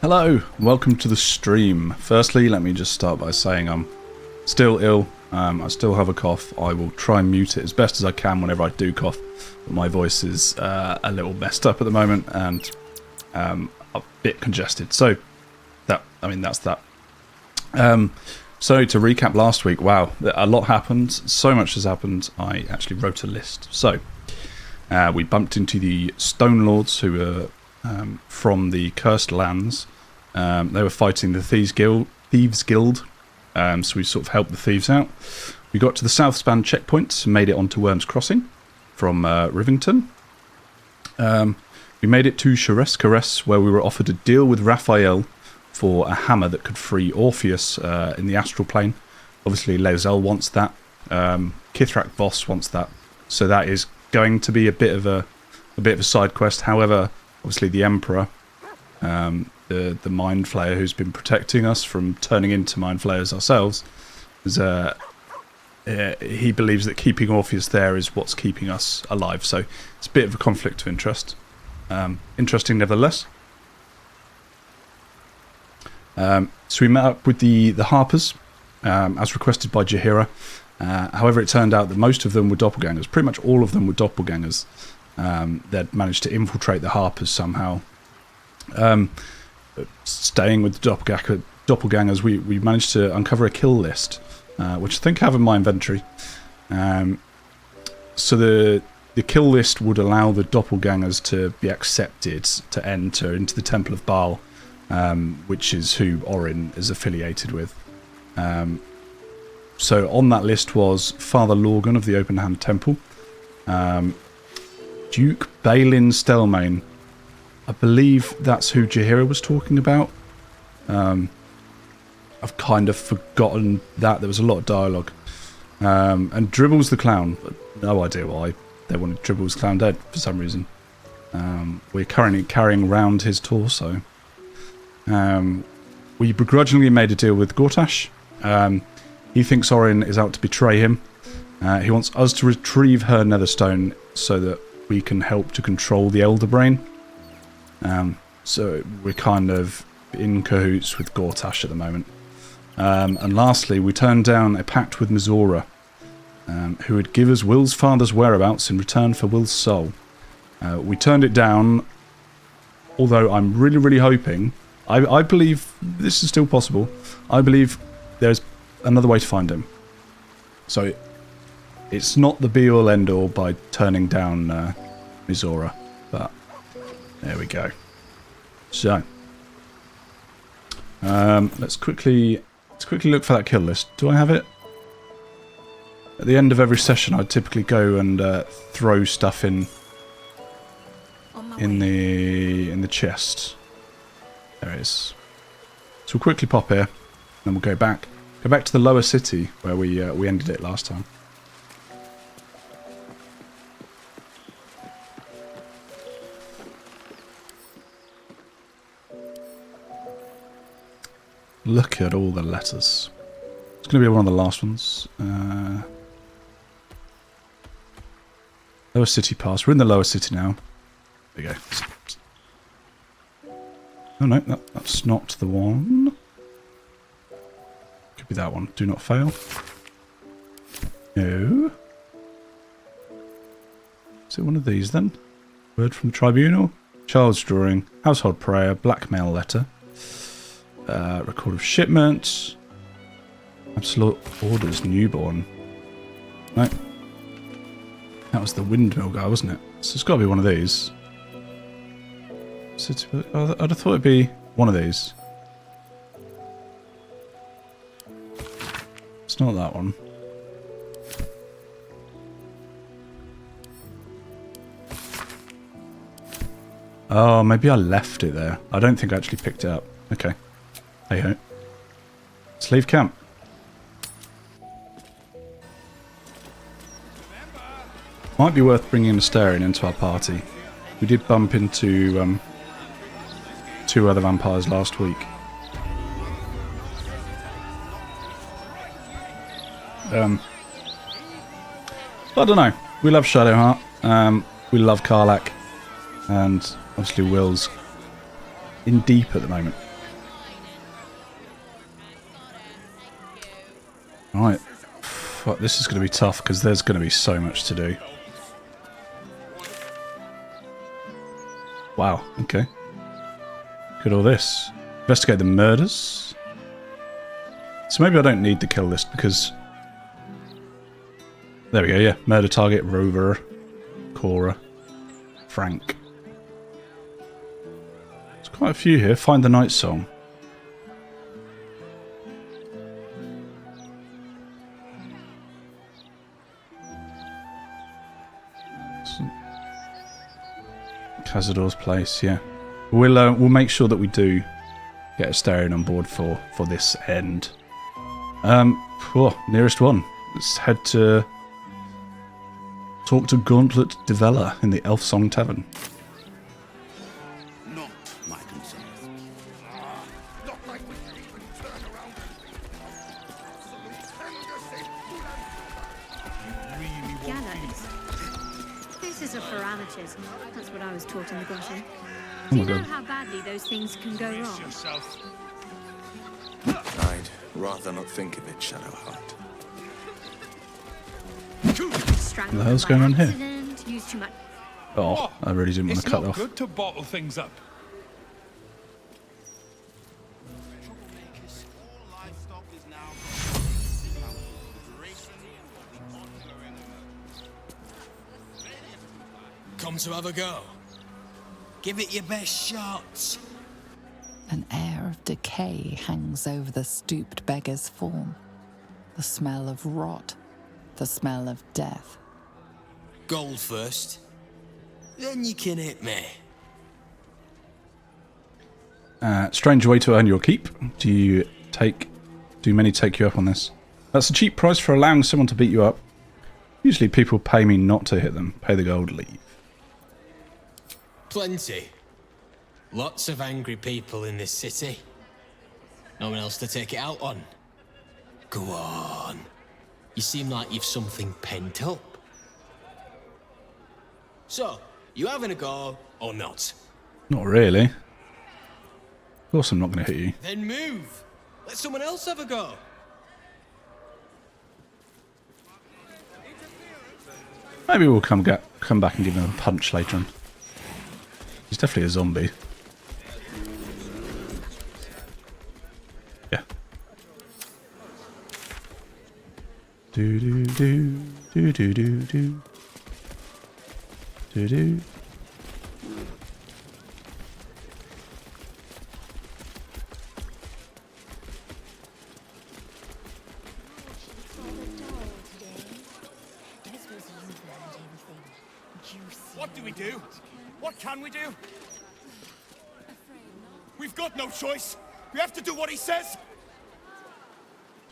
Hello, welcome to the stream. Firstly, let me just start by saying I'm still ill. I still have a cough. I will try and mute it as best as I can whenever I do cough. But my voice is a little messed up at the moment and a bit congested. So that's that. So to recap last week, wow, a lot happened. So much has happened. I actually wrote a list. So we bumped into the Stone Lords who were from the Cursed Lands. They were fighting the Thieves Guild. So we sort of helped the thieves out. We got to the Southspan checkpoint and made it onto Worm's Crossing from Rivington. We made it to Sorcerous, where we were offered a deal with Raphael for a hammer that could free Orpheus in the astralplane. Obviously, lae'zel wants that. Kithrak Voss wants that. So that is going to be a bit of a side quest. However, obviously the Emperor, the Mind Flayer who's been protecting us from turning into Mind Flayers ourselves, he believes that keeping Orpheus there is what's keeping us alive. So it's a bit of a conflict of interest. Interesting nevertheless. So we met up with the Harpers, as requested by Jaheira. However, it turned out that most of them were doppelgangers. Pretty much all of them were doppelgangers. They'd managed to infiltrate the Harpers somehow. Staying with the doppelgangers, we managed to uncover a kill list, which I think I have in my inventory. So the kill list would allow the doppelgangers to be accepted to enter into the Temple of Baal, which is who Orin is affiliated with. So on that list was Father Lorgan of the Open Hand Temple, Duke Balin Stelmane. I believe that's who Jaheira was talking about. I've kind of forgotten that. There was a lot of dialogue. And Dribbles the Clown. No idea why they wanted Dribbles the Clown dead for some reason. We're currently carrying around his torso. We begrudgingly made a deal with Gortash. He thinks Orin is out to betray him. He wants us to retrieve her netherstone so that we can help to control the Elder Brain. So we're kind of in cahoots with Gortash at the moment. And lastly, we turned down a pact with Mizora, who would give us Wyll's father's whereabouts in return for Wyll's soul. We turned it down, although I'm really, really hoping... I believe this is still possible. I believe there's another way to find him. So it's not the be-all end-all by turning down Mizora, but there we go. So let's quickly look for that kill list. Do I have it? At the end of every session, I typically go and throw stuff in the chest. There it is. So we'll quickly pop here, then we'll go back to the lower city where we ended it last time. Look at all the letters. It's going to be one of the last ones. Lower city pass. We're in the lower city now. There we go. Oh no, that's not the one. Could be that one. Do not fail. No. Is it one of these then? Word from the tribunal. Child's drawing. Household prayer. Blackmail letter. Record of shipment. Absolute orders newborn. No. That was the windmill guy, wasn't it? So it's got to be one of these. I'd have thought it'd be one of these. It's not that one. Oh, maybe I left it there. I don't think I actually picked it up. Okay. Hey ho. Let's leave camp. Might be worth bringing an Astarion into our party. We did bump into two other vampires last week. I don't know. We love Shadowheart. We love Karlach. And obviously Wyll's in deep at the moment. Right. Fuck, this is going to be tough because there's going to be so much to do. Wow, okay. Look at all this. Investigate the murders. So maybe I don't need the kill list because... There we go, yeah. Murder target, Rover, Cora, Frank. There's quite a few here. Find the Nightsong. Cazador's place, yeah. We'll make sure that we do get Astarion on board for this end. Nearest one. Let's head to talk to Gauntlet Develler in the Elfsong Tavern. Not my concern. This is a parameters. That's what I was taught in the grotto. Oh Do my you know god. how badly those things can go wrong? I'd rather not think of it, shadowheart. What the hell's going on here? Use too much. Oh, I really didn't want to cut off. It's not good to bottle things up. Come to have a go. Give it your best shot. An air of decay hangs over the stooped beggar's form. The smell of rot. The smell of death. Gold first. Then you can hit me. Strange way to earn your keep. Do many take you up on this? That's a cheap price for allowing someone to beat you up. Usually people pay me not to hit them. Pay the gold, leave. Plenty. Lots of angry people in this city. No one else to take it out on. Go on. You seem like you've something pent up. So, you having a go or not? Not really. Of course I'm not going to hit you. Then move. Let someone else have a go. Maybe we'll come back and give him a punch later on. He's definitely a zombie. Yeah. Do do do do do do do do do. What do we do? What can we do? We've got no choice. We have to do what he says.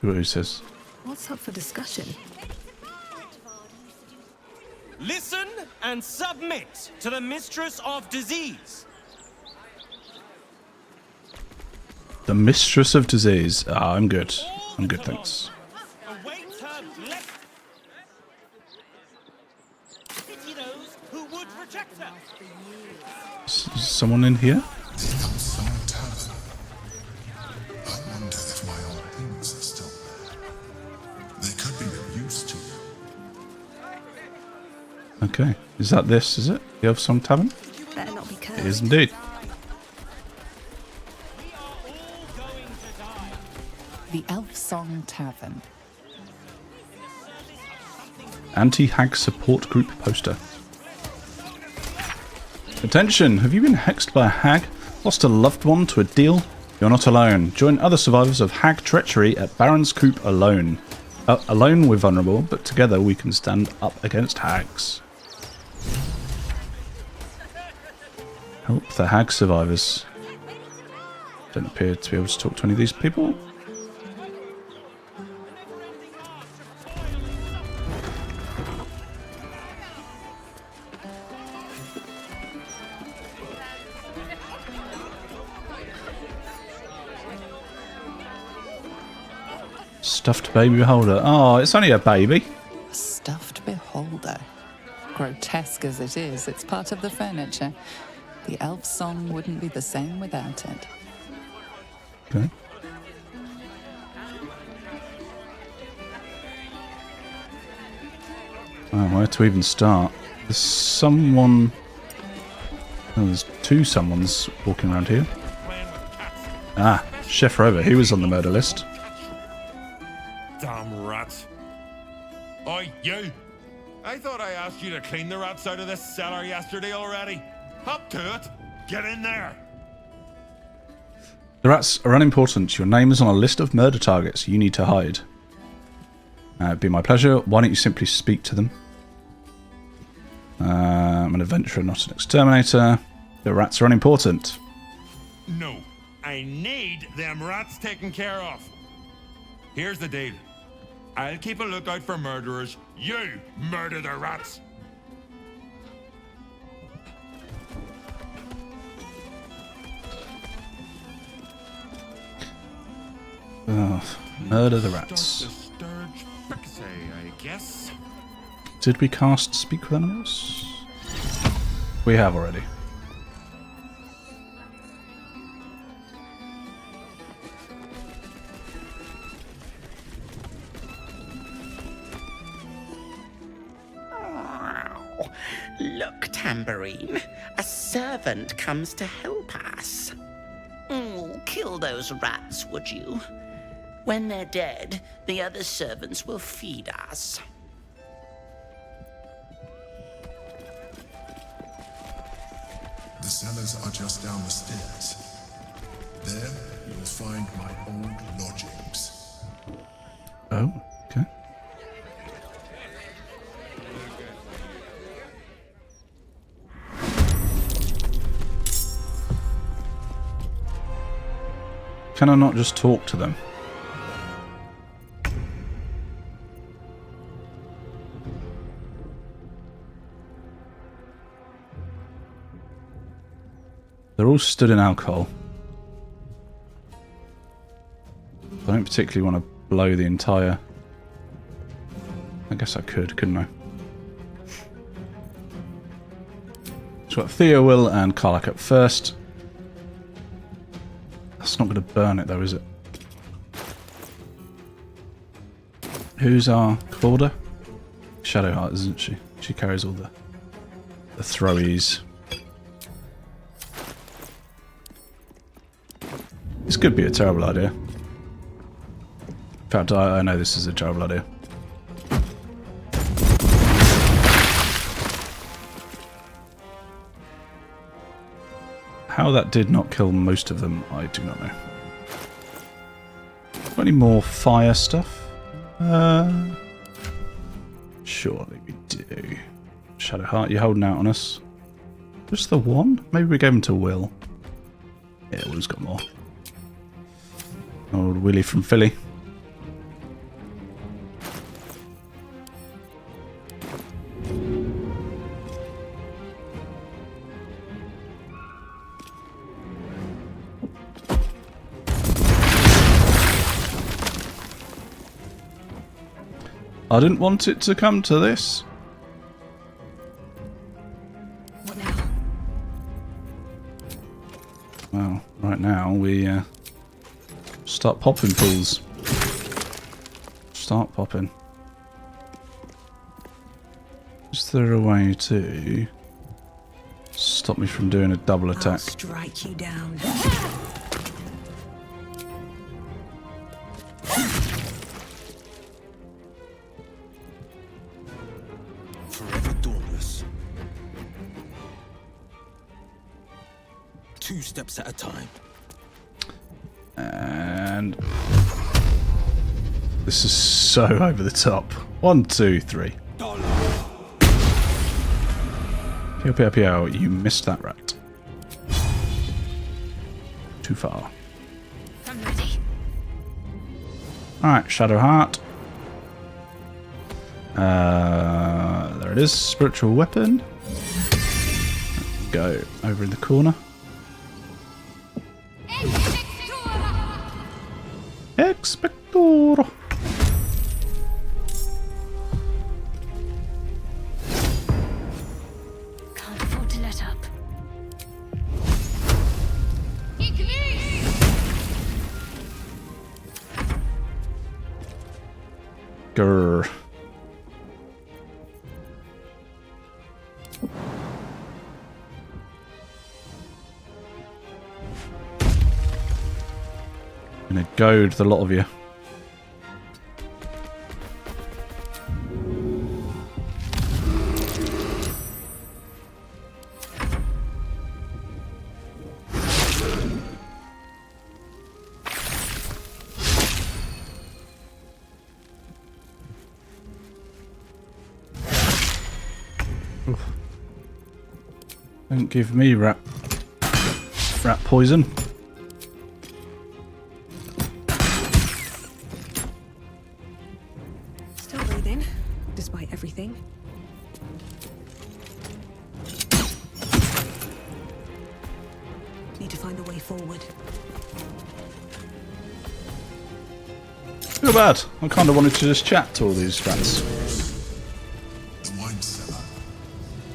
Do what he says. What's up for discussion? Listen and submit to the mistress of disease. The mistress of disease. Ah, I'm good. I'm good, thanks. Await her blessing. Pity those who would reject her. Someone in here? Elfsong Tavern. I wonder if my old things are still there. They could be of use to you. Okay. Is that this, is it? The Elfsong Tavern? Better not be cursed. It is indeed. The Elfsong Tavern. Anti-hag support group poster. Attention! Have you been hexed by a hag? Lost a loved one to a deal? You're not alone. Join other survivors of hag treachery at Baron's Coop alone. Alone we're vulnerable, but together we can stand up against hags. Help the hag survivors. Don't appear to be able to talk to any of these people. Stuffed baby beholder. Oh, it's only a baby. A stuffed beholder. Grotesque as it is, it's part of the furniture. The elf song wouldn't be the same without it. Oh, where to even start? There's someone... Oh, there's two someones walking around here. Ah, Chef Rover. He was on the murder list. Damn rats. Oi, you! I thought I asked you to clean the rats out of this cellar yesterday already. Up to it. Get in there. The rats are unimportant. Your name is on a list of murder targets you need to hide. It'd be my pleasure. Why don't you simply speak to them? I'm an adventurer, not an exterminator. The rats are unimportant. No. I need them rats taken care of. Here's the deal. I'll keep a lookout for murderers. You murder the rats. Oh, murder the rats. Dr. Sturge Fixay, I guess. Did we cast Speak with Animals? We have already. Look, Tambourine. A servant comes to help us. Kill those rats, would you? When they're dead, the other servants will feed us. The cellars are just down the stairs. There, you will find my old lodgings. Oh, okay. Can I not just talk to them? They're all stood in alcohol. I don't particularly want to blow the entire... I guess I could, couldn't I? So we've got Theo, Wyll and Karlach up first. That's not going to burn it though, is it? Who's our Claudia? Shadowheart, isn't she? She carries all the throwies. This could be a terrible idea. In fact, I know this is a terrible idea. How that did not kill most of them, I do not know. Got any more fire stuff? Surely we do. Shadowheart, you holding out on us? Just the one? Maybe we gave him to Wyll. Yeah, Will's got more. Old Willie from Philly. I didn't want it to come to this. What now? Well, right now we start popping fools. Start popping. Is there a way to stop me from doing a double I'll attack? strike you down. Forever dauntless. 2 steps at a time. And this is so over the top. 1, 2, 3. Pew pew pew, you missed that rat. Too far. I'm ready. Alright, Shadowheart. There it is, spiritual weapon. Go over in the corner. Expector. Can't afford to let up. Grr. Gonna goad the lot of you. Don't give me rat poison. Still breathing, despite everything. Need to find the way forward. Too bad. I kind of wanted to just chat to all these rats. The wine cellar.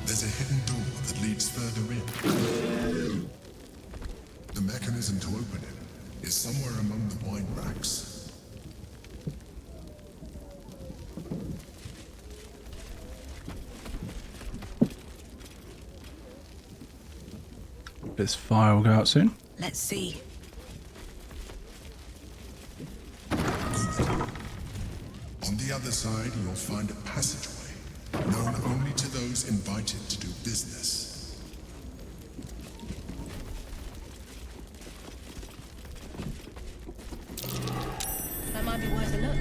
There's a hidden door that leads further in. The mechanism to open it is somewhere among the wine racks. This fire will go out soon. Let's see. On the other side, you'll find a passageway, known only to those invited to do business. That might be worth a look.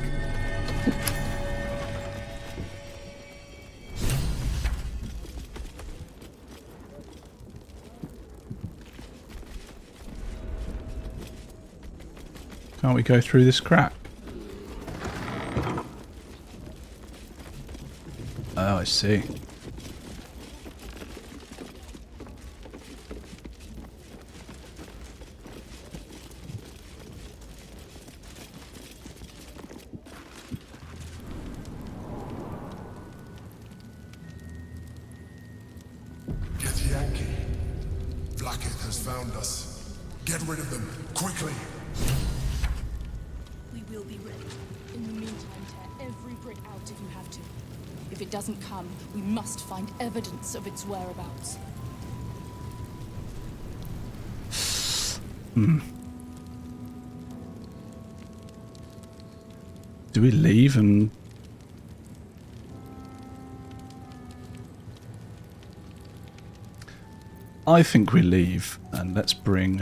Can't we go through this crack? Oh, I see. Githyanki. Vlaakith has found us. Get rid of them, quickly! We will be ready. In the meantime, tear every brick out if you have to. If it doesn't come, we must find evidence of its whereabouts. Do we leave and... I think we leave and let's bring...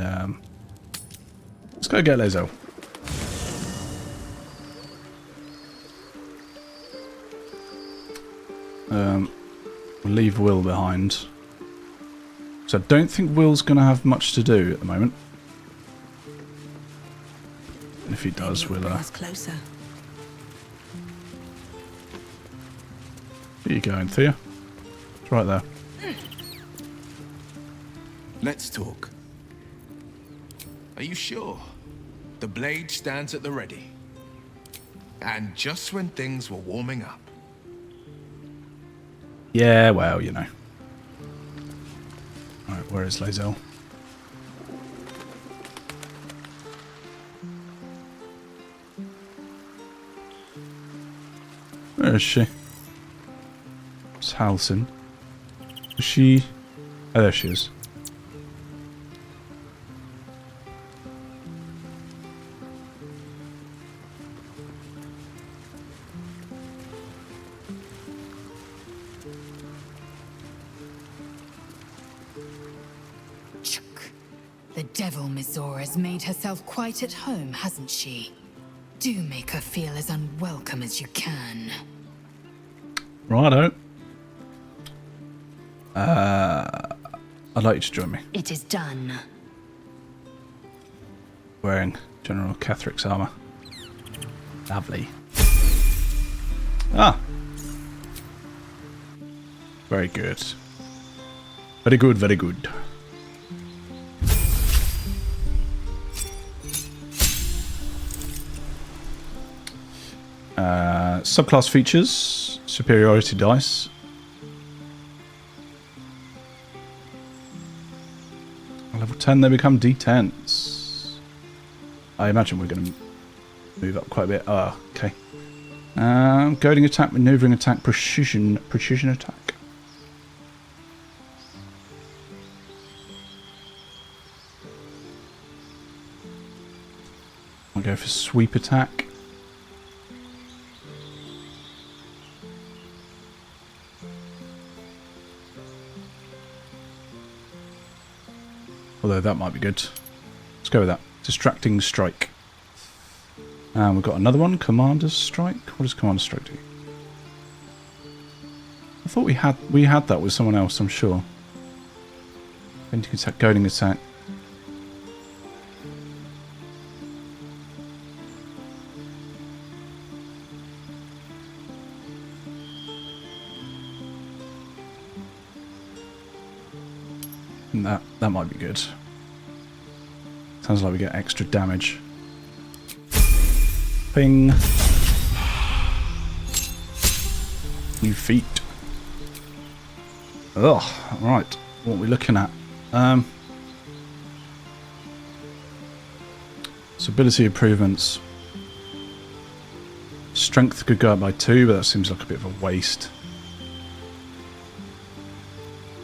let's go get lae'zel. We'll leave Wyll behind. So I don't think Will's going to have much to do at the moment. And if he does, we'll... closer. Where are you going, Thea? It's right there. Let's talk. Are you sure? The blade stands at the ready. And just when things were warming up. Yeah, well, you know. Alright, where is lae'zel? Where is she? It's Halcyon. Is she... Oh, there she is. The devil Mizora's made herself quite at home, hasn't she? Do make her feel as unwelcome as you can. Righto. I'd like you to join me. It is done. Wearing General Catheric's armour. Lovely. Ah! Very good. Very good, very good. Subclass features, superiority dice. Level 10 they become D10s. I imagine we're going to move up quite a bit. Oh, okay. Goading attack, maneuvering attack, precision attack. I go for sweep attack. Although that might be good. Let's go with that. Distracting strike. And we've got another one. Commander's strike. What does Commander's strike do? I thought we had that with someone else, I'm sure. Venting attack, goading attack. And that might be good. Sounds like we get extra damage. Ping. New feet. Oh, right. What are we looking at? So ability improvements. Strength could go up by 2, but that seems like a bit of a waste.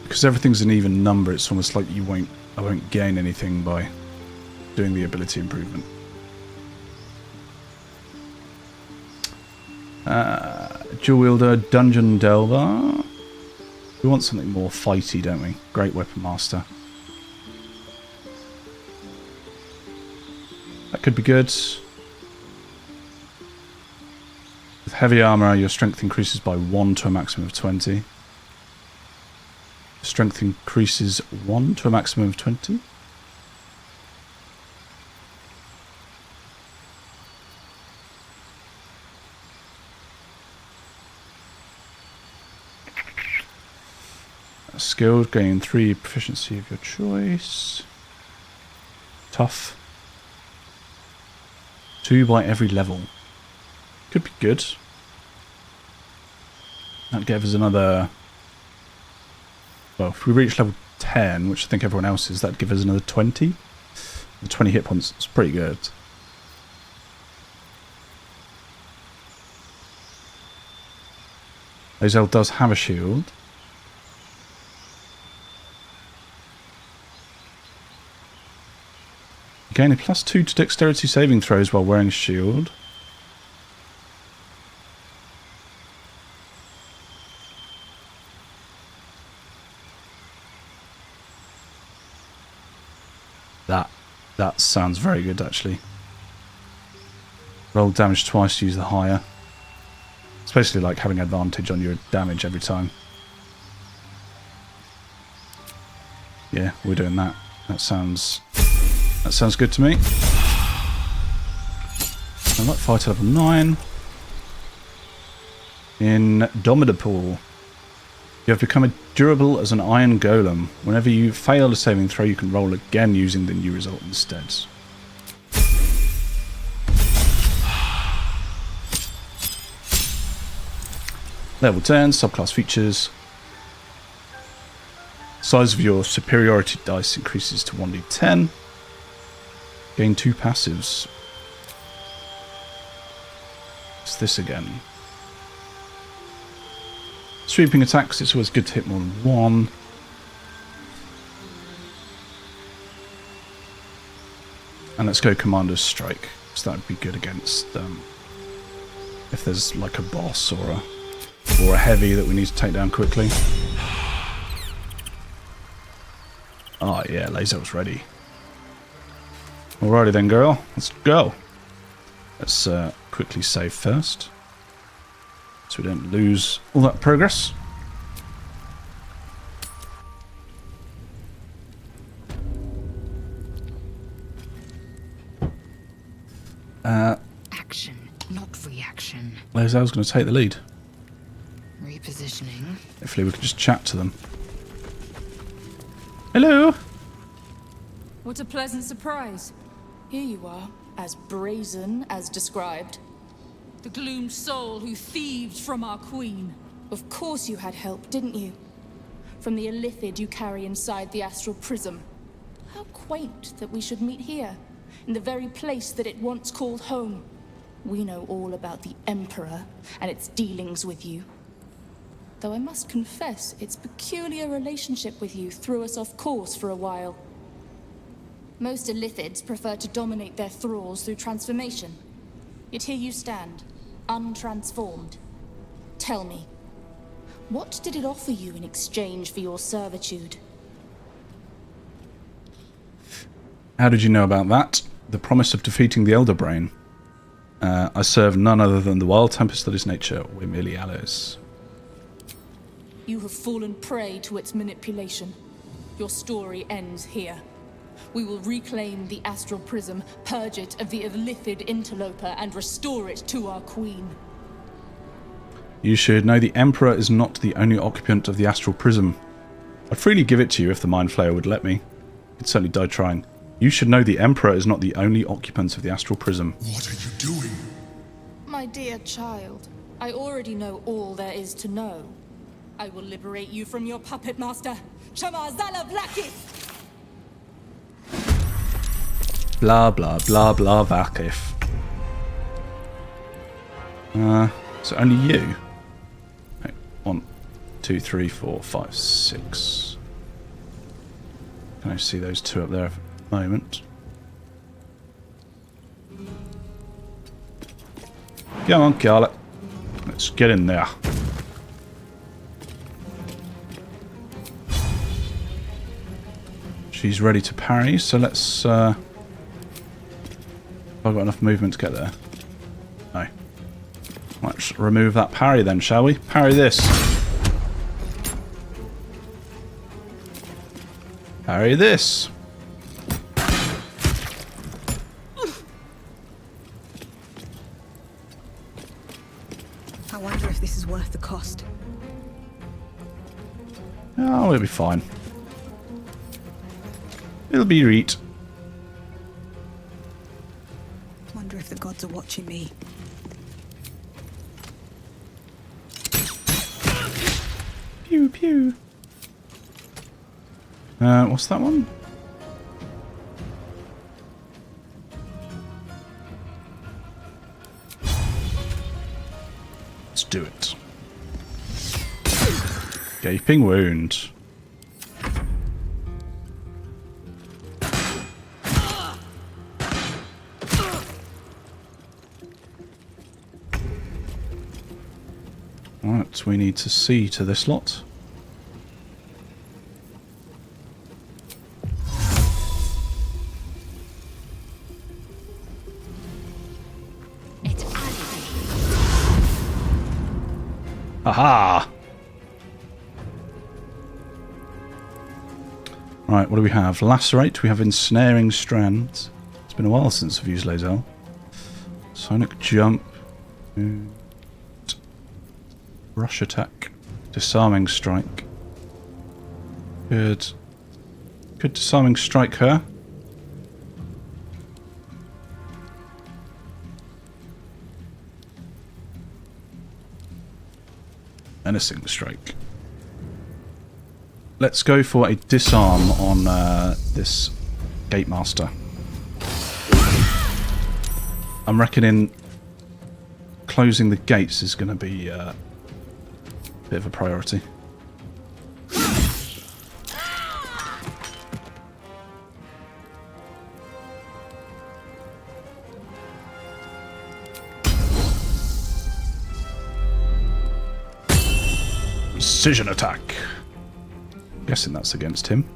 Because everything's an even number, it's almost like I won't gain anything by doing the ability improvement. Dual wielder, dungeon delver. We want something more fighty, don't we? Great weapon master. That could be good. With heavy armor, your strength increases by 1 to a maximum of 20. Strength increases 1 to a maximum of 20. Skilled, gain 3 proficiency of your choice. Tough. 2 by every level. Could be good. That gives us another... Well, if we reach level 10, which I think everyone else is, that'd give us another 20. The 20 hit points is pretty good. lae'zel does have a shield. Gain a +2 to dexterity saving throws while wearing a shield. That sounds very good, actually. Roll damage twice to use the higher. It's basically like having advantage on your damage every time. Yeah, we're doing that. That sounds good to me. I like fight level 9. Indomitable. You have become durable as an iron golem. Whenever you fail a saving throw, you can roll again using the new result instead. Level 10, subclass features. Size of your superiority dice increases to 1d10. Gain 2 passives. It's this again. Sweeping attacks, it's always good to hit more than 1. And let's go Commander's Strike, so that would be good against if there's like a boss or a heavy that we need to take down quickly. Oh yeah, lae'zel's ready. Alrighty then, girl, let's go. Let's quickly save first, so we don't lose all that progress. Action, not reaction. lae'zel's going to take the lead. Repositioning. Hopefully we can just chat to them. Hello! What a pleasant surprise. Here you are, as brazen as described. The gloom soul who thieved from our queen. Of course you had help, didn't you? From the illithid you carry inside the astral prism. How quaint that we should meet here, in the very place that it once called home. We know all about the Emperor and its dealings with you. Though I must confess, its peculiar relationship with you threw us off course for a while. Most illithids prefer to dominate their thralls through transformation. Yet here you stand, untransformed. Tell me, what did it offer you in exchange for your servitude? How did you know about that? The promise of defeating the Elder Brain. I serve none other than the wild tempest that is nature. We're merely allies. You have fallen prey to its manipulation. Your story ends here. We will reclaim the astral prism, purge it of the illithid interloper, and restore it to our queen. You should know the Emperor is not the only occupant of the astral prism. I'd freely give it to you if the Mind Flayer would let me. He'd certainly die trying. You should know the Emperor is not the only occupant of the astral prism. What are you doing? My dear child, I already know all there is to know. I will liberate you from your puppet master, Shamazala Blackith! Blah blah blah blah Vakif. So only you? Right, 1, 2, 3, 4, 5, 6. Can I see those two up there for a moment? Come on, Karlach. Let's get in there. She's ready to parry, so let's I've got enough movement to get there. No. Let's remove that parry then, shall we? Parry this. Parry this. I wonder if this is worth the cost. Oh, it'll be fine. It'll be reet. Wonder if the gods are watching me. Pew pew. What's that one? Let's do it. Gaping wound. Right, we need to see to this lot. Aha! Right, what do we have? Lacerate, we have Ensnaring Strands. It's been a while since I've used lae'zel. Sonic Jump. Rush Attack. Disarming Strike. Could Disarming Strike her? Menacing Strike. Let's go for a disarm on this Gatemaster. I'm reckoning closing the gates is going to be a bit of a priority. Precision attack. Guessing that's against him.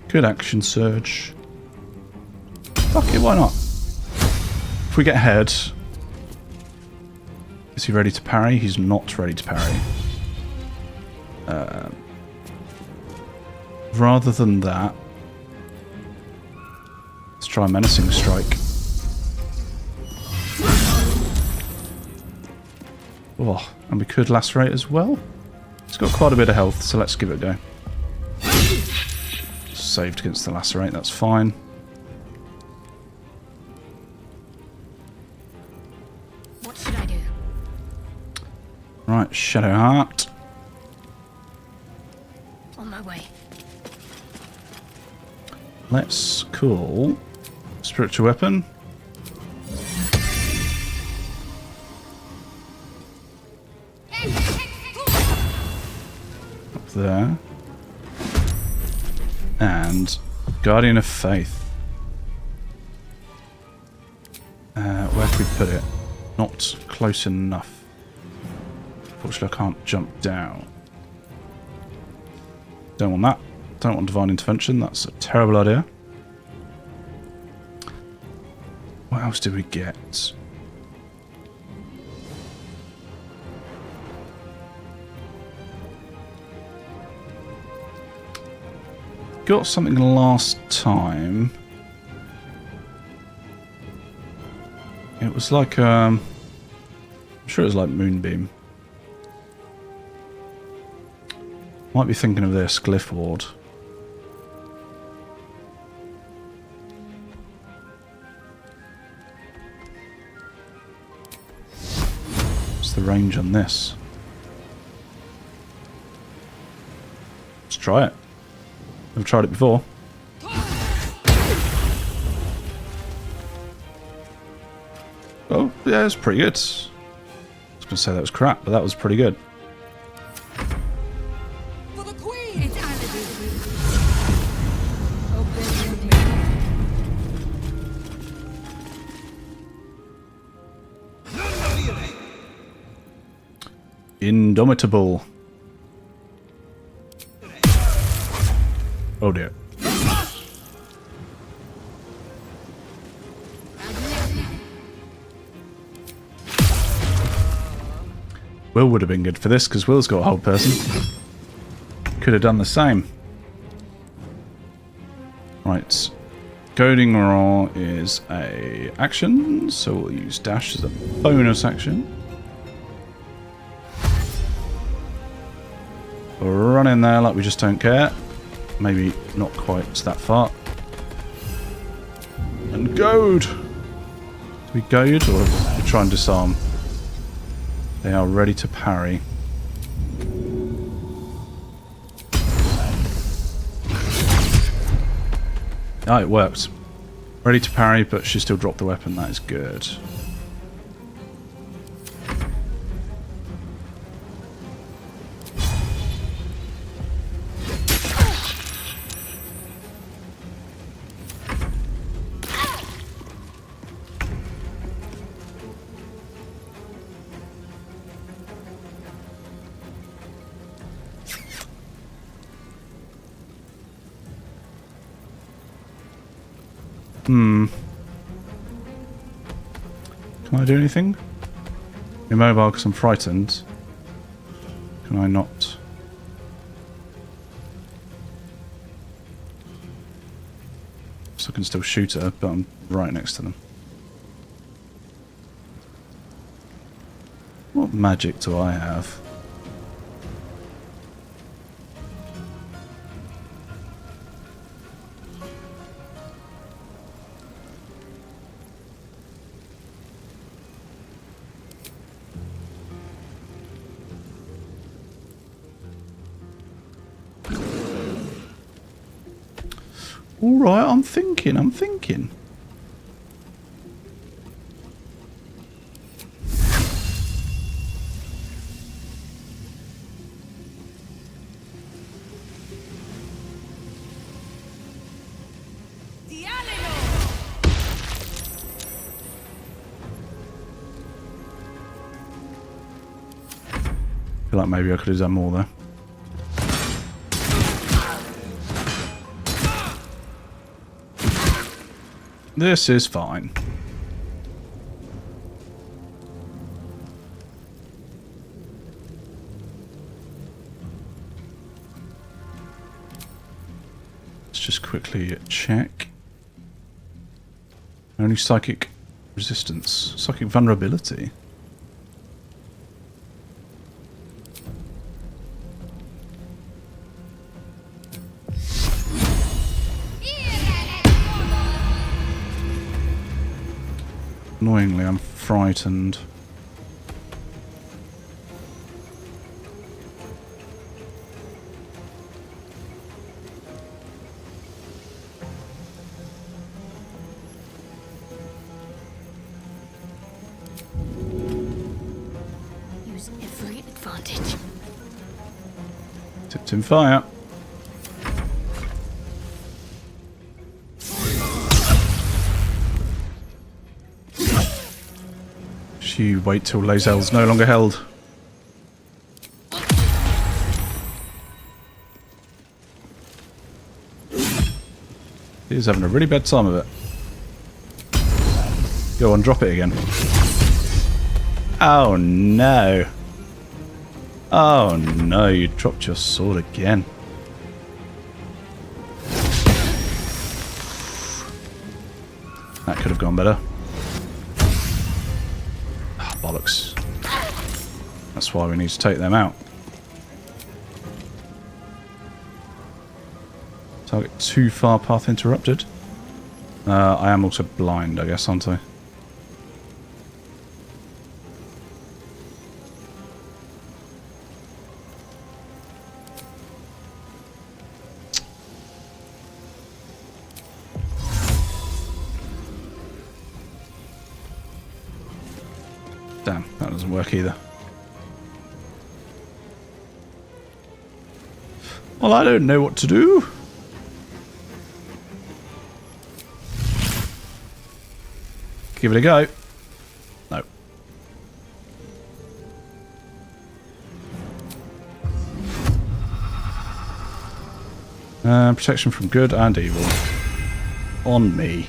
Good action surge. Fuck it, why not? If we get ahead, is he ready to parry? He's not ready to parry. Rather than that, let's try a menacing strike. Oh, and we could lacerate as well. It's got quite a bit of health, so let's give it a go. Saved against the lacerate, that's fine. What should I do? Right, Shadowheart. On my way. Let's call Spiritual Weapon. Up there. And Guardian of Faith. Where can we put it? Not close enough. Unfortunately, I can't jump down. Don't want that. Don't want Divine Intervention. That's a terrible idea. What else did we get? Got something last time. It was like, I'm sure it was like Moonbeam. Might be thinking of this, Glyph Ward. What's the range on this? Let's try it. Never tried it before. Oh, yeah, it's pretty good. I was going to say that was crap, but that was pretty good. For the Queen! It's Indomitable. Oh dear. Wyll would have been good for this because Wyll's got a hold person. Could have done the same. Right. Goading Roar is a action, so we'll use dash as a bonus action. Run in there like we just don't care. Maybe not quite that far. And goad! Do we goad or do we try and disarm? They are ready to parry. Oh, it worked. Ready to parry, but she still dropped the weapon. That is good. Can I do anything? Immobile because I'm frightened. Can I not? So I can still shoot her, but I'm right next to them. What magic do I have? Alright, I'm thinking. I feel like maybe I could have done more there. This is fine. Let's just quickly check. Only psychic resistance. Psychic vulnerability. Annoyingly, I'm frightened. Use every advantage. Tipped in fire. You wait till lae'zel's no longer held. He's having a really bad time of it. Go on, drop it again. Oh no. Oh no, you dropped your sword again. That could have gone better. Oh, bollocks. That's why we need to take them out. Target too far, path interrupted. I am also blind, I guess, aren't I? Damn, that doesn't work either. Well, I don't know what to do. Give it a go. No. Protection from good and evil. On me.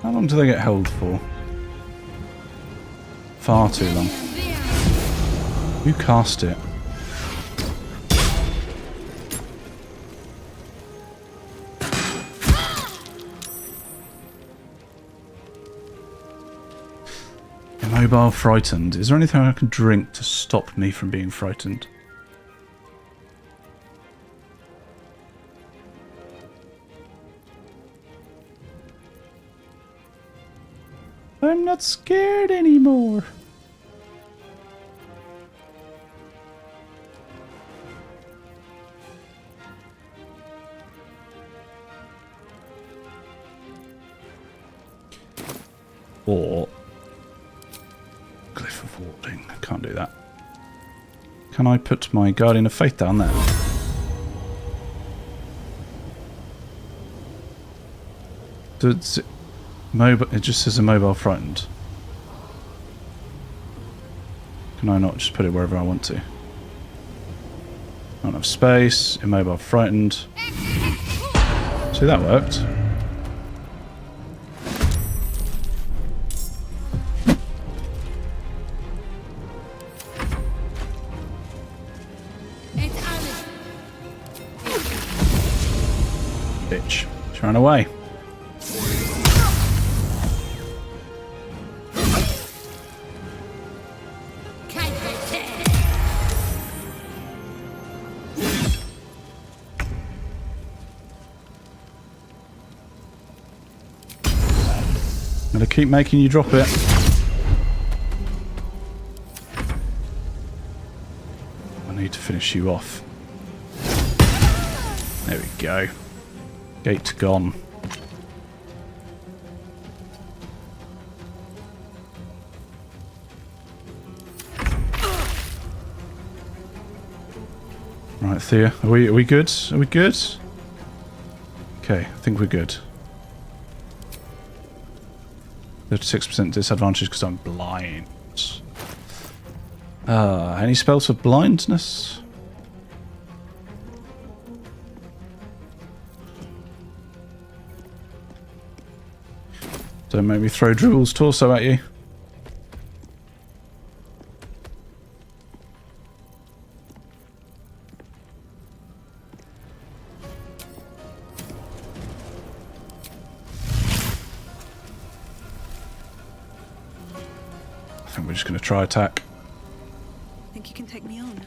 How long do they get held for? Far too long. Who cast it? Immobile, frightened. Is there anything I can drink to stop me from being frightened? I'm not scared anymore. Or Glyph of Warding. I can't do that. Can I put my Guardian of Faith down there? Does it, it just says immobile frightened. Can I not just put it wherever I want to? Not enough space. Immobile frightened. See, that worked. Bitch. She ran away. I'm gonna keep making you drop it. I need to finish you off. There we go. Gate gone. Right, Thea, are we good? Are we good? Okay, I think we're good. 36% disadvantage because I'm blind. Any spells for blindness? Don't make me throw Drool's torso at you. I think we're just going to try attack. Think you can take me on?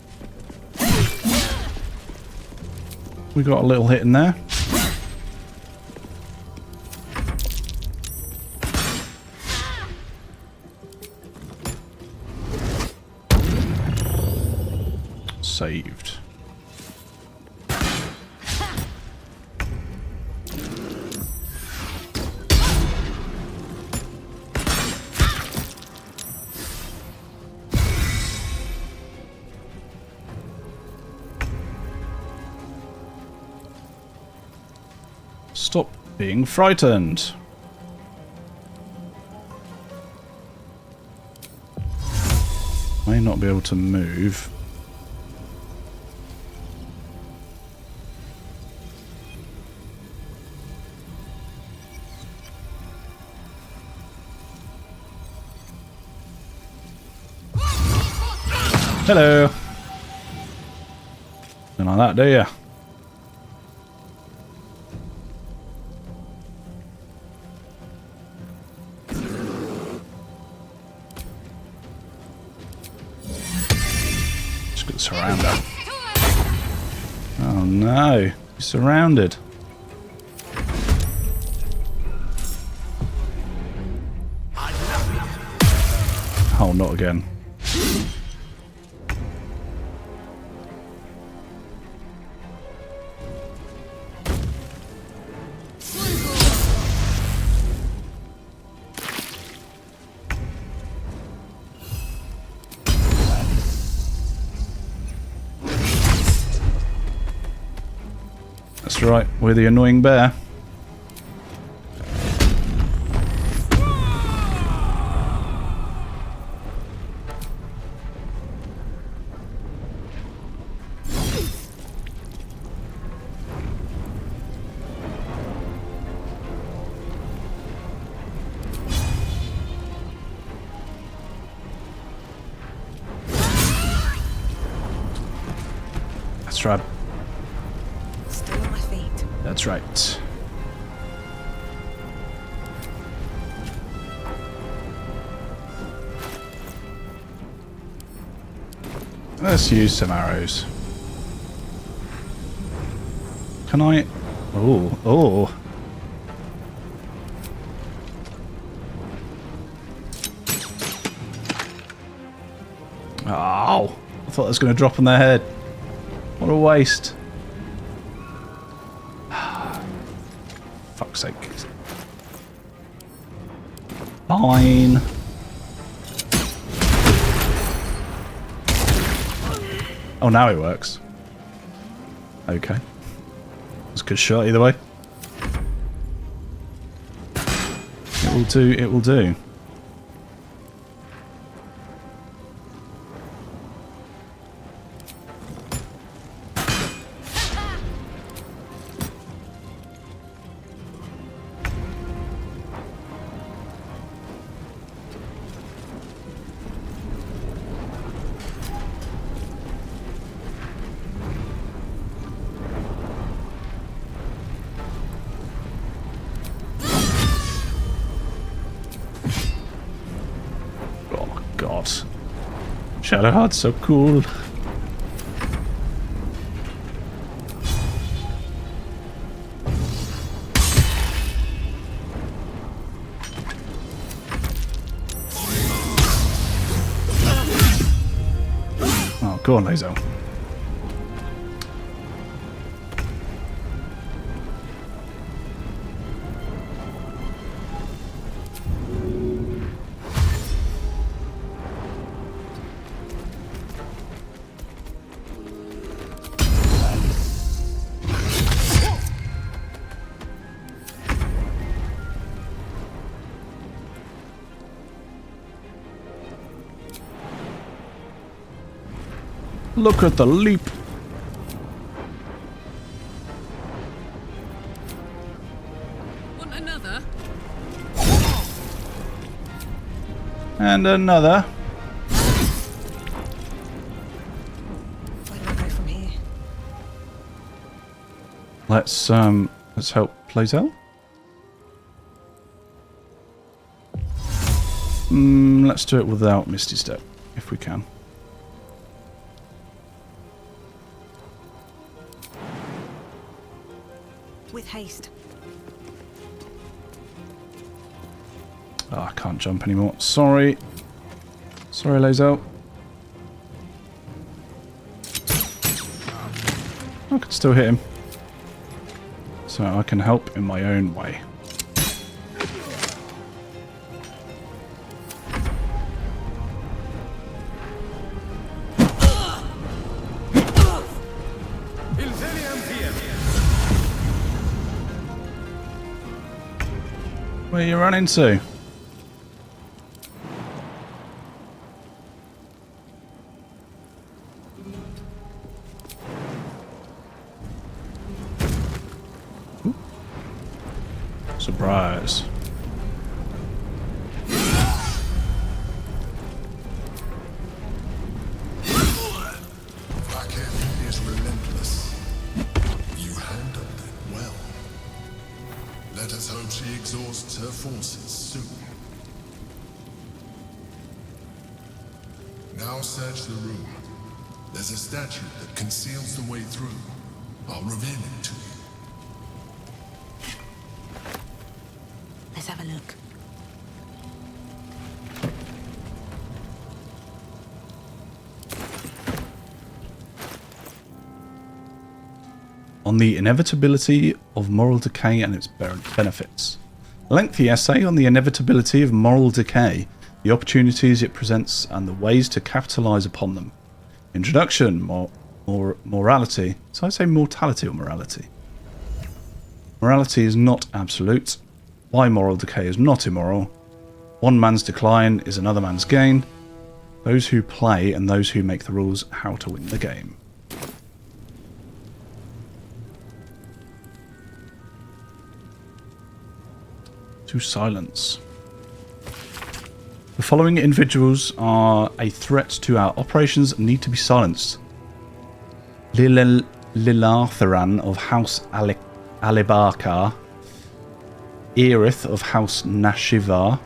We got a little hit in there. Saved. Stop being frightened. May not be able to move. Hello. Don't like that, do you? Just got surrounded. Oh no, you're surrounded. Oh, not again. That's right, we're the annoying bear. That's right. Still on my feet. That's right. Let's use some arrows. Can I? Oh, oh. Oh, I thought it was going to drop on their head. What a waste. Fuck's sake. Fine. Oh, now it works. Okay. It's a good shot either way. It will do, it will do. Shadowheart's so cool. Oh, go on, lae'zel. Look at the leap. Want another? And another. Where do I go from here? Let's help lae'zel. Let's do it without Misty Step, if we can. With haste. Oh, I can't jump anymore. Sorry. Sorry, lae'zel. I can still hit him. So I can help in my own way. Where you run into? Ooh. Surprise. Exhausts her forces soon. Now search the room. There's a statue that conceals the way through. I'll reveal it to you. Let's have a look. On the inevitability of moral decay and its benefits. A lengthy essay on the inevitability of moral decay, the opportunities it presents, and the ways to capitalize upon them. Introduction, morality. So I say mortality or morality? Morality is not absolute. Why moral decay is not immoral. One man's decline is another man's gain. Those who play and those who make the rules how to win the game. To silence. The following individuals are a threat to our operations and need to be silenced. Lilartheran of House Alibarkar, Erith of House Nashivar,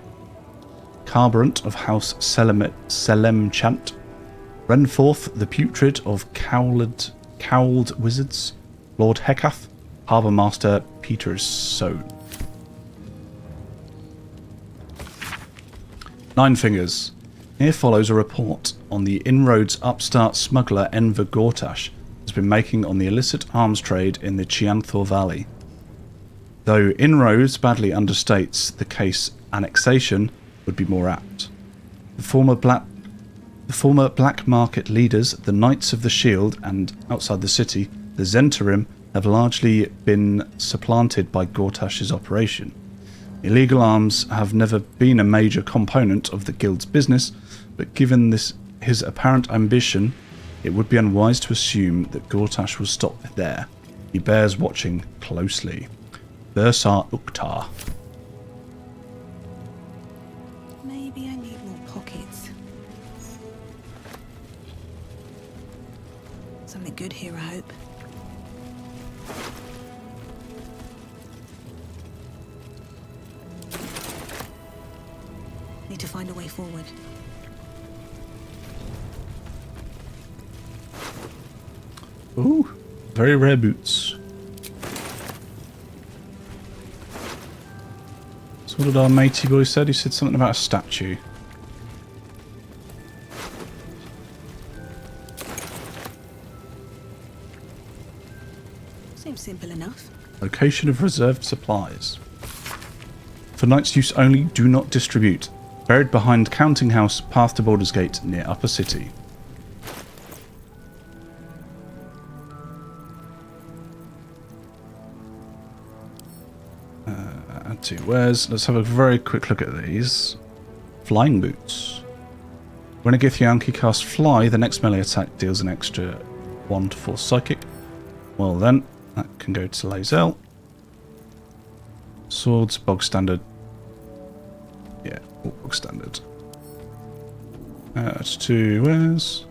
Carbrant of House Selemchant, Renforth the Putrid of Cowled Wizards, Lord Hekath, Harbour Master Peter Sohn. Nine Fingers. Here follows a report on the inroads upstart smuggler Enver Gortash has been making on the illicit arms trade in the Chianthor Valley. Though inroads badly understates the case, annexation would be more apt. The former black market leaders, the Knights of the Shield, and outside the city, the Zentarim, have largely been supplanted by Gortash's operation. Illegal arms have never been a major component of the guild's business, but given his apparent ambition, it would be unwise to assume that Gortash will stop there. He bears watching closely. Bursar Uktar. Maybe I need more pockets. Something good here, I hope. Need to find a way forward. Ooh, very rare boots. So what did our matey boy said? He said something about a statue. Seems simple enough. Location of reserved supplies. For knight's use only, do not distribute. Buried behind Counting House, path to Baldur's Gate, near Upper City. Add to wares. Let's have a very quick look at these. Flying boots. When a githyanki casts fly, the next melee attack deals an extra 1 to 4 psychic. Well then, that can go to lae'zel. Swords, bog standard. Yeah, all bog standard. That's 2 wares.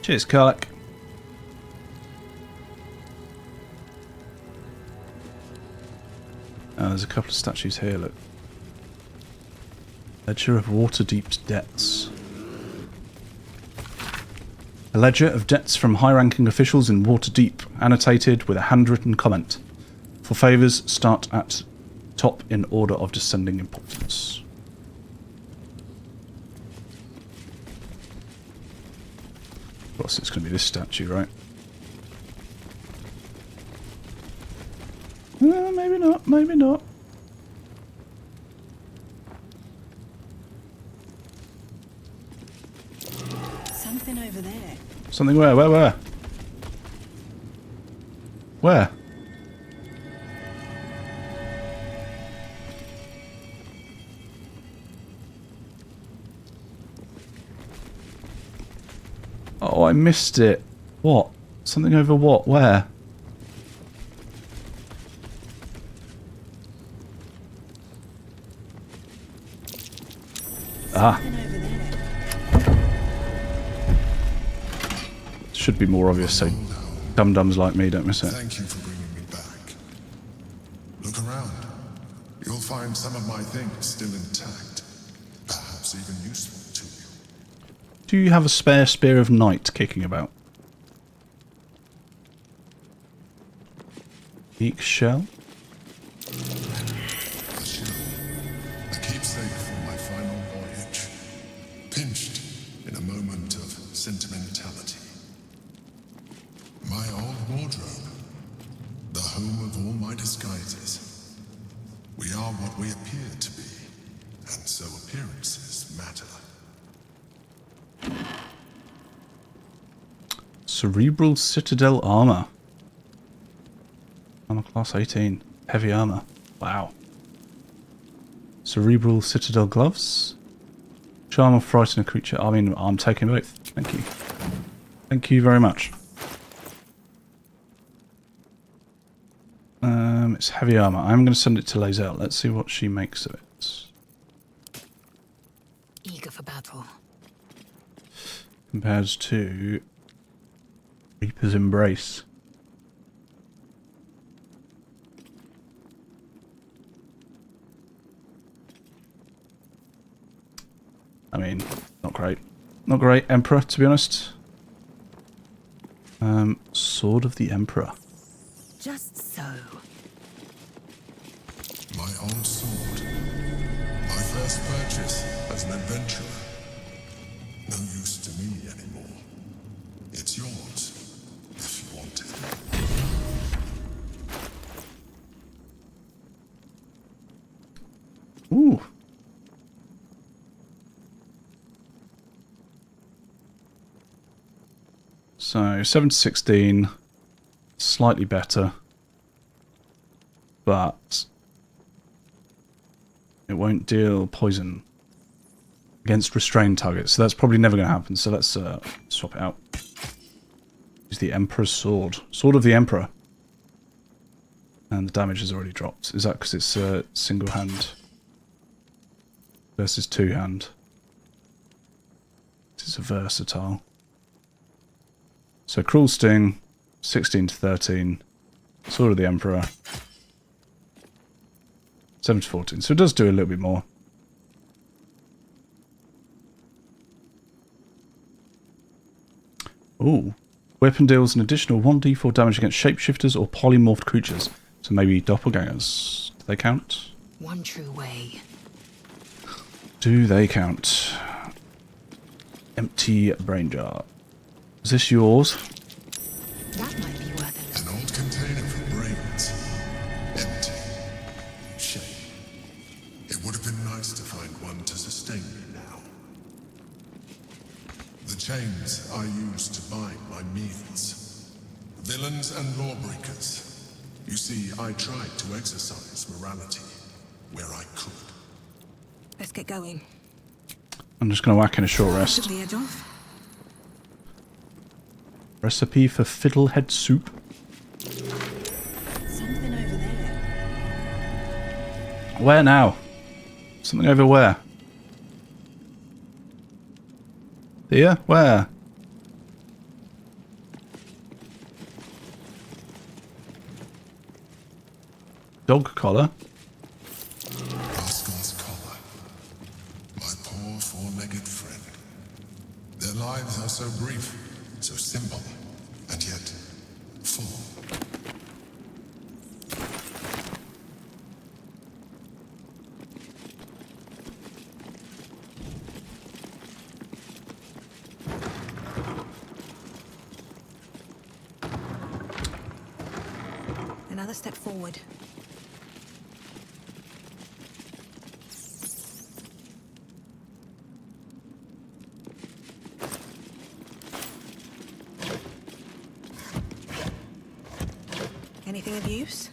Cheers, Karlach. Oh, there's a couple of statues here, look. Ledger of Waterdeep's debts. A ledger of debts from high-ranking officials in Waterdeep, annotated with a handwritten comment. For favours, start at top in order of descending importance. Of course, it's going to be this statue, right? Maybe not, maybe not. Something over there. Something where? Where? Where? Oh, I missed it. What? Something over what? Where? Ah. Should be more obvious, so dum-dums like me don't miss it. Thank you for bringing me back. Look around. You'll find some of my things still intact. Perhaps even useful to you. Do you have a spare spear of night kicking about? Eek shell? A shell. A keepsake from my final voyage. Pinched in a moment of sentimentality. My old wardrobe. The home of all my disguises. We are what we appear to be. And so appearances matter. Cerebral Citadel armor. Armor class 18. Heavy armor. Wow. Cerebral Citadel gloves. Charm or frighten a creature. I mean, I'm taking both. Thank you. Thank you very much. It's heavy armor. I'm going to send it to lae'zel. Let's see what she makes of it. Eager for battle. Compares to Reaper's Embrace. I mean, not great. Not great. Emperor, to be honest. Sword of the Emperor. Just so. My old sword. My first purchase as an adventurer. No use to me anymore. It's yours, if you want it. Ooh. So 7 to 16, slightly better, but it won't deal poison against restrained targets. So that's probably never going to happen. So let's swap it out. Use the Emperor's Sword. Sword of the Emperor. And the damage has already dropped. Is that because it's single hand versus two hand? This is a versatile. So Cruel Sting, 16 to 13. Sword of the Emperor, 7 to 14. So it does do a little bit more. Ooh. Weapon deals an additional 1d4 damage against shapeshifters or polymorphed creatures. So maybe doppelgangers. Do they count? One true way. Do they count? Empty brain jar. Is this yours? That might be worth it. An old container for brains. Empty. Shame. It would have been nice to find one to sustain me now. The chains I used to bind my meals. Villains and lawbreakers. You see, I tried to exercise morality where I could. Let's get going. I'm just going to whack in a short rest. Took the edge off. Recipe for fiddlehead soup. Something over there. Where now? Something over where? Here? Where? Dog collar? Rascal's collar. My poor four-legged friend. Their lives are so brief, so simple, and yet full. Another step forward. Anything of use?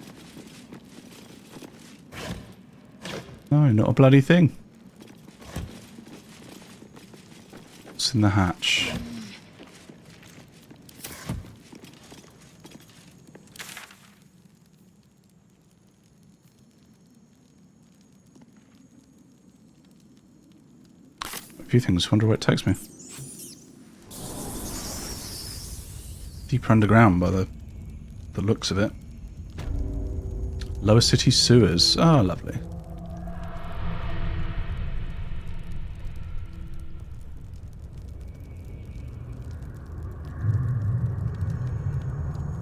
No, not a bloody thing. What's in the hatch? A few things. Wonder where it takes me. Deeper underground by the looks of it. Lower city sewers. Ah, lovely.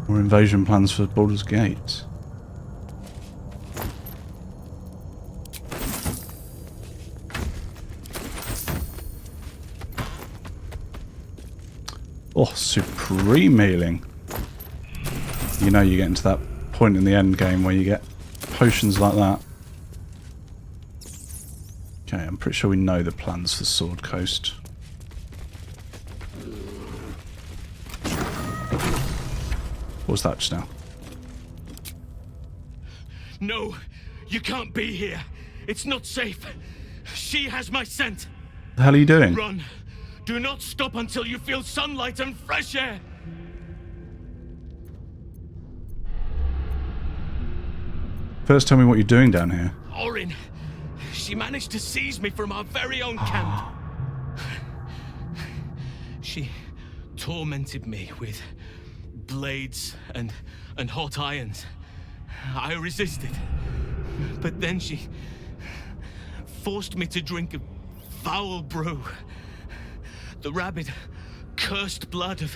More invasion plans for Baldur's Gate. Oh, supreme healing. You know you get into that point in the end game where you get potions like that. Okay, I'm pretty sure we know the plans for Sword Coast. What was that just now? No, you can't be here. It's not safe. She has my scent. What the hell are you doing? Run. Do not stop until you feel sunlight and fresh air. First, tell me what you're doing down here. Orin. She managed to seize me from our very own camp. She tormented me with blades and hot irons. I resisted. But then she forced me to drink a foul brew. The rabid, cursed blood of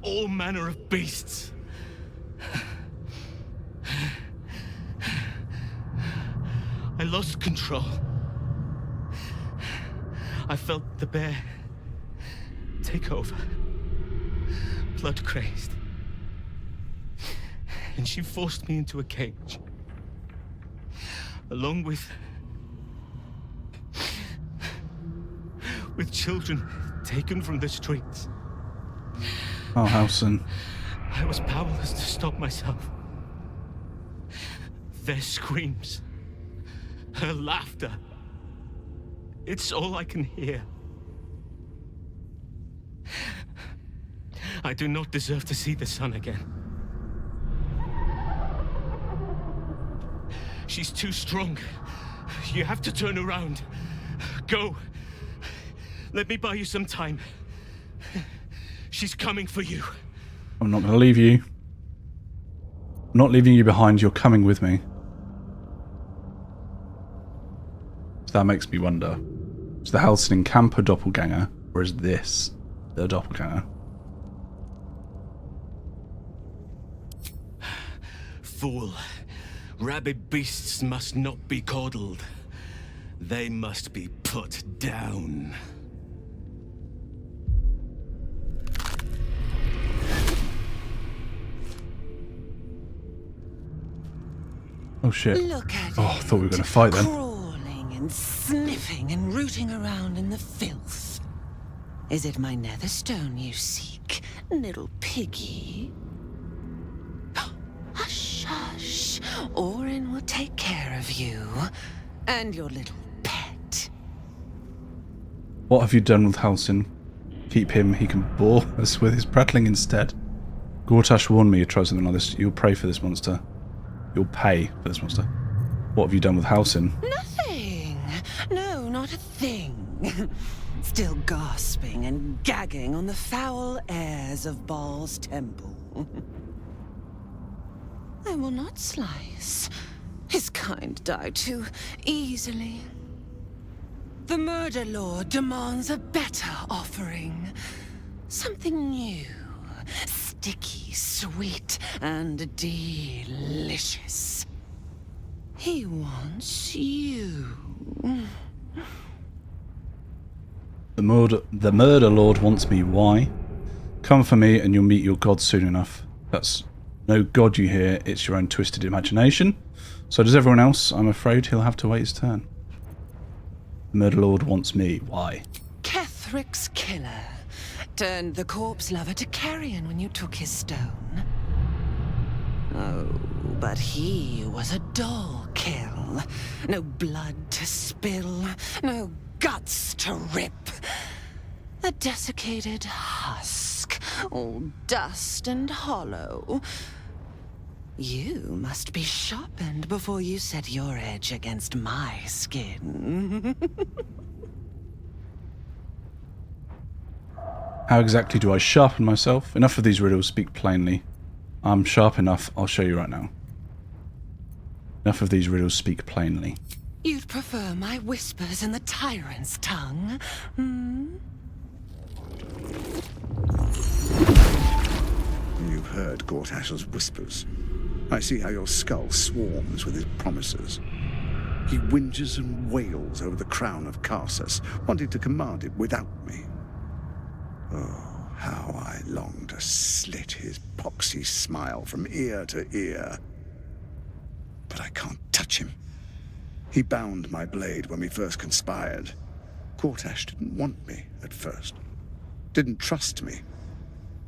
all manner of beasts. I lost control. I felt the bear take over. Blood crazed. And she forced me into a cage. Along with children taken from the streets. Oh, Halsin. I was powerless to stop myself. Their screams, her laughter, it's all I can hear. I do not deserve to see the sun again. She's too strong. You have to turn around. Go. Let me buy you some time. She's coming for you. I'm not going to leave you. I'm not leaving you behind. You're coming with me. So that makes me wonder. Is the Halsin in camp a doppelganger? Or is this the doppelganger? Fool. Rabid beasts must not be coddled. They must be put down. Oh shit. Look at I thought we were going to fight then. Crawling and sniffing and rooting around in the filth. Is it my netherstone you seek, little piggy? Hush, hush. Orin will take care of you and your little pet. What have you done with Halsin? Keep him. He can bore us with his prattling instead. Gortash warned me you'd try something like this. You'll pray for this monster. You'll pay for this monster. What have you done with Halsin? Nothing. No, not a thing. Still gasping and gagging on the foul airs of Baal's temple. I will not slice. His kind die too easily. The Murder Lord demands a better offering. Something new. Sticky, sweet, and delicious. He wants you. The murder lord wants me. Why? Come for me and you'll meet your god soon enough. That's no god you hear, it's your own twisted imagination. So does everyone else. I'm afraid he'll have to wait his turn. The murder lord wants me. Why? Kethric's killer turned the corpse lover to carrion when you took his stone. Oh, but he was a dull kill. No blood to spill, no guts to rip. A desiccated husk, all dust and hollow. You must be sharpened before you set your edge against my skin. How exactly do I sharpen myself? Enough of these riddles, speak plainly. I'm sharp enough, I'll show you right now. Enough of these riddles, speak plainly. You'd prefer my whispers in the tyrant's tongue, hmm? You've heard Gortash's whispers. I see how your skull swarms with his promises. He whinges and wails over the crown of Karsus, wanting to command it without me. Oh, how I long to slit his poxy smile from ear to ear. But I can't touch him. He bound my blade when we first conspired. Gortash didn't want me at first. Didn't trust me.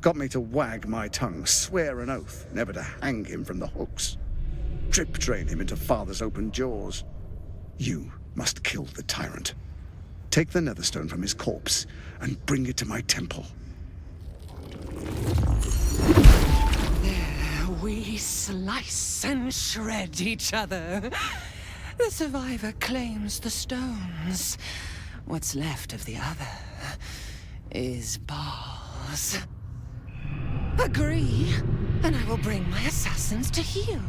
Got me to wag my tongue, swear an oath, never to hang him from the hooks. Drip drain him into father's open jaws. You must kill the tyrant. Take the netherstone from his corpse and bring it to my temple. There we slice and shred each other. The survivor claims the stones. What's left of the other is balls. Agree, and I will bring my assassins to heal.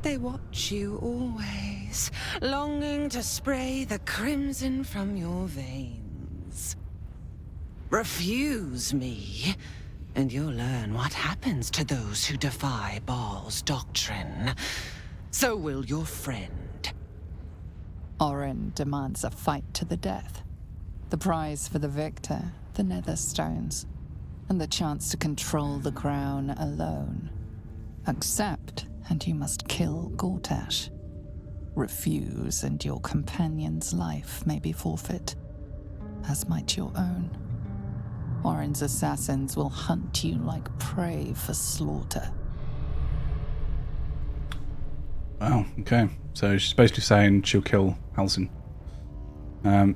They watch you always, longing to spray the crimson from your veins. Refuse me, and you'll learn what happens to those who defy Baal's doctrine. So will your friend. Orin demands a fight to the death. The prize for the victor, the Netherstones, and the chance to control the crown alone. Accept, and you must kill Gortash. Refuse, and your companion's life may be forfeit, as might your own. Orin's assassins will hunt you like prey for slaughter. Wow, okay. So she's basically saying she'll kill Halsin.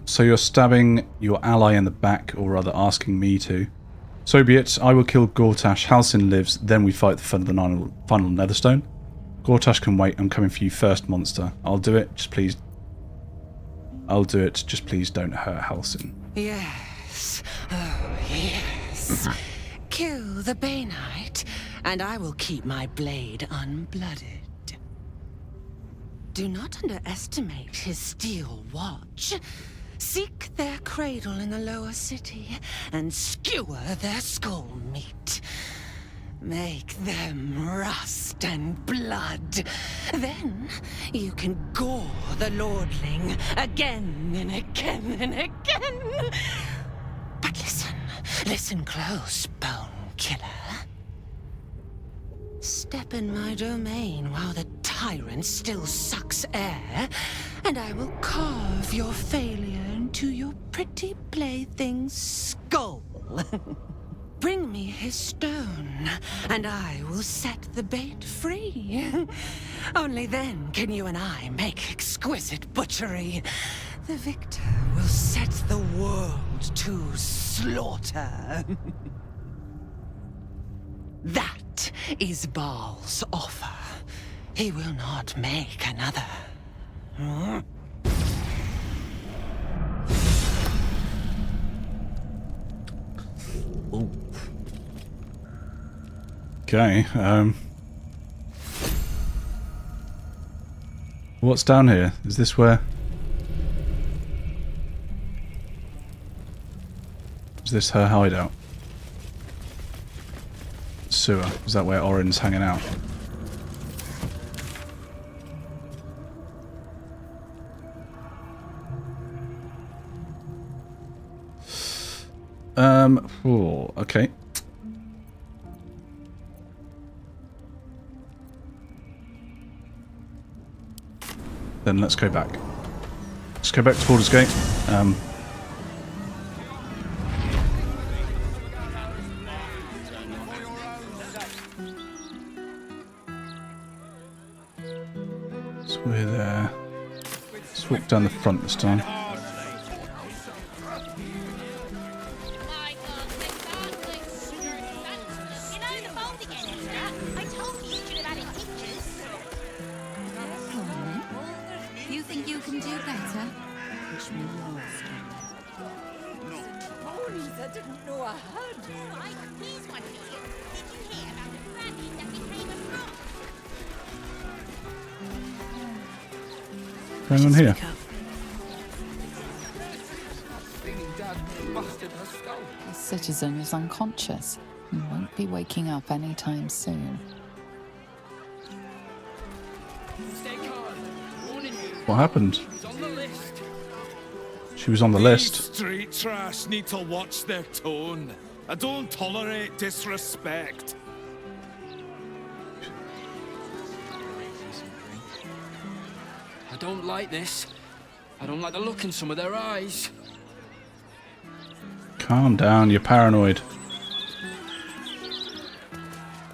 So you're stabbing your ally in the back, or rather asking me to. So be it, I will kill Gortash, Halsin lives, then we fight for the final Netherstone. Gortash can wait, I'm coming for you first, monster. I'll do it, just please. I'll do it, just please don't hurt Halsin. Yes, oh yes. Kill the Bay Knight, and I will keep my blade unblooded. Do not underestimate his steel watch. Seek their cradle in the lower city and skewer their skull meat. Make them rust and blood. Then you can gore the lordling again and again and again. But listen close, bone killer. Step in my domain while the tyrant still sucks air, and I will carve your failure into your pretty plaything's skull. Bring me his stone, and I will set the bait free. Only then can you and I make exquisite butchery. The victor will set the world to slaughter. That is Baal's offer. He will not make another. Ooh. Okay, what's down here? Is this where... Is this her hideout? Sewer. Is that where Orin's hanging out? Oh, okay. Then let's go back. Let's go back to Baldur's Gate. Let's walk down the front this time. You think you can do better? I didn't know I had. Here's one for you. Did you hear about the brandy that became a frog? What's going on here? The citizen is unconscious and won't be waking up anytime soon. What happened? She was on the list. Street trash need to watch their tone. I don't tolerate disrespect. I don't like this. I don't like the look in some of their eyes. Calm down, you're paranoid.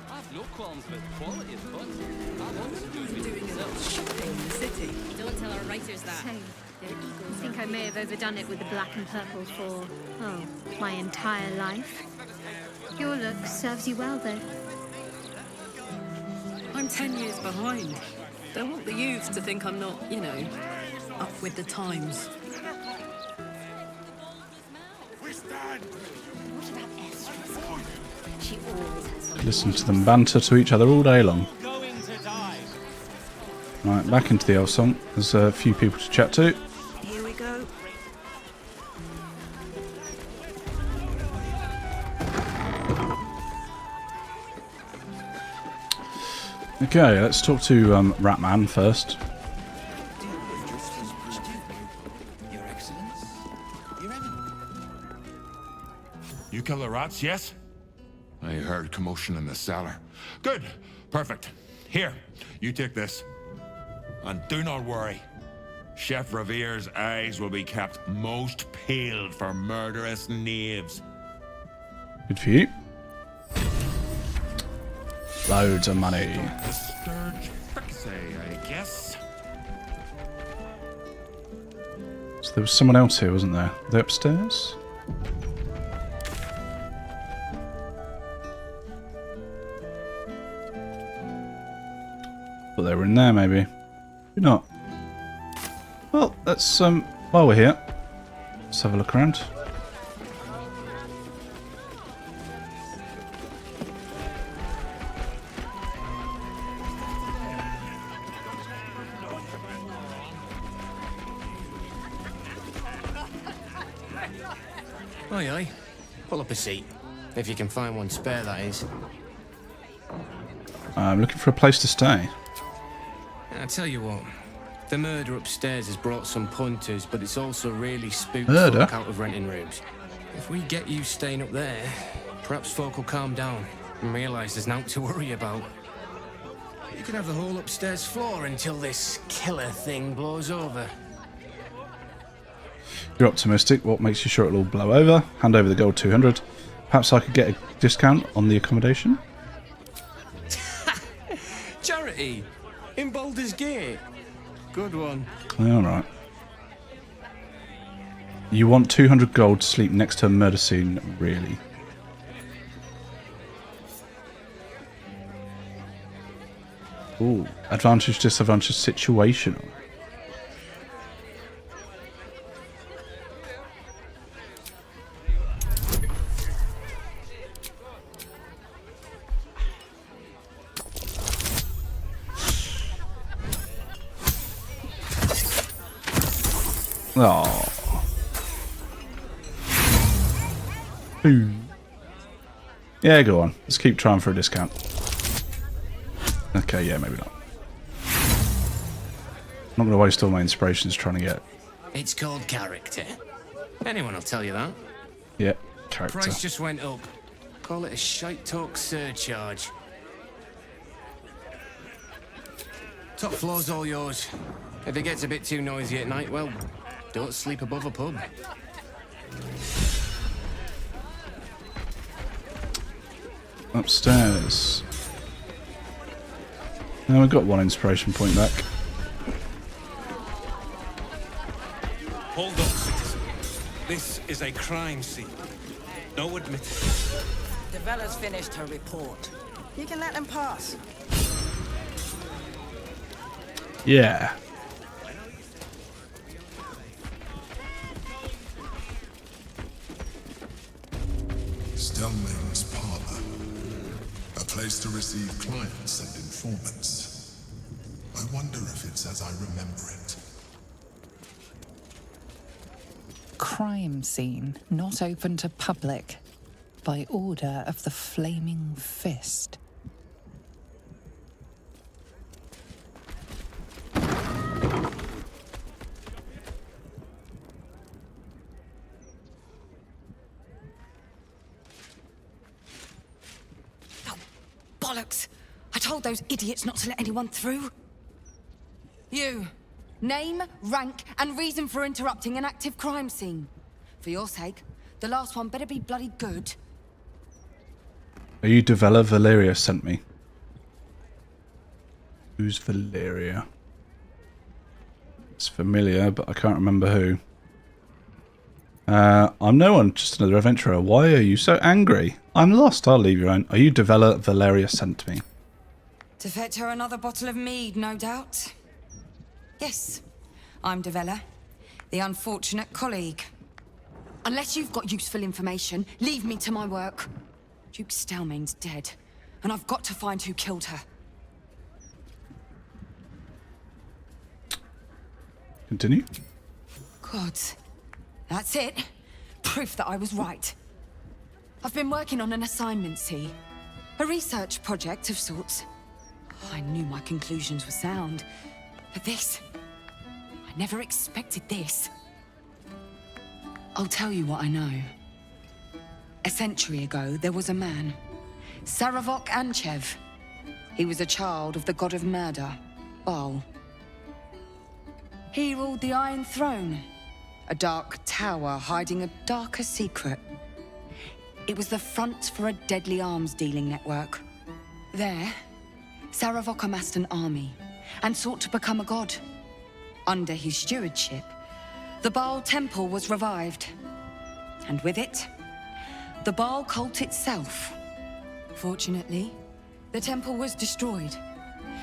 I've no qualms with quality of fun. I want to do it myself. In the city. Don't tell our writers that. I think I may have overdone it with the black and purple for, my entire life. Your look serves you well, though. I'm 10 years behind. Don't want the youth to think I'm not, up with the times. Listen to them banter to each other all day long. Right, back into the Elfsong. There's a few people to chat to. Here we go. Okay, let's talk to Ratman first. You kill the rats, yes? I heard commotion in the cellar. Good. Perfect. Here, you take this. And do not worry. Chef Revere's eyes will be kept most peeled for murderous knaves. Good for you. Loads of money. Sturge fricassee, I guess. So there was someone else here, wasn't there? Are they upstairs? Thought they were in there, maybe. Maybe not. Well, let's while we're here, let's have a look around. Aye, aye. Pull up a seat. If you can find one spare, that is. I'm looking for a place to stay. I tell you what, the murder upstairs has brought some punters, but it's also really spooked Murder? folk out of renting rooms. If we get you staying up there, perhaps folk will calm down and realise there's naught to worry about. You can have the whole upstairs floor until this killer thing blows over. You're optimistic. What makes you sure it'll all blow over? Hand over the gold 200. Perhaps I could get a discount on the accommodation? Charity! In Baldur's Gate. Good one. Alright. You want 200 gold to sleep next to a murder scene? Really? Ooh. Advantage, disadvantage, situational. Oh. Yeah, go on. Let's keep trying for a discount. Okay, yeah, maybe not. I'm not going to waste all my inspirations trying to get... It's called character. Anyone will tell you that. Yeah, character. Price just went up. Call it a shite talk surcharge. Top floor's all yours. If it gets a bit too noisy at night, well, don't sleep above a pub. Upstairs. Now we've got one inspiration point back. Hold up, citizen. This is a crime scene. No admittance. Devella's finished her report. You can let them pass. Yeah. Stelmane's parlor. A place to receive clients and informants. I wonder if it's as I remember it. Crime scene not open to public by order of the Flaming Fist. Bollocks! I told those idiots not to let anyone through. You. Name, rank, and reason for interrupting an active crime scene. For your sake, the last one better be bloody good. Are you Devella? Valeria sent me. Who's Valeria? It's familiar, but I can't remember who. I'm no one, just another adventurer. Why are you so angry? I'm lost, I'll leave you alone. Are you Devella? Valeria sent me. To fetch her another bottle of mead, no doubt. Yes, I'm Devella, the unfortunate colleague. Unless you've got useful information, leave me to my work. Duke Stelmane's dead, and I've got to find who killed her. Continue. God, that's it. Proof that I was right. I've been working on an assignment, see? A research project of sorts. I knew my conclusions were sound, but this... I never expected this. I'll tell you what I know. A century ago, there was a man, Sarevok Anchev. He was a child of the god of murder, Baal. He ruled the Iron Throne, a dark tower hiding a darker secret. It was the front for a deadly arms-dealing network. There, Sarevok amassed an army and sought to become a god. Under his stewardship, the Baal temple was revived, and with it, the Baal cult itself. Fortunately, the temple was destroyed,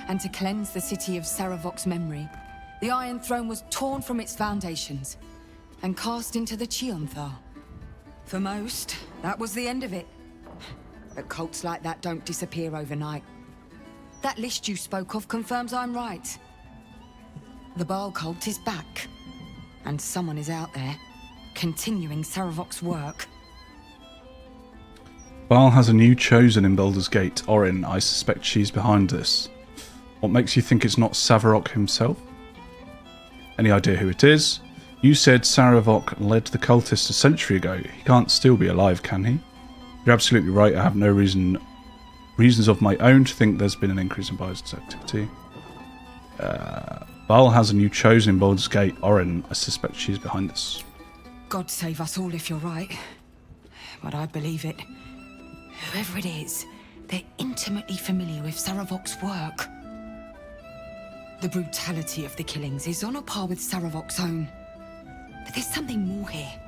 and to cleanse the city of Sarevok's memory, the Iron Throne was torn from its foundations and cast into the Chiontha. For most, that was the end of it. But cults like that don't disappear overnight. That list you spoke of confirms I'm right. The Baal cult is back, and someone is out there, continuing Sarevok's work. Baal has a new chosen in Baldur's Gate, Orin. I suspect she's behind this. What makes you think it's not Sarevok himself? Any idea who it is? You said Sarevok led the cultists a century ago. He can't still be alive, can he? You're absolutely right. I have no reasons of my own to think there's been an increase in Baldur's activity. Baal has a new chosen in Baldur's Gate, Orin. I suspect she's behind this. God save us all if you're right. But I believe it. Whoever it is, they're intimately familiar with Sarevok's work. The brutality of the killings is on a par with Sarevok's own. But there's something more here.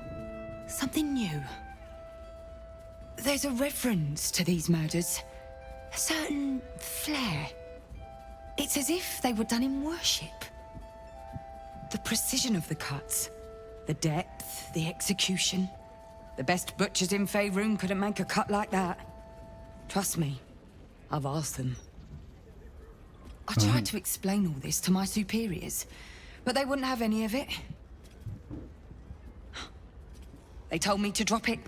Something new. There's a reference to these murders. A certain flair. It's as if they were done in worship. The precision of the cuts. The depth, the execution. The best butchers in Faerun couldn't make a cut like that. Trust me, I've asked them. I tried to explain all this to my superiors, but they wouldn't have any of it. They told me to drop it.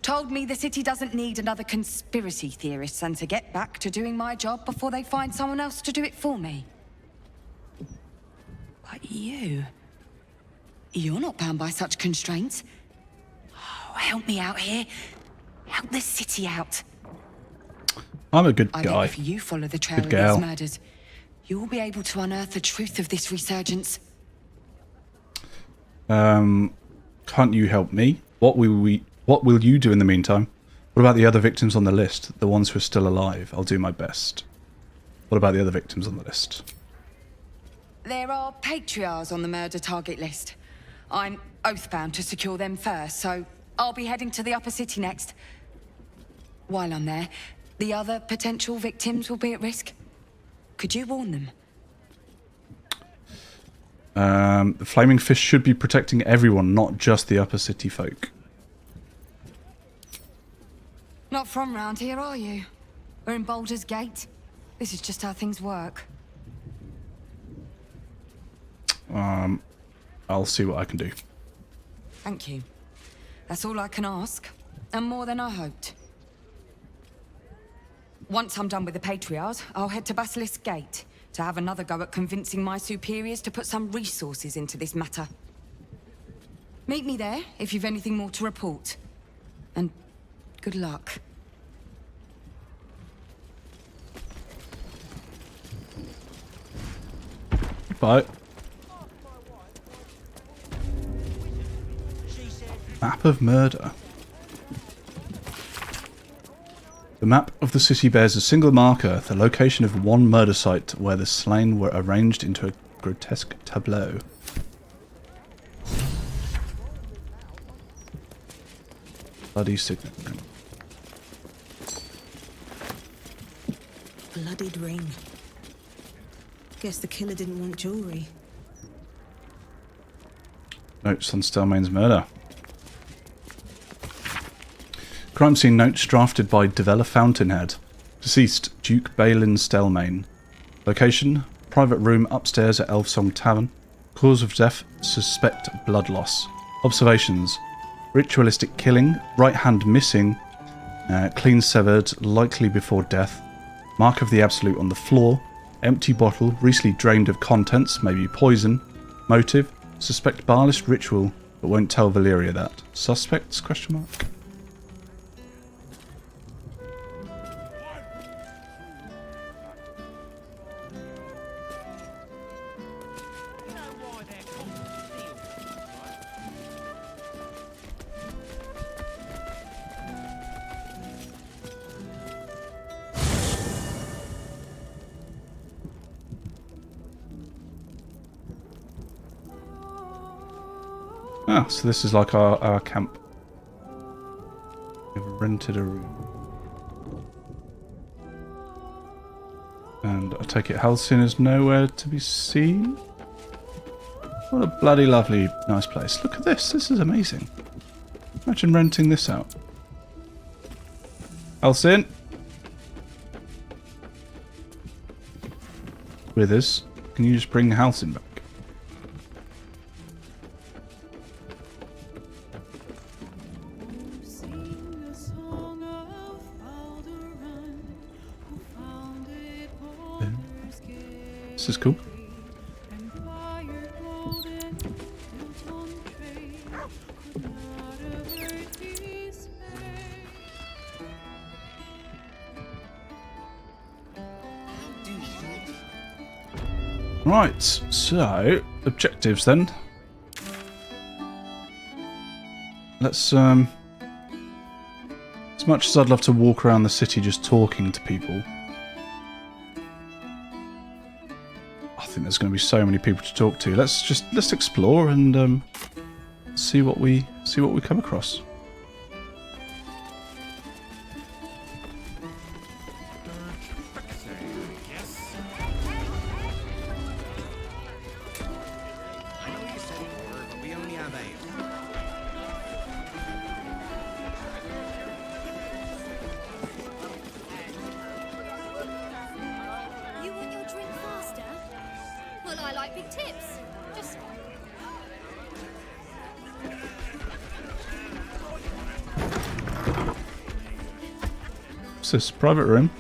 Told me the city doesn't need another conspiracy theorist and to get back to doing my job before they find someone else to do it for me. But you're not bound by such constraints. Oh, help me out here. Help the city out. I'm a good I guy. bet if you follow the trail Good of gal. these murders, you'll be able to unearth the truth of this resurgence. Can't you help me? What will you do in the meantime? What about the other victims on the list? The ones who are still alive? I'll do my best. What about the other victims on the list? There are patriarchs on the murder target list. I'm oathbound to secure them first, so I'll be heading to the upper city next. While I'm there, the other potential victims will be at risk. Could you warn them? The flaming fish should be protecting everyone, not just the upper city folk. Not from round here, are you? We're in Baldur's Gate. This is just how things work. I'll see what I can do. Thank you. That's all I can ask, and more than I hoped. Once I'm done with the Patriarchs, I'll head to Basilisk Gate to have another go at convincing my superiors to put some resources into this matter. Meet me there if you've anything more to report. And good luck. Bye. Map of murder. The map of the city bears a single marker, the location of one murder site where the slain were arranged into a grotesque tableau. Bloody signet ring. Bloodied ring. Guess the killer didn't want jewelry. Notes on Stelmane's murder. Crime scene notes drafted by Devella Fountainhead. Deceased, Duke Balin Stelmane. Location, private room upstairs at Elfsong Tavern. Cause of death, suspect blood loss. Observations, ritualistic killing, right hand missing, clean severed, likely before death. Mark of the Absolute on the floor. Empty bottle, recently drained of contents, maybe poison. Motive, suspect Baalist ritual, but won't tell Valyria that. Suspects, question mark? Ah, so this is like our camp. We've rented a room. And I take it Halcyon is nowhere to be seen. What a bloody lovely, nice place. Look at this. This is amazing. Imagine renting this out. Halcyon? Withers, can you just bring Halcyon back? This is cool. Right, so objectives then. Let's as much as I'd love to walk around the city just talking to people, I think there's going to be so many people to talk to. Let's explore and see what we come across. What's this? Private room?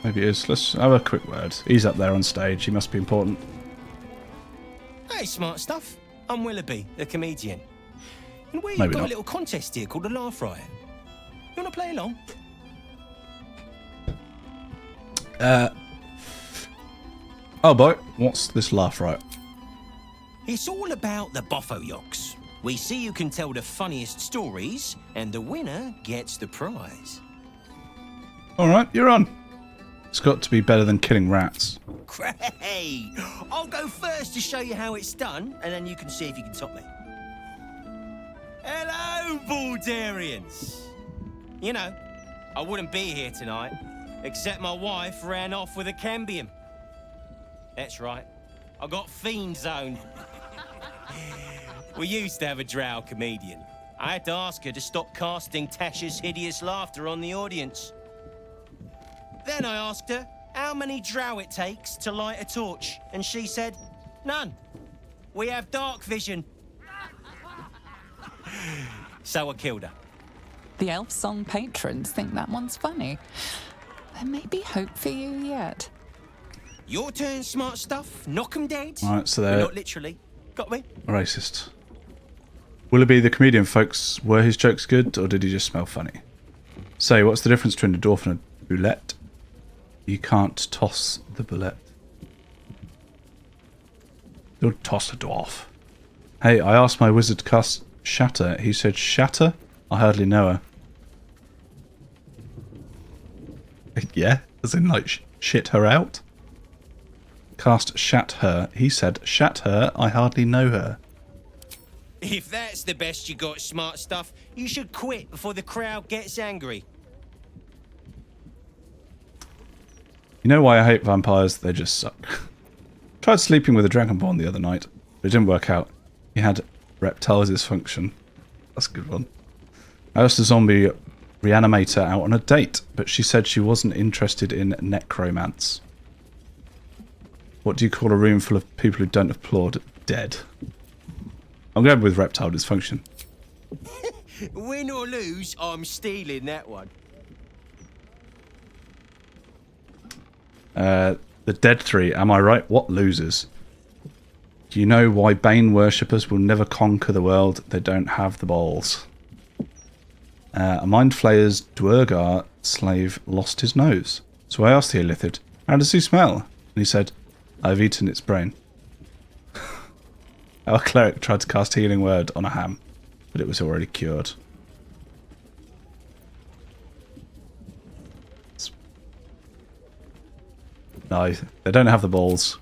Maybe it is. Let's have a quick word. He's up there on stage. He must be important. Hey, smart stuff. I'm Willoughby, the comedian. And we've Maybe got not. a little contest here called a Laugh Riot. You want to play along? Oh boy, what's this laugh riot? It's all about the Boffoyoks. We see who can tell the funniest stories, and the winner gets the prize. Alright, you're on. It's got to be better than killing rats. Great! I'll go first to show you how it's done, and then you can see if you can top me. Hello, Baldurians! You know, I wouldn't be here tonight, except my wife ran off with a cambium. That's right, I got fiend zoned. We used to have a drow comedian. I had to ask her to stop casting Tasha's hideous laughter on the audience. Then I asked her how many drow it takes to light a torch, and she said, none. We have dark vision. So I killed her. The Elfsong patrons think that one's funny. There may be hope for you yet. Your turn, smart stuff. Knock 'em dead. Alright, so But they're not literally. Got me? racist. Willoughby, the comedian, folks, were his jokes good, or did he just smell funny? Say, what's the difference between a dwarf and a boulette? You can't toss the boulette. Don't toss a dwarf. Hey, I asked my wizard to cast Shatter. He said, Shatter? I hardly know her. Yeah, as in like shit her out? Cast Shat her. He said, Shat her, I hardly know her. If that's the best you got, smart stuff, you should quit before the crowd gets angry. You know why I hate vampires? They just suck. Tried sleeping with a dragonborn the other night, but it didn't work out. He had reptile dysfunction. That's a good one. I asked a zombie reanimator out on a date, but she said she wasn't interested in necromance. What do you call a room full of people who don't applaud? Dead. I'm going with reptile dysfunction. Win or lose, I'm stealing that one. The dead three, am I right? What losers? Do you know why Bane worshippers will never conquer the world? They don't have the balls. A mind flayer's Dwergar slave lost his nose. So I asked the Illithid, how does he smell? And he said, I've eaten its brain. Our cleric tried to cast Healing Word on a ham, but it was already cured. No, they don't have the balls.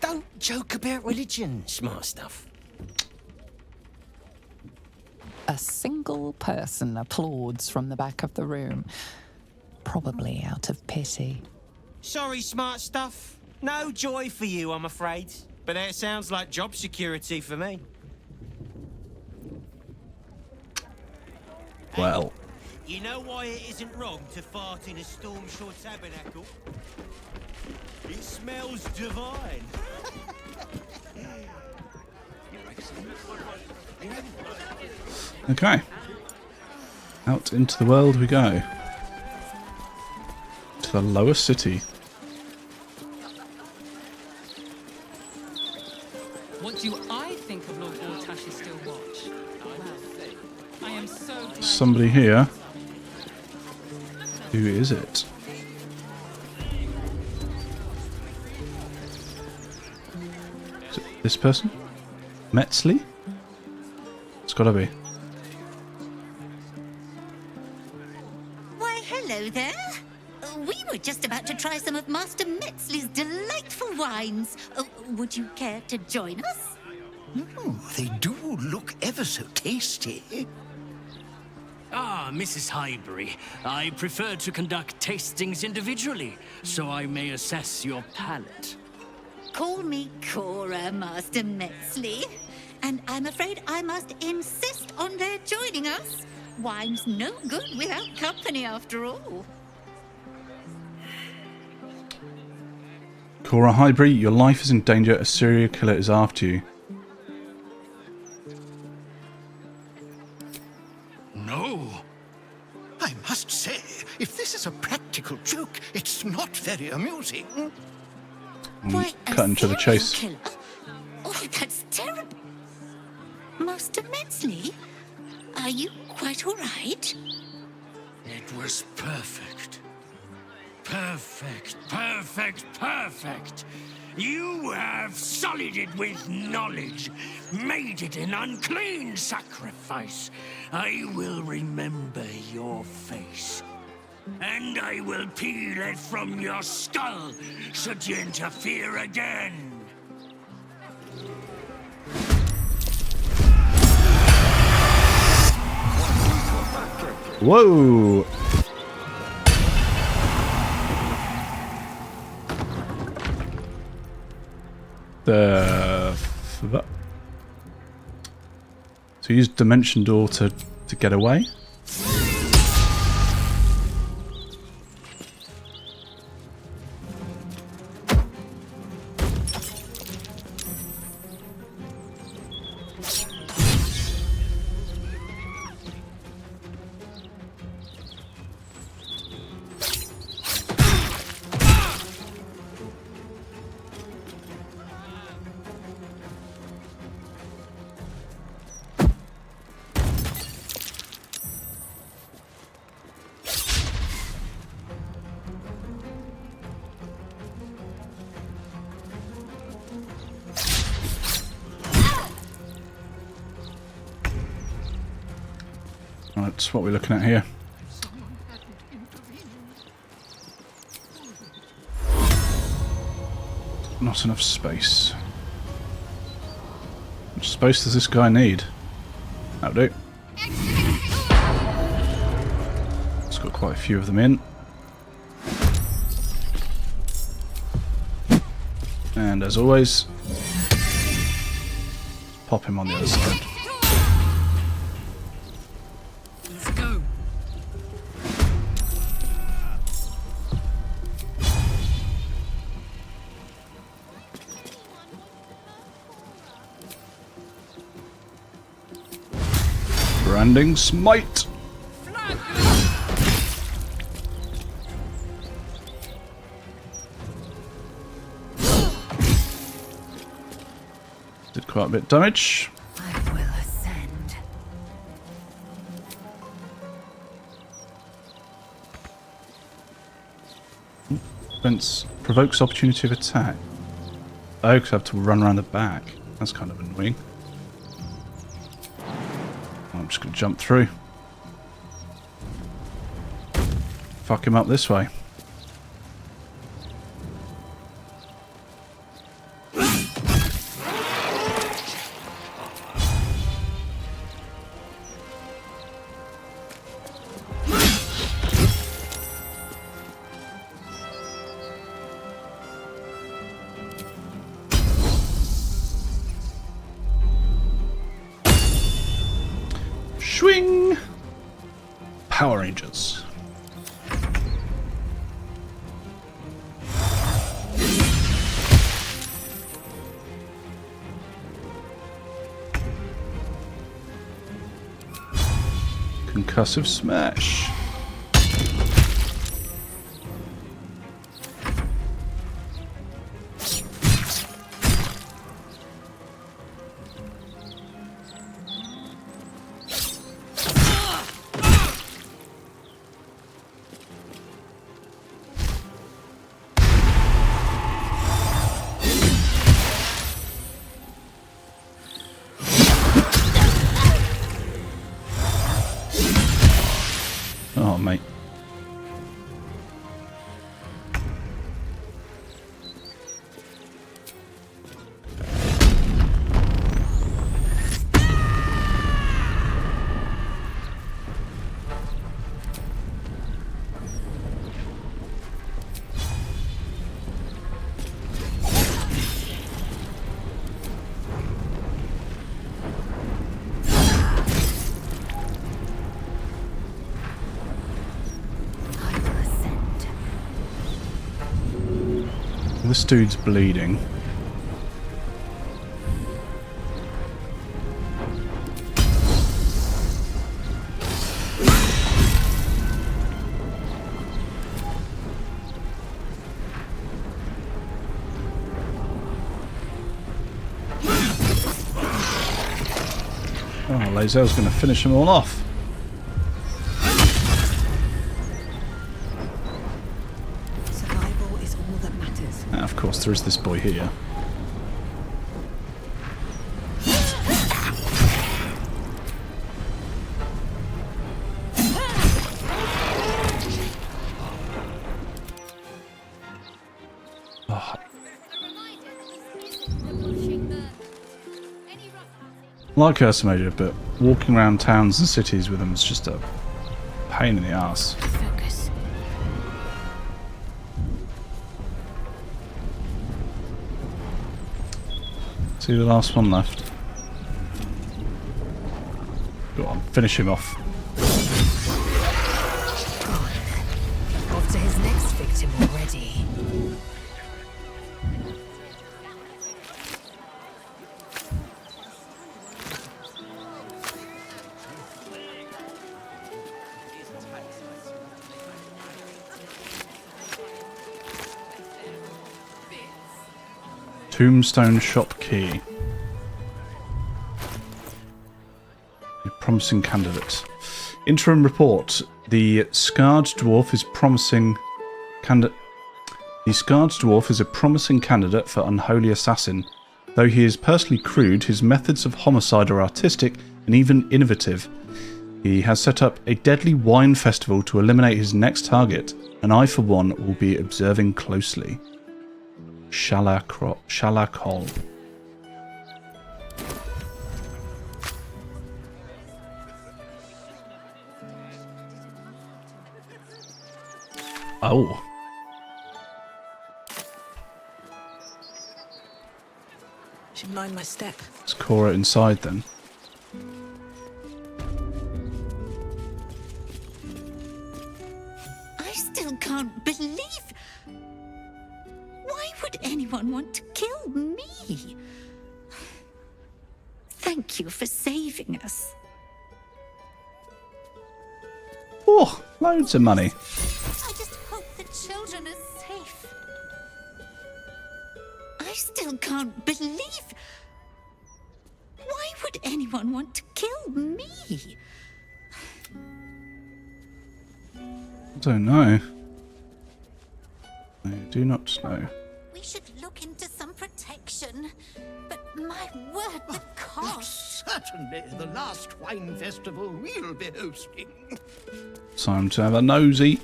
Don't joke about religion, smart stuff. A single person applauds from the back of the room, probably out of pity. Sorry, smart stuff. No joy for you, I'm afraid. But that sounds like job security for me. Well. You know why it isn't wrong to fart in a Stormshore tabernacle? It smells divine. Okay. Out into the world we go. To the lower city. What do I think of Lord Vortash's still watch? Well, I am so glad. Somebody here. Who is it? Is it this person? Metzley? It's gotta be. Why, hello there. We were just about to try some of Master Metzley's delightful wines. Would you care to join us? They do look ever so tasty. Ah, Mrs. Highbury, I prefer to conduct tastings individually, so I may assess your palate. Call me Cora, Master Metzley. And I'm afraid I must insist on their joining us. Wine's no good without company, after all. Cora Highbury, your life is in danger. A serial killer is after you. No. I must say, if this is a practical joke, it's not very amusing. Cutting to the chase. Killer? Oh, that's terrible. Master Metzley, are you quite all right? It was perfect. Perfect, perfect, perfect. You have sullied it with knowledge, made it an unclean sacrifice. I will remember your face. and I will peel it from your skull should you interfere again. Whoa! So use Dimension Door to get away? That's what we're looking at here. Not enough space. How much space does this guy need? That'll do. It's got quite a few of them in. And as always, pop him on the other side. Branding Smite! Did quite a bit of damage. I will ascend. Fence provokes opportunity of attack. Oh, because I have to run around the back. That's kind of annoying. I'm just going to jump through. Fuck him up this way. Swing! Power Rangers. Concussive Smash. Oh, mate. This dude's bleeding. Oh, lae'zel's going to finish them all off. Of course, there is this boy here. I like Ursa Major, but walking around towns and cities with them is just a pain in the ass. Focus. See the last one left. Go on, finish him off. Off to his next victim already. Tombstone shop key. A promising candidate. Interim report. The scarred dwarf is promising candidate. The scarred dwarf is a promising candidate for unholy assassin. Though he is personally crude, his methods of homicide are artistic and even innovative. He has set up a deadly wine festival to eliminate his next target, and I, for one, will be observing closely. Shalakol. Oh. Should mind my step. Is Cora inside then? I still can't believe... Why would anyone want to kill me? Thank you for saving us. Oh, loads of money. I just hope the children are safe. I still can't believe... Why would anyone want to kill me? I don't know. I do not know. We should look into some protection. But my word, the cost... Certainly the last wine festival we'll be hosting. Time to have a nosy.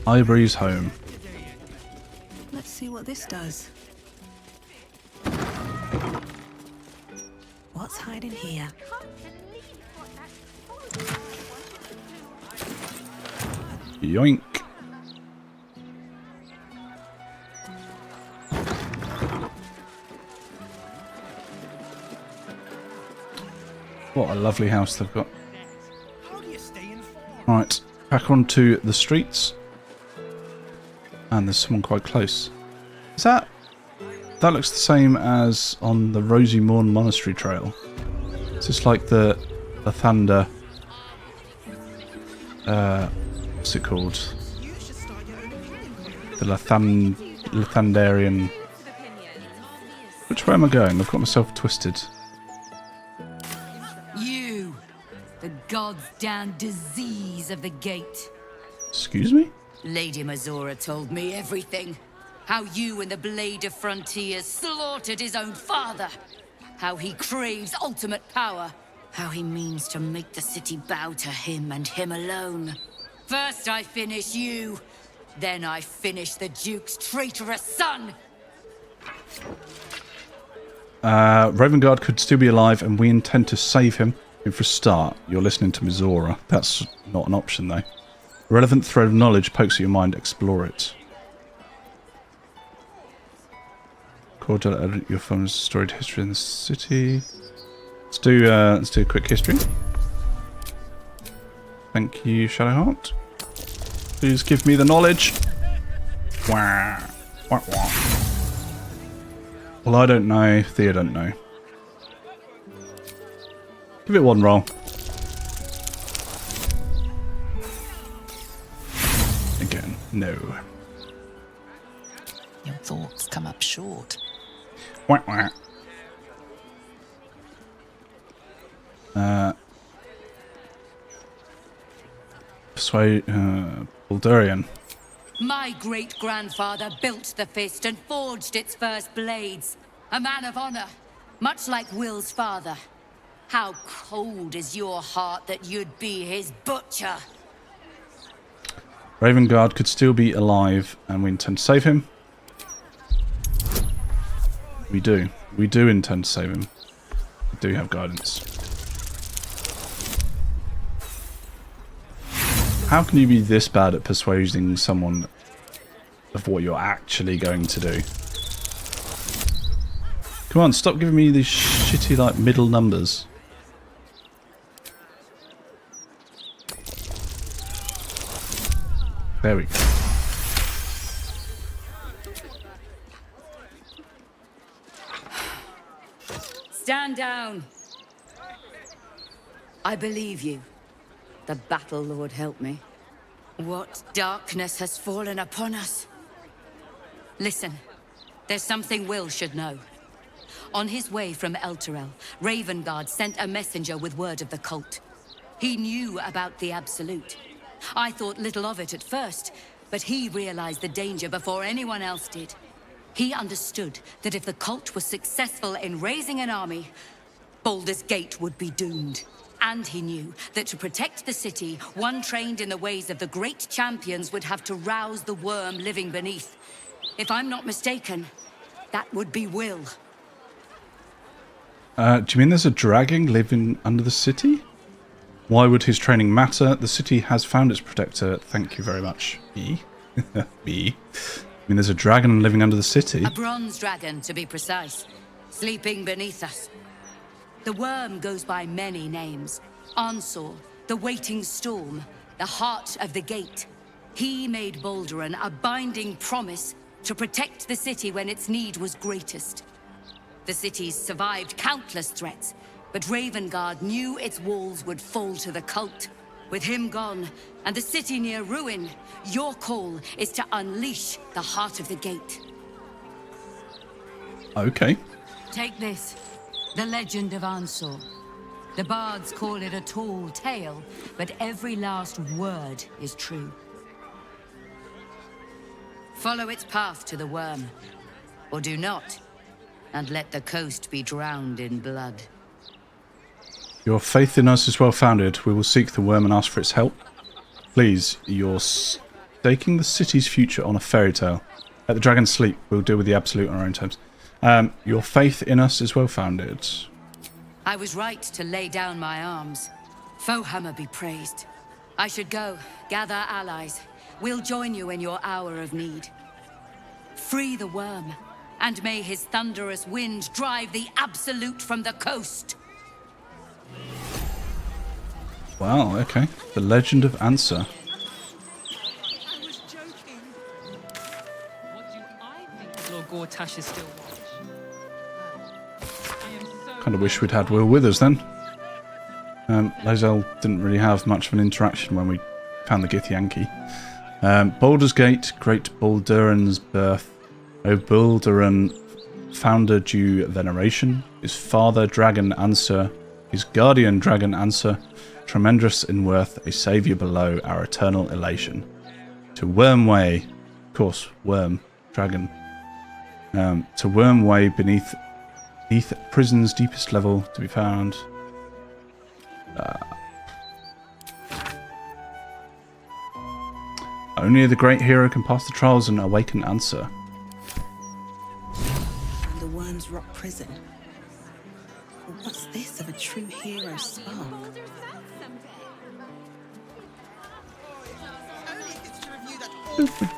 Ivory's home. Let's see what this does. What's hiding here? Yoink. What a lovely house they've got. Right, back onto the streets. And there's someone quite close. Is that... That looks the same as on the Rosy Morn Monastery Trail. It's just like the Thunder... what's it called? The Lathandarian... Which way am I going? I've got myself twisted. You! The god's damn disease of the gate. Excuse me? Lady Mizora told me everything. How you and the Blade of Frontiers slaughtered his own father. How he craves ultimate power. How he means to make the city bow to him and him alone. First I finish you, then I finish the Duke's traitorous son. Ravengard could still be alive and we intend to save him. And for a start, you're listening to Mizora. That's not an option though. A relevant thread of knowledge pokes at your mind, explore it. Cordial edit your phone's storied history in the city. Let's do a quick history. Thank you, Shadowheart. Please give me the knowledge. Wah. Wah, wah. Well, I don't know. Thea don't know. Give it one roll. Again, no. Your thoughts come up short. Wah, wah. Persuade Baldurian. My great-grandfather built the fist and forged its first blades. A man of honor, much like Wyll's father. How cold is your heart that you'd be his butcher? Ravengard could still be alive and we intend to save him. We do. We do intend to save him. We do have guidance. How can you be this bad at persuading someone of what you're actually going to do? Come on, stop giving me these shitty, like, middle numbers. There we go. Stand down. I believe you. The battle lord help me. What darkness has fallen upon us? Listen, there's something Wyll should know. On his way from Elturel, Ravengard sent a messenger with word of the cult. He knew about the Absolute. I thought little of it at first, but he realized the danger before anyone else did. He understood that if the cult was successful in raising an army, Baldur's Gate would be doomed. And he knew that to protect the city, one trained in the ways of the great champions would have to rouse the worm living beneath. If I'm not mistaken, that would be Wyll. Do you mean there's a dragon living under the city? Why would his training matter? The city has found its protector. Thank you very much. Me? Me? I mean, there's a dragon living under the city. A bronze dragon, to be precise, sleeping beneath us. The worm goes by many names. Ansor, the waiting storm, the heart of the gate. He made Balduran a binding promise to protect the city when its need was greatest. The city's survived countless threats, but Ravengard knew its walls would fall to the cult. With him gone, and the city near ruin, your call is to unleash the heart of the gate. Okay. Take this, the legend of Ansor. The bards call it a tall tale, but every last word is true. Follow its path to the worm, or do not, and let the coast be drowned in blood. Your faith in us is well founded. We will seek the worm and ask for its help. Please, you're staking the city's future on a fairy tale. Let the dragon sleep. We'll deal with the Absolute on our own terms. Your faith in us is well founded. I was right to lay down my arms. Fohammer be praised. I should go, gather allies. We'll join you in your hour of need. Free the worm, and may his thunderous wind drive the Absolute from the coast. Wow, okay. The Legend of Answer. I was joking. What do I think of Lord Gortash's still watch? Kind of wish we'd had Wyll with us then. lae'zel didn't really have much of an interaction when we found the githyanki. Baldur's Gate, Great Balduran's birth. O Balduran, founder due veneration. His father, Dragon Answer. His guardian, Dragon Answer. Tremendous in worth, a saviour below, our eternal elation. To Wormway, of course, worm, dragon. To Wormway beneath prison's deepest level to be found. Only the great hero can pass the trials and awaken Answer. The Worm's Rock Prison. What's this of a true hero spark?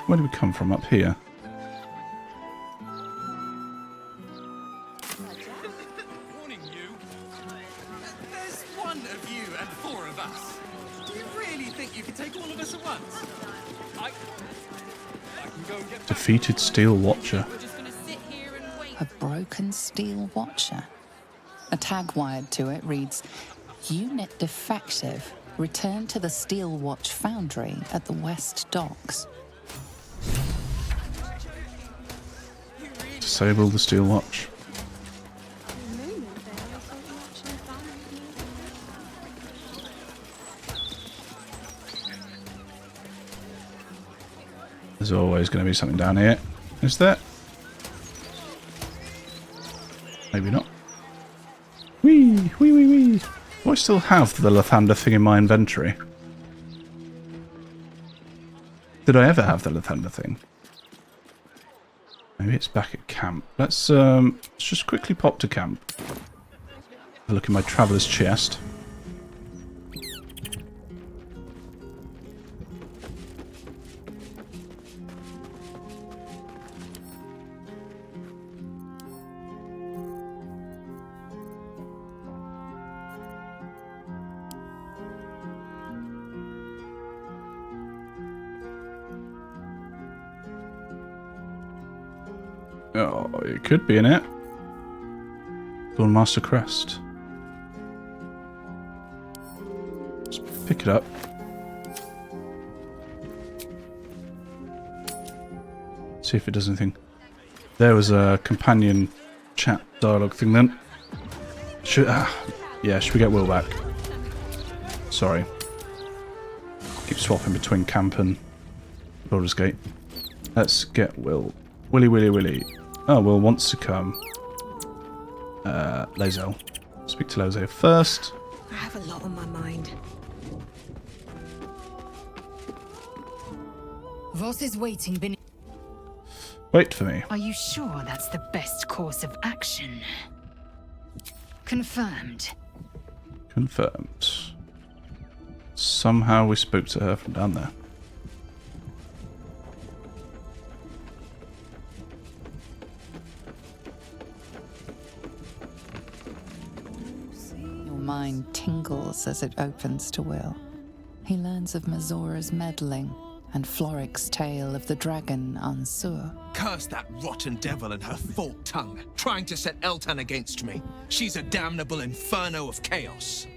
Where do we come from? Up here? Warning you. There's one of you and four of us. Do you really think you can take all of us at once? I can go and get back. Defeated Steel Watcher. A broken steel watcher. A tag wired to it reads, Unit defective. Return to the Steel Watch Foundry at the West Docks. Disable the Steel Watch. There's always going to be something down here. Is there? Maybe not. Wee, wee, wee, wee. Do I still have the Lathander thing in my inventory? Did I ever have the Lathander thing? Maybe it's back at camp. Let's just quickly pop to camp. Have a look in my traveller's chest. Oh, it could be in it. Dawnmaster Crest. Let's pick it up. See if it does anything. There was a companion chat dialogue thing then. Should we get Wyll back? Sorry. Keep swapping between camp and Baldur's Gate. Let's get Wyll. Willy. Oh, Wyll wants to come. Lae'zel. Speak to Lae'zel first. I have a lot on my mind. Voss is waiting beneath. Wait for me. Are you sure that's the best course of action? Confirmed. Confirmed. Somehow we spoke to her from down there. Mind tingles as it opens to Wyll. He learns of Mizora's meddling and Floric's tale of the dragon Ansur. Curse that rotten devil and her forked tongue, trying to set Eltan against me. She's a damnable inferno of chaos.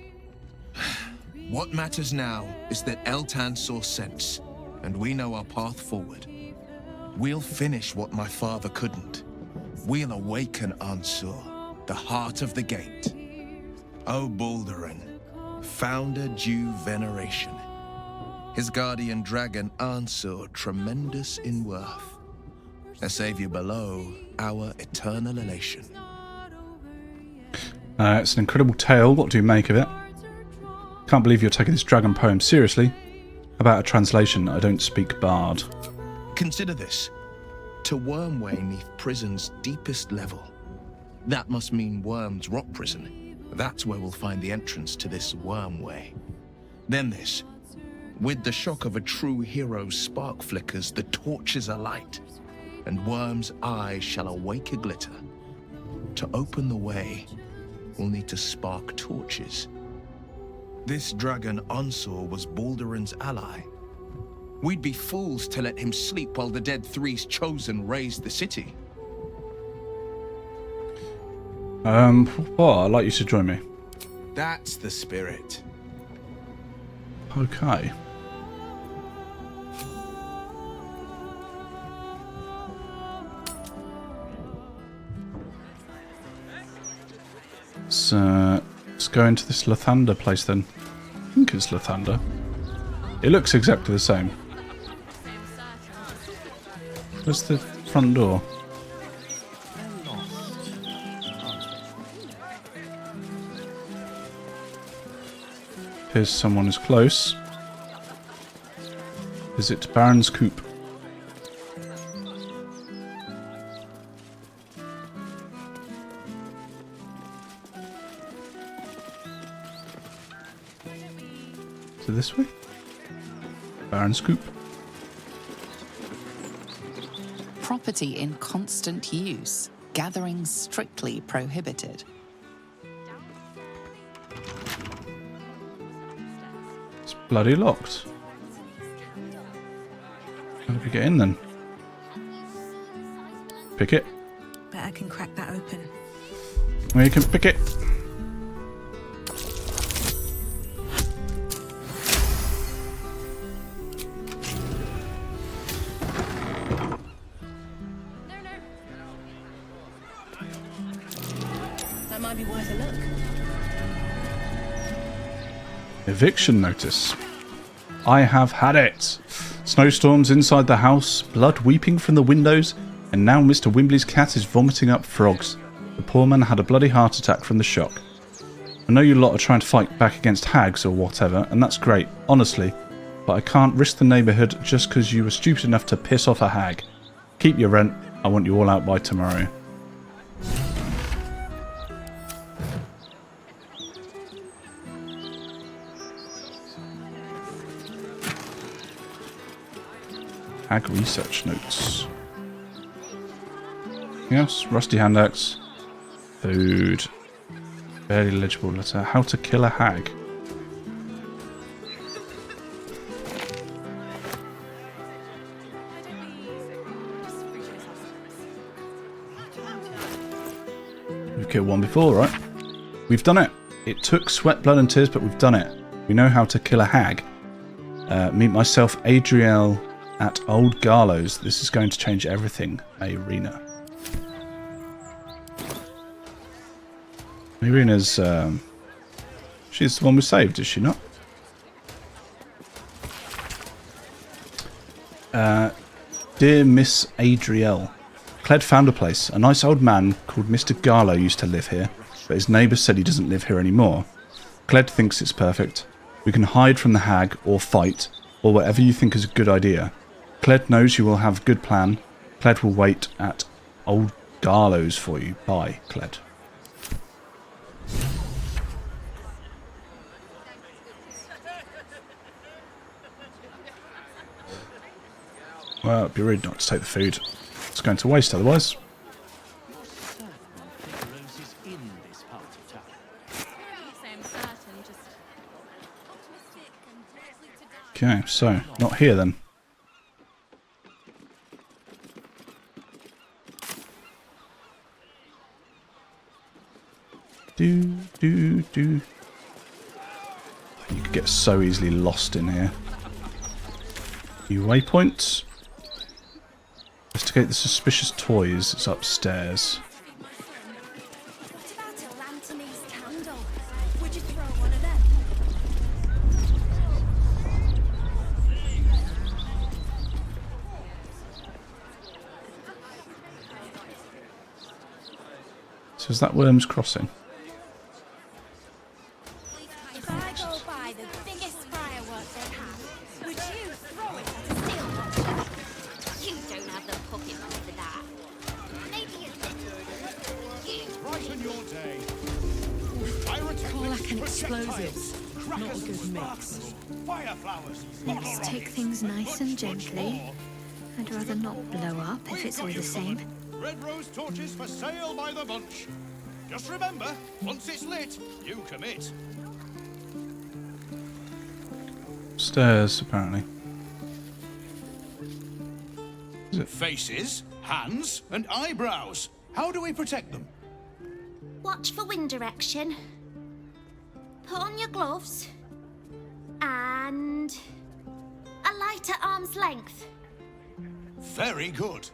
What matters now is that Eltan saw sense, and we know our path forward. We'll finish what my father couldn't. We'll awaken Ansur, the heart of the gate. O Baldurin, founder due veneration. His guardian dragon Ansur, tremendous in worth. A savior below, our eternal elation. It's an incredible tale. What do you make of it? Can't believe you're taking this dragon poem seriously. About a translation, I don't speak bard. Consider this. To Wormway neath prison's deepest level. That must mean Worm's rock prison. That's where we'll find the entrance to this Wormway. Then this. With the shock of a true hero's spark flickers, the torches alight, and Worm's eyes shall awake a glitter. To open the way, we'll need to spark torches. This dragon Ansur was Baldurin's ally. We'd be fools to let him sleep while the Dead Three's chosen raised the city. I'd like you to join me. That's the spirit. Okay. Let's go into this Lathander place then. I think it's Lathander. It looks exactly the same. Where's the front door? Here's someone who's close. Visit Baron's Coop. So this way? Baron's Coop. Property in constant use. Gathering strictly prohibited. It's bloody locked. How do we get in then? Pick it. Bet I can crack that open. Well, you can pick it. That might be worth a look. Eviction notice. I have had it. Snowstorms inside the house, blood weeping from the windows, and now Mr. Wimbley's cat is vomiting up frogs. The poor man had a bloody heart attack from the shock. I know you lot are trying to fight back against hags or whatever, and that's great, honestly, but I can't risk the neighbourhood just because you were stupid enough to piss off a hag. Keep your rent. I want you all out by tomorrow. Hag research notes. Yes, rusty hand axe. Food. Barely legible letter. How to kill a hag. We've killed one before, right? We've done it. It took sweat, blood and tears, but we've done it. We know how to kill a hag. Meet myself, Adriel, at Old Gallows. This is going to change everything, Mayrina. Mayrina's, she's the one we saved, is she not? Dear Miss Adriel, Cled found a place. A nice old man called Mr. Garlow used to live here, but his neighbour said he doesn't live here anymore. Cled thinks it's perfect. We can hide from the hag, or fight, or whatever you think is a good idea. Cled knows you will have a good plan. Cled will wait at Old Garlow's for you. Bye, Cled. Well, it'd be rude not to take the food. It's going to waste otherwise. Okay, so, not here then. You could get so easily lost in here. New waypoints. Investigate the suspicious toys. It's upstairs. So is that Worm's Crossing? Karlach and explosives. Not a good mix. Let's take things nice and gently. I'd rather not blow up if it's all the same. Red rose torches for sale by the bunch. Just remember, once it's lit, you commit. Stairs, apparently. Faces, hands, and eyebrows. How do we protect them? Watch for wind direction. Put on your gloves. And a light at arm's length. Very good.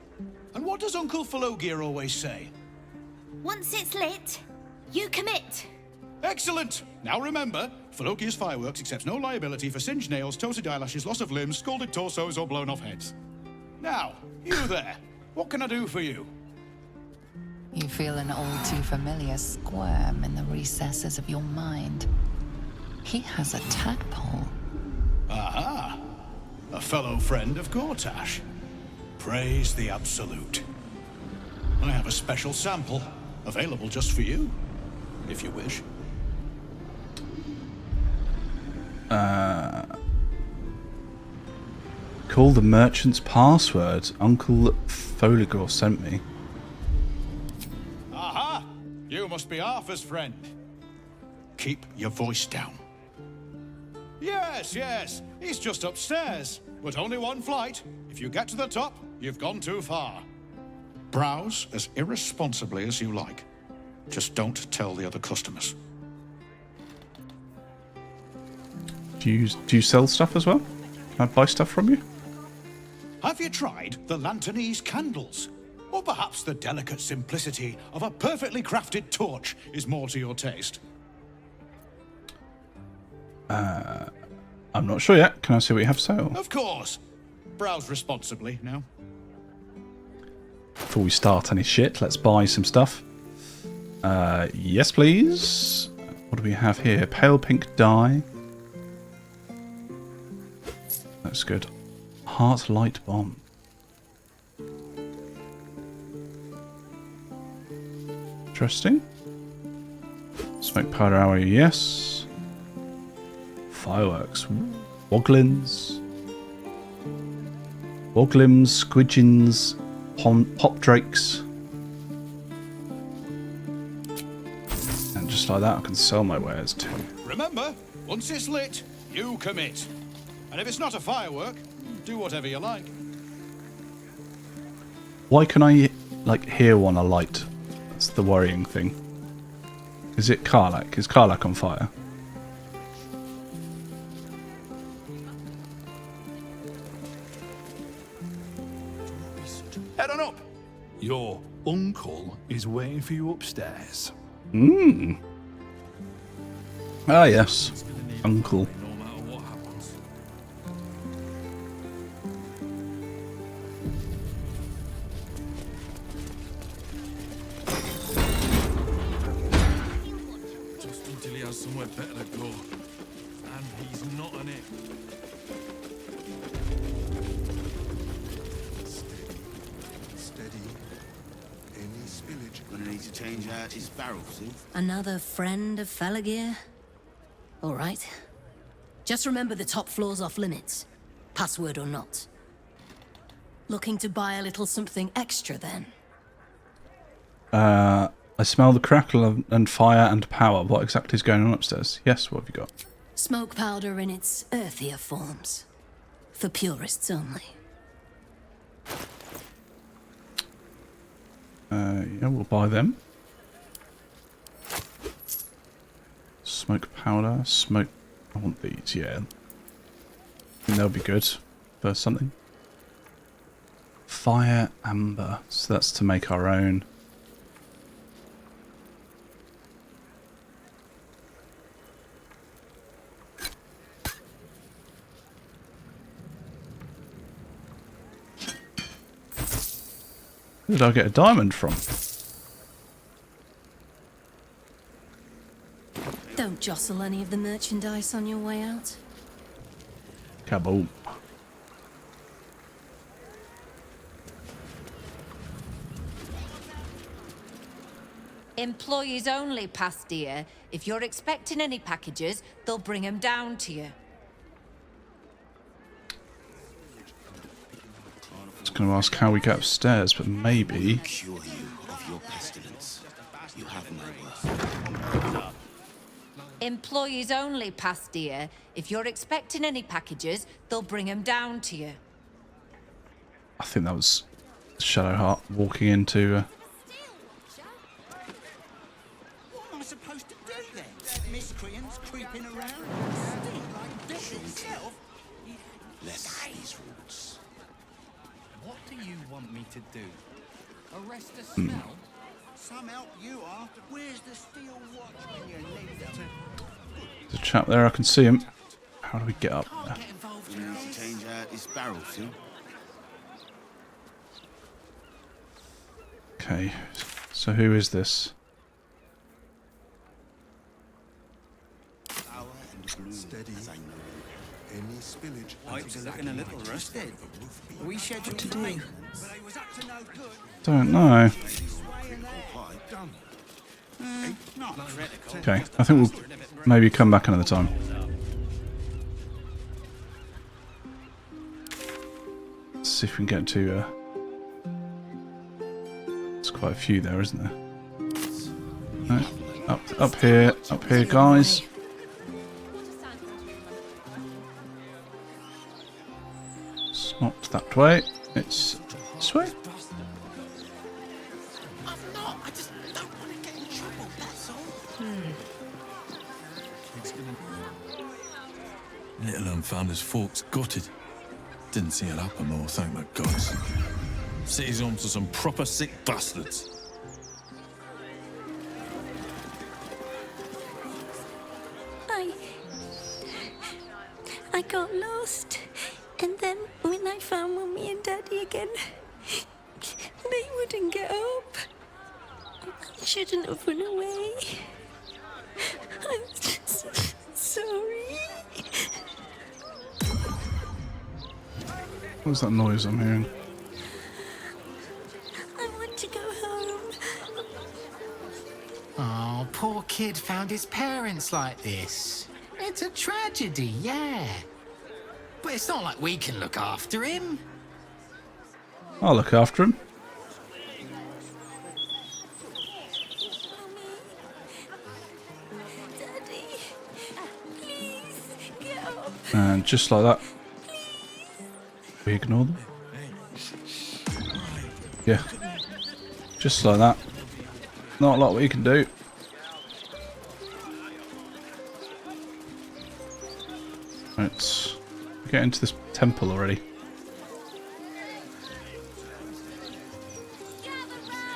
And what does Uncle Felogyr always say? Once it's lit, you commit. Excellent! Now remember, Felogyr's fireworks accepts no liability for singed nails, toasted eyelashes, loss of limbs, scalded torsos, or blown off heads. Now, you there. What can I do for you? You feel an all too familiar squirm in the recesses of your mind. He has a tadpole. Aha! A fellow friend of Gortash. Praise the Absolute. I have a special sample, available just for you, if you wish. Call the merchant's password. Uncle Felogyr sent me. Aha! You must be Arthur's friend. Keep your voice down. Yes, yes, he's just upstairs, but only one flight. If you get to the top, you've gone too far. Browse as irresponsibly as you like. Just don't tell the other customers. Do you sell stuff as well? Can I buy stuff from you? Have you tried the Lanternese candles? Or perhaps the delicate simplicity of a perfectly crafted torch is more to your taste? I'm not sure yet. Can I see what you have for sale? Of course. Browse responsibly now. Before we start any shit, let's buy some stuff. Yes, please. What do we have here? Pale pink dye. That's good. Heart light bomb. Interesting. Smoke powder hour, yes. Fireworks. Woglins. Woglims, squidgins, pop drakes. And just like that, I can sell my wares too. Remember, once it's lit, you commit. And if it's not a firework, do whatever you like. Why can I, like, hear one alight? That's the worrying thing. Is it Karlach? Is Karlach on fire? Head on up. Your uncle is waiting for you upstairs. Mmm. Ah, yes. Uncle. Just until he has somewhere better to go. And he's not on it. Steady. Any spillage. Gonna need to change out his barrel soon. Another friend of Felogyr? All right. Just remember the top floor's off limits. Password or not. Looking to buy a little something extra then? I smell the crackle and fire and power. What exactly is going on upstairs? Yes, what have you got? Smoke powder in its earthier forms. For purists only. Yeah, we'll buy them. Smoke powder, smoke... I want these, yeah. And they'll be good for something. Fire amber, so that's to make our own. Where did I get a diamond from? Don't jostle any of the merchandise on your way out. Kaboom. Employees only, Pastia. If you're expecting any packages, they'll bring them down to you. I was going to ask how we get upstairs, but maybe... Cure you of your pestilence. You have no worth. Employees only, Pastia. If you're expecting any packages, they'll bring them down to you. I think that was Shadowheart walking into... What am I supposed to do then? Miscreants creeping around? Stink like death itself? Less these roots. What do you want me to do? Arrest a smell? Some help you are. Where's the steel watch when you need it? There's a chap there, I can see him. How do we get up there? You need to change out his barrel soon. Okay, so who is this? Steady. Any spillage. Pipes are looking a little rusted. Are we scheduled to do? Don't know. Okay, I think we'll maybe come back another time. Let's see if we can get to... There's quite a few there, isn't there? No, up here, guys. It's not that way, it's this way. Little unfounders Fork's gutted. Didn't see it happen though, thank the gods. City's home to some proper sick bastards. I got lost. And then when I found Mummy and Daddy again, they wouldn't get up. I shouldn't have run away. I'm just sorry. What was that noise I'm hearing? I want to go home. poor kid found his parents like this. It's a tragedy, yeah. But it's not like we can look after him. I'll look after him. Daddy, please get up. And just like that, we ignore them. Yeah, just like that. Not a lot we can do. Let's get into this temple already.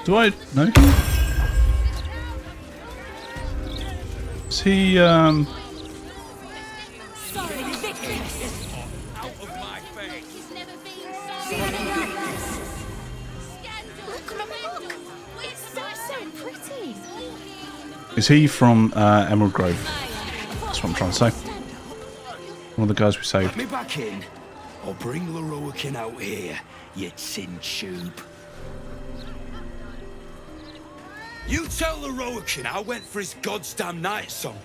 Do I know? Is he Is he from Emerald Grove? That's what I'm trying to say. One of the guys we saved. Let me back in, or bring Lorroakin out here, you tin tube. You tell Lorroakin I went for his goddamn Nightsong,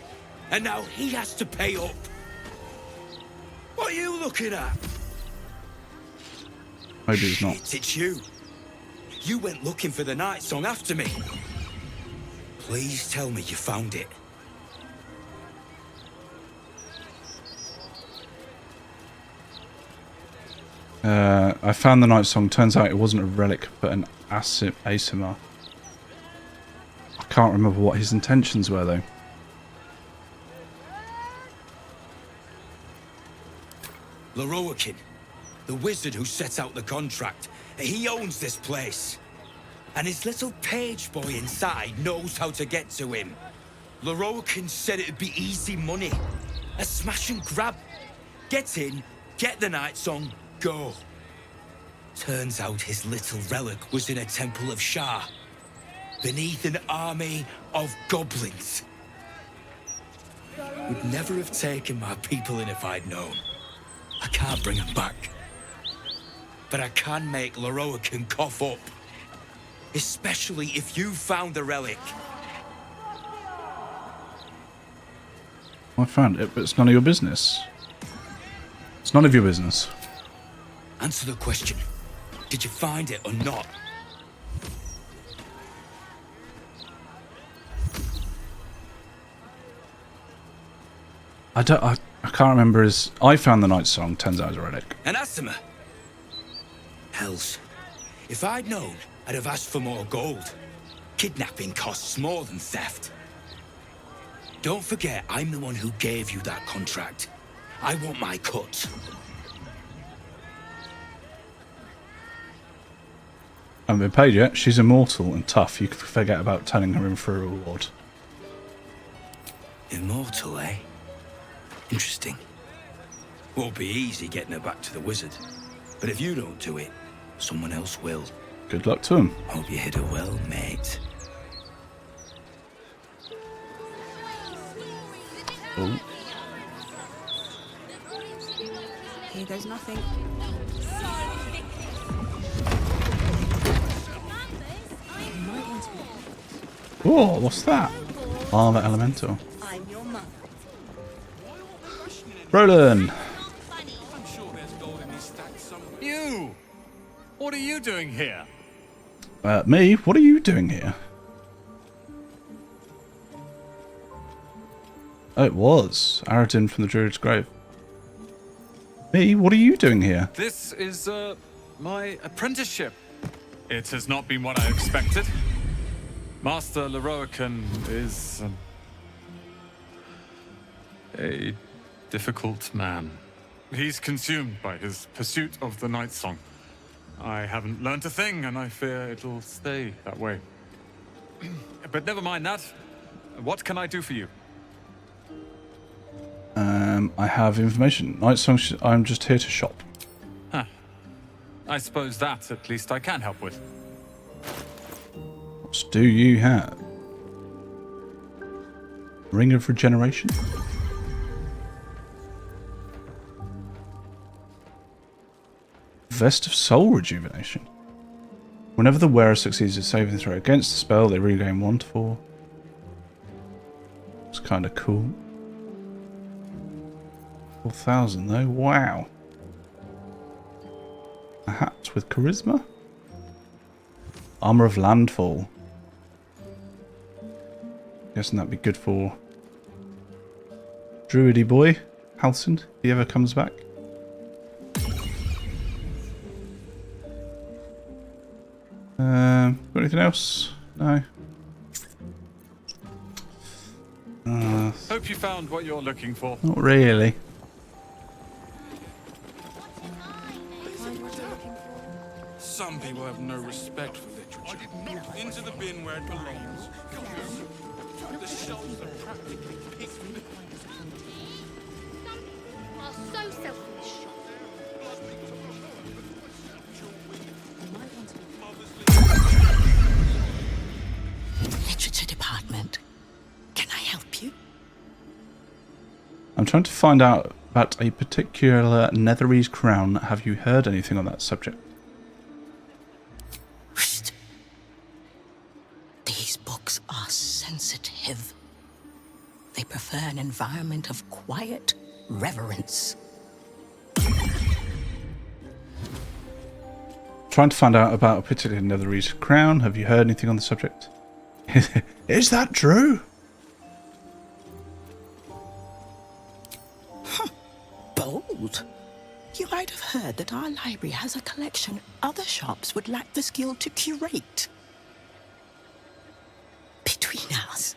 and now he has to pay up. What are you looking at? Maybe he's not. It's you. You went looking for the Nightsong after me. Please tell me you found it. I found the Nightsong. Turns out it wasn't a relic, but an asimar. I can't remember what his intentions were, though. Lorroakin, the wizard who set out the contract, he owns this place. And his little page boy inside knows how to get to him. Lorroakin said it'd be easy money. A smash and grab. Get in, get the Nightsong, go. Turns out his little relic was in a temple of Shar, beneath an army of goblins. Would never have taken my people in if I'd known. I can't bring them back. But I can make Lorroakin cough up. Especially if you found the relic. I found it, but it's none of your business. It's none of your business. Answer the question. Did you find it or not? I can't remember his... I found the Nightsong, turns out it was a relic. An asthma? Hells. If I'd known, I'd have asked for more gold. Kidnapping costs more than theft. Don't forget, I'm the one who gave you that contract. I want my cut. Haven't been paid yet. She's immortal and tough. You can forget about telling her in for a reward. Immortal, eh? Interesting. Won't be easy getting her back to the wizard. But if you don't do it, someone else will. Good luck to him. Hope you hit her well, mate. Oh. Here goes nothing. Oh, what's that? Lava elemental. I'm your mother. Roland! You! What are you doing here? Me? What are you doing here? Oh, it was. Aradin from the Druid's Grave. Me? What are you doing here? This is, my apprenticeship. It has not been what I expected. Master Lorroakin is a difficult man. He's consumed by his pursuit of the Nightsong. I haven't learnt a thing, and I fear it'll stay that way. But never mind that. What can I do for you? I have information. Nightsong, I'm just here to shop. Huh. I suppose that, at least, I can help with. What do you have? Ring of Regeneration? Vest of Soul Rejuvenation. Whenever the wearer succeeds in saving throw against the spell, they regain 1 to 4. kind of cool. 4,000 though. Wow. A hat with charisma. Armor of Landfall. Guessing that'd be good for Druidy boy, Halson, if he ever comes back. Got anything else? No. Hope you found what you're looking for. Not really. Some people have no respect for literature. Into the bin where it belongs. The shelves are practically picked. Are so selfish. Literature department. Can I help you? I'm trying to find out about a particular Netherese crown. Have you heard anything on that subject? These books are sensitive. They prefer an environment of quiet reverence. Trying to find out about a particular Netherese crown. Have you heard anything on the subject? Is that true? Bold. You might have heard that our library has a collection other shops would lack the skill to curate. Between us,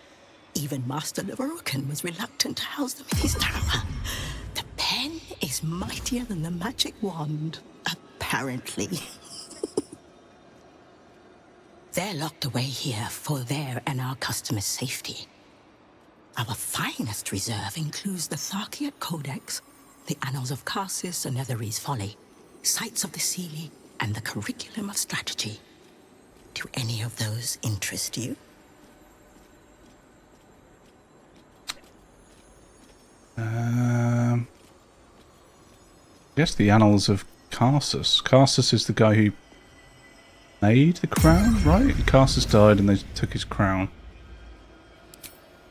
even Master Leverokin was reluctant to house them in his tower. The pen is mightier than the magic wand, apparently. They're locked away here for their and our customers' safety. Our finest reserve includes the Tharkiot Codex, the Annals of Karsus and Netherese Folly, Sights of the Seelie, and the Curriculum of Strategy. Do any of those interest you? Yes, the Annals of Karsus. Karsus is the guy who made the crown, right? Karsus died and they took his crown.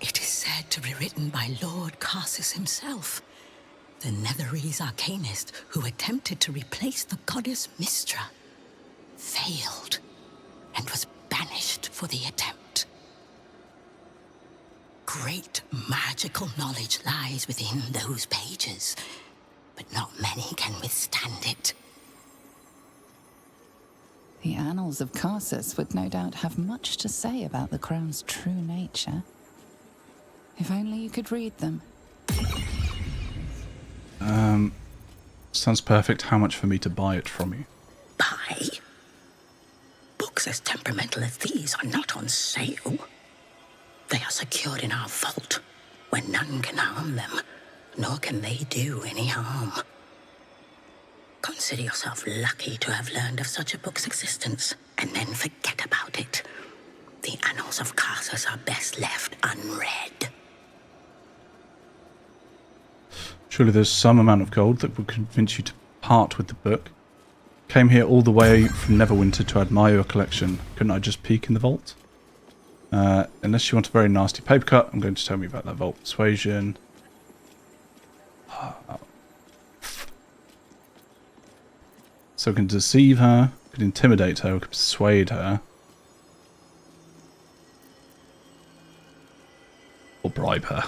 It is said to be written by Lord Karsus himself, the Netherese arcanist who attempted to replace the goddess Mystra, failed, and was banished for the attempt. Great magical knowledge lies within those pages, but not many can withstand it. The Annals of Karsus would no doubt have much to say about the crown's true nature. If only you could read them. Sounds perfect. How much for me to buy it from you? Buy? Books as temperamental as these are not on sale. They are secured in our vault, where none can harm them, nor can they do any harm. Consider yourself lucky to have learned of such a book's existence, and then forget about it. The Annals of Karsus are best left unread. Surely there's some amount of gold that would convince you to part with the book. Came here all the way from Neverwinter to admire your collection. Couldn't I just peek in the vault? Unless you want a very nasty paper cut, I'm going to tell me about that vault. Persuasion. So we can deceive her, we can intimidate her, we can persuade her. Or bribe her.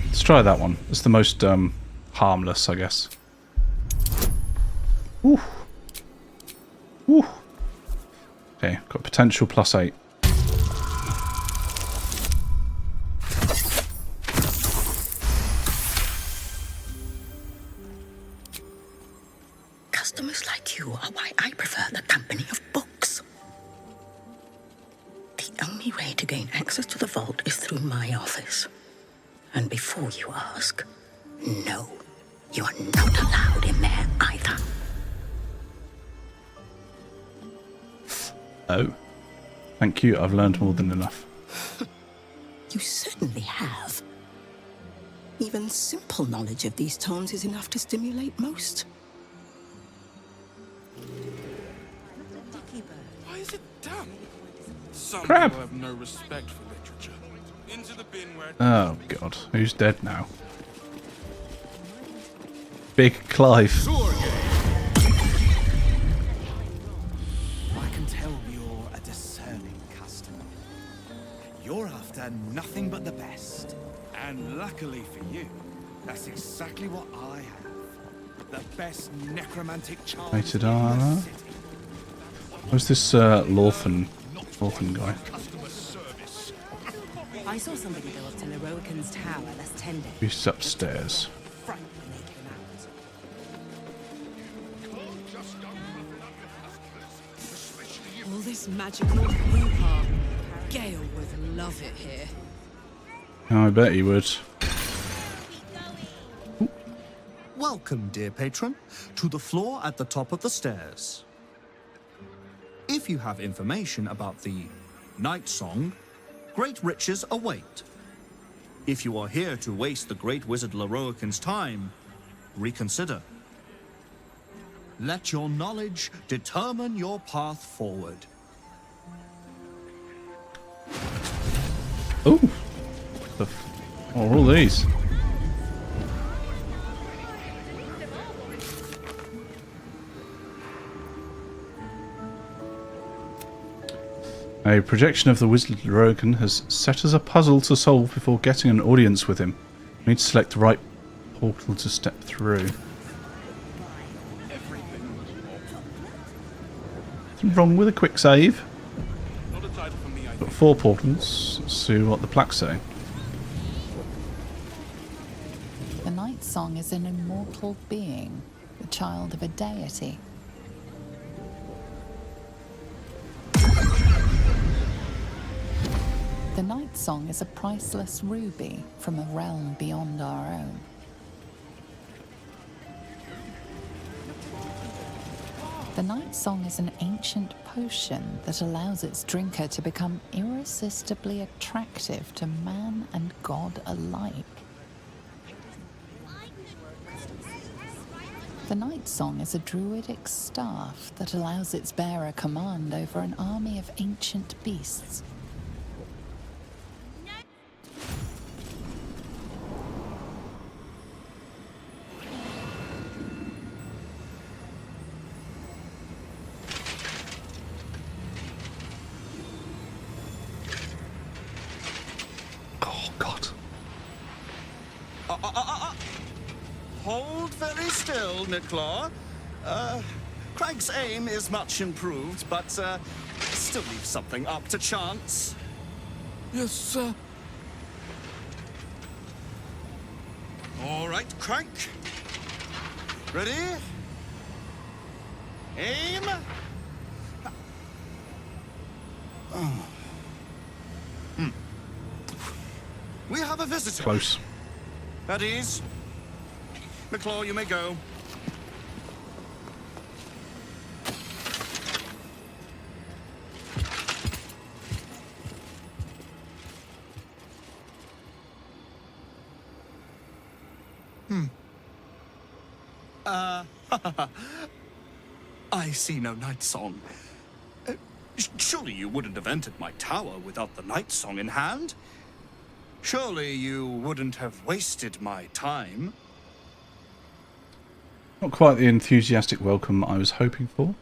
Let's try that one. It's the most harmless, I guess. Ooh. Ooh. Okay, got potential +8. Customers like you are why I prefer the company of books. The only way to gain access to the vault is through my office. And before you ask, no, you are not allowed in there either. Oh. Thank you, I've learned more than enough. You certainly have. Even simple knowledge of these tones is enough to stimulate most. Some Crap. people have no respect for literature. Into the bin where Oh god, who's dead now? Big Clive. I can tell you're a discerning customer. You're after nothing but the best. And luckily for you, that's exactly what I have. The best necromantic charms in Rated the armor. city. Where's this Lawfen guy? I saw somebody go up to Leroican's tower less 10 days. He's upstairs. Fright when they came out. All this magical hoo-ha. Gale would love it here. Oh, I bet he would. Welcome, dear patron, to the floor at the top of the stairs. If you have information about the Nightsong, great riches await. If you are here to waste the great wizard Leroican's time, reconsider. Let your knowledge determine your path forward. Oh, what are all these? A projection of the wizard Leroican has set us a puzzle to solve before getting an audience with him. We need to select the right portal to step through. Nothing wrong with a quick save. Got 4 portals. Let's see what the plaques say. The Nightsong is an immortal being, the child of a deity. The Nightsong is a priceless ruby from a realm beyond our own. The Nightsong is an ancient potion that allows its drinker to become irresistibly attractive to man and god alike. The Nightsong is a druidic staff that allows its bearer command over an army of ancient beasts. Hold very still, Nicklaw. Craig's aim is much improved, but still leaves something up to chance. Yes, sir. All right, Crank. Ready? Aim. Oh. We have a visitor. Close. At ease. Nicklaw, you may go. I see no Nightsong. Surely you wouldn't have entered my tower without the Nightsong in hand? Surely you wouldn't have wasted my time? Not quite the enthusiastic welcome I was hoping for.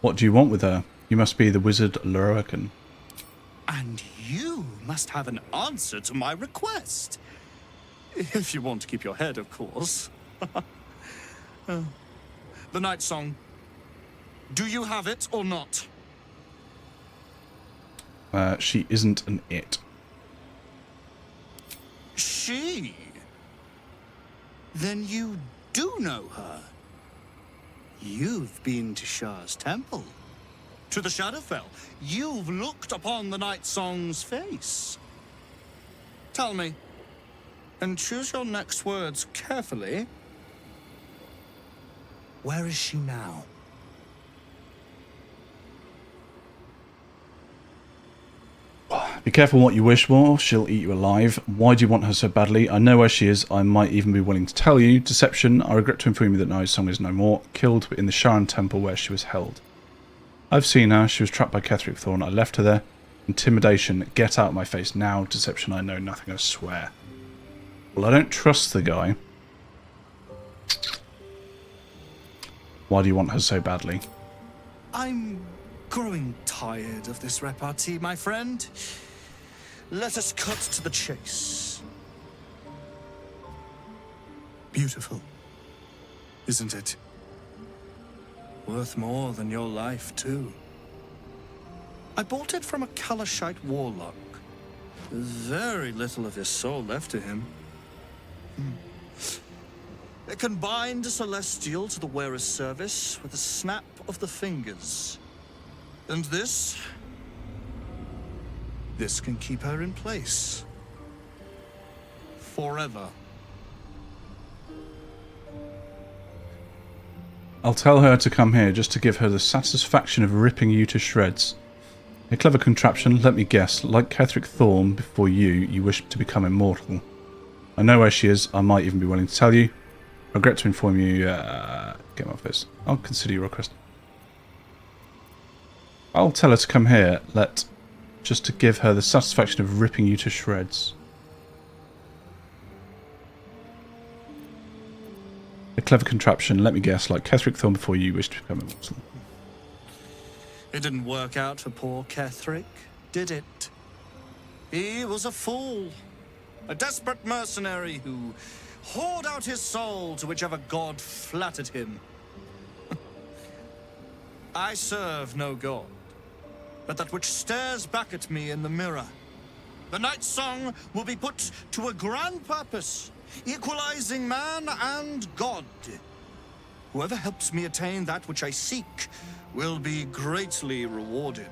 What do you want with her? You must be the wizard Leroican. And you must have an answer to my request. If you want to keep your head, of course. The Nightsong. Do you have it or not? She isn't an it. She? Then you do know her. You've been to Shar's temple. To the Shadowfell. You've looked upon the Nightsong's face. Tell me, and choose your next words carefully. Where is she now? Be careful what you wish for, she'll eat you alive. Why do you want her so badly? I know where she is, I might even be willing to tell you. Deception, I regret to inform you that Nightsong is no more, killed in the Sharan temple where she was held. I've seen her. She was trapped by Ketheric Thorn. I left her there. Intimidation. Get out of my face now. Deception. I know nothing. I swear. Well, I don't trust the guy. Why do you want her so badly? I'm growing tired of this repartee, my friend. Let us cut to the chase. Beautiful, isn't it? Worth more than your life, too. I bought it from a Karlachite warlock. There's very little of his soul left to him. It can bind a celestial to the wearer's service with a snap of the fingers. And this can keep her in place. Forever. I'll tell her to come here just to give her the satisfaction of ripping you to shreds. A clever contraption, let me guess. Like Ketheric Thorn before you wish to become immortal. I know where she is. I might even be willing to tell you. I regret to inform you. Get my face. I'll consider your request. I'll tell her to come here. Just to give her the satisfaction of ripping you to shreds. A clever contraption, let me guess, like Ketheric Thorn before you wish to become immortal. It didn't work out for poor Ketheric, did it? He was a fool. A desperate mercenary who poured out his soul to whichever god flattered him. I serve no god, but that which stares back at me in the mirror. The Nightsong will be put to a grand purpose, equalizing man and god. Whoever helps me attain that which I seek will be greatly rewarded.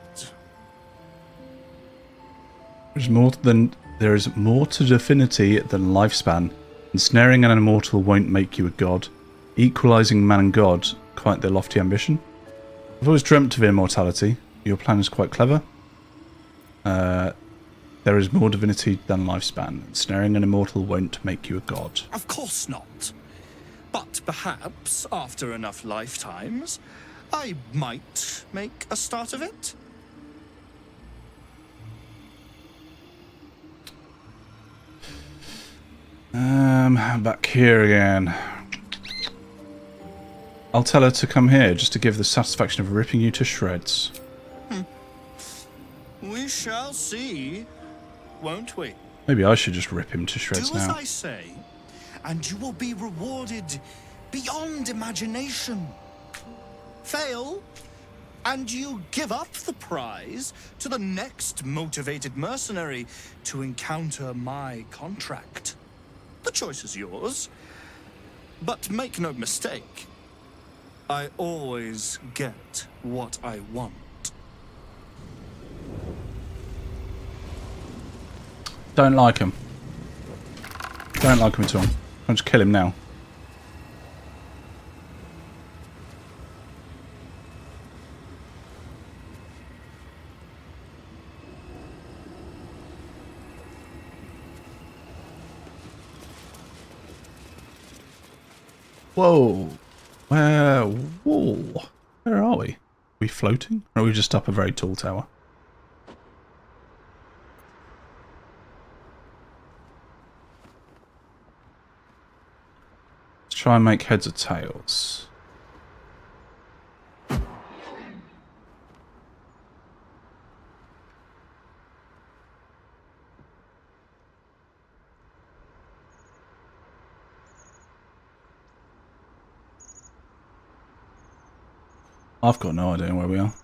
There is more to divinity than lifespan. Ensnaring an immortal won't make you a god. Equalizing man and god, quite the lofty ambition. I've always dreamt of immortality. Your plan is quite clever. There is more divinity than lifespan. Ensnaring an immortal won't make you a god. Of course not. But perhaps, after enough lifetimes, I might make a start of it. Back here again. I'll tell her to come here just to give the satisfaction of ripping you to shreds. We shall see, won't we? Maybe I should just rip him to shreds now. Do as I say, and you will be rewarded beyond imagination. Fail, and you give up the prize to the next motivated mercenary to encounter my contract. The choice is yours, but make no mistake, I always get what I want. Don't like him. Don't like him at all. I'll just kill him now. Whoa. Where are we? Are we floating? Or are we just up a very tall tower? Let's try and make heads or tails. I've got no idea where we are.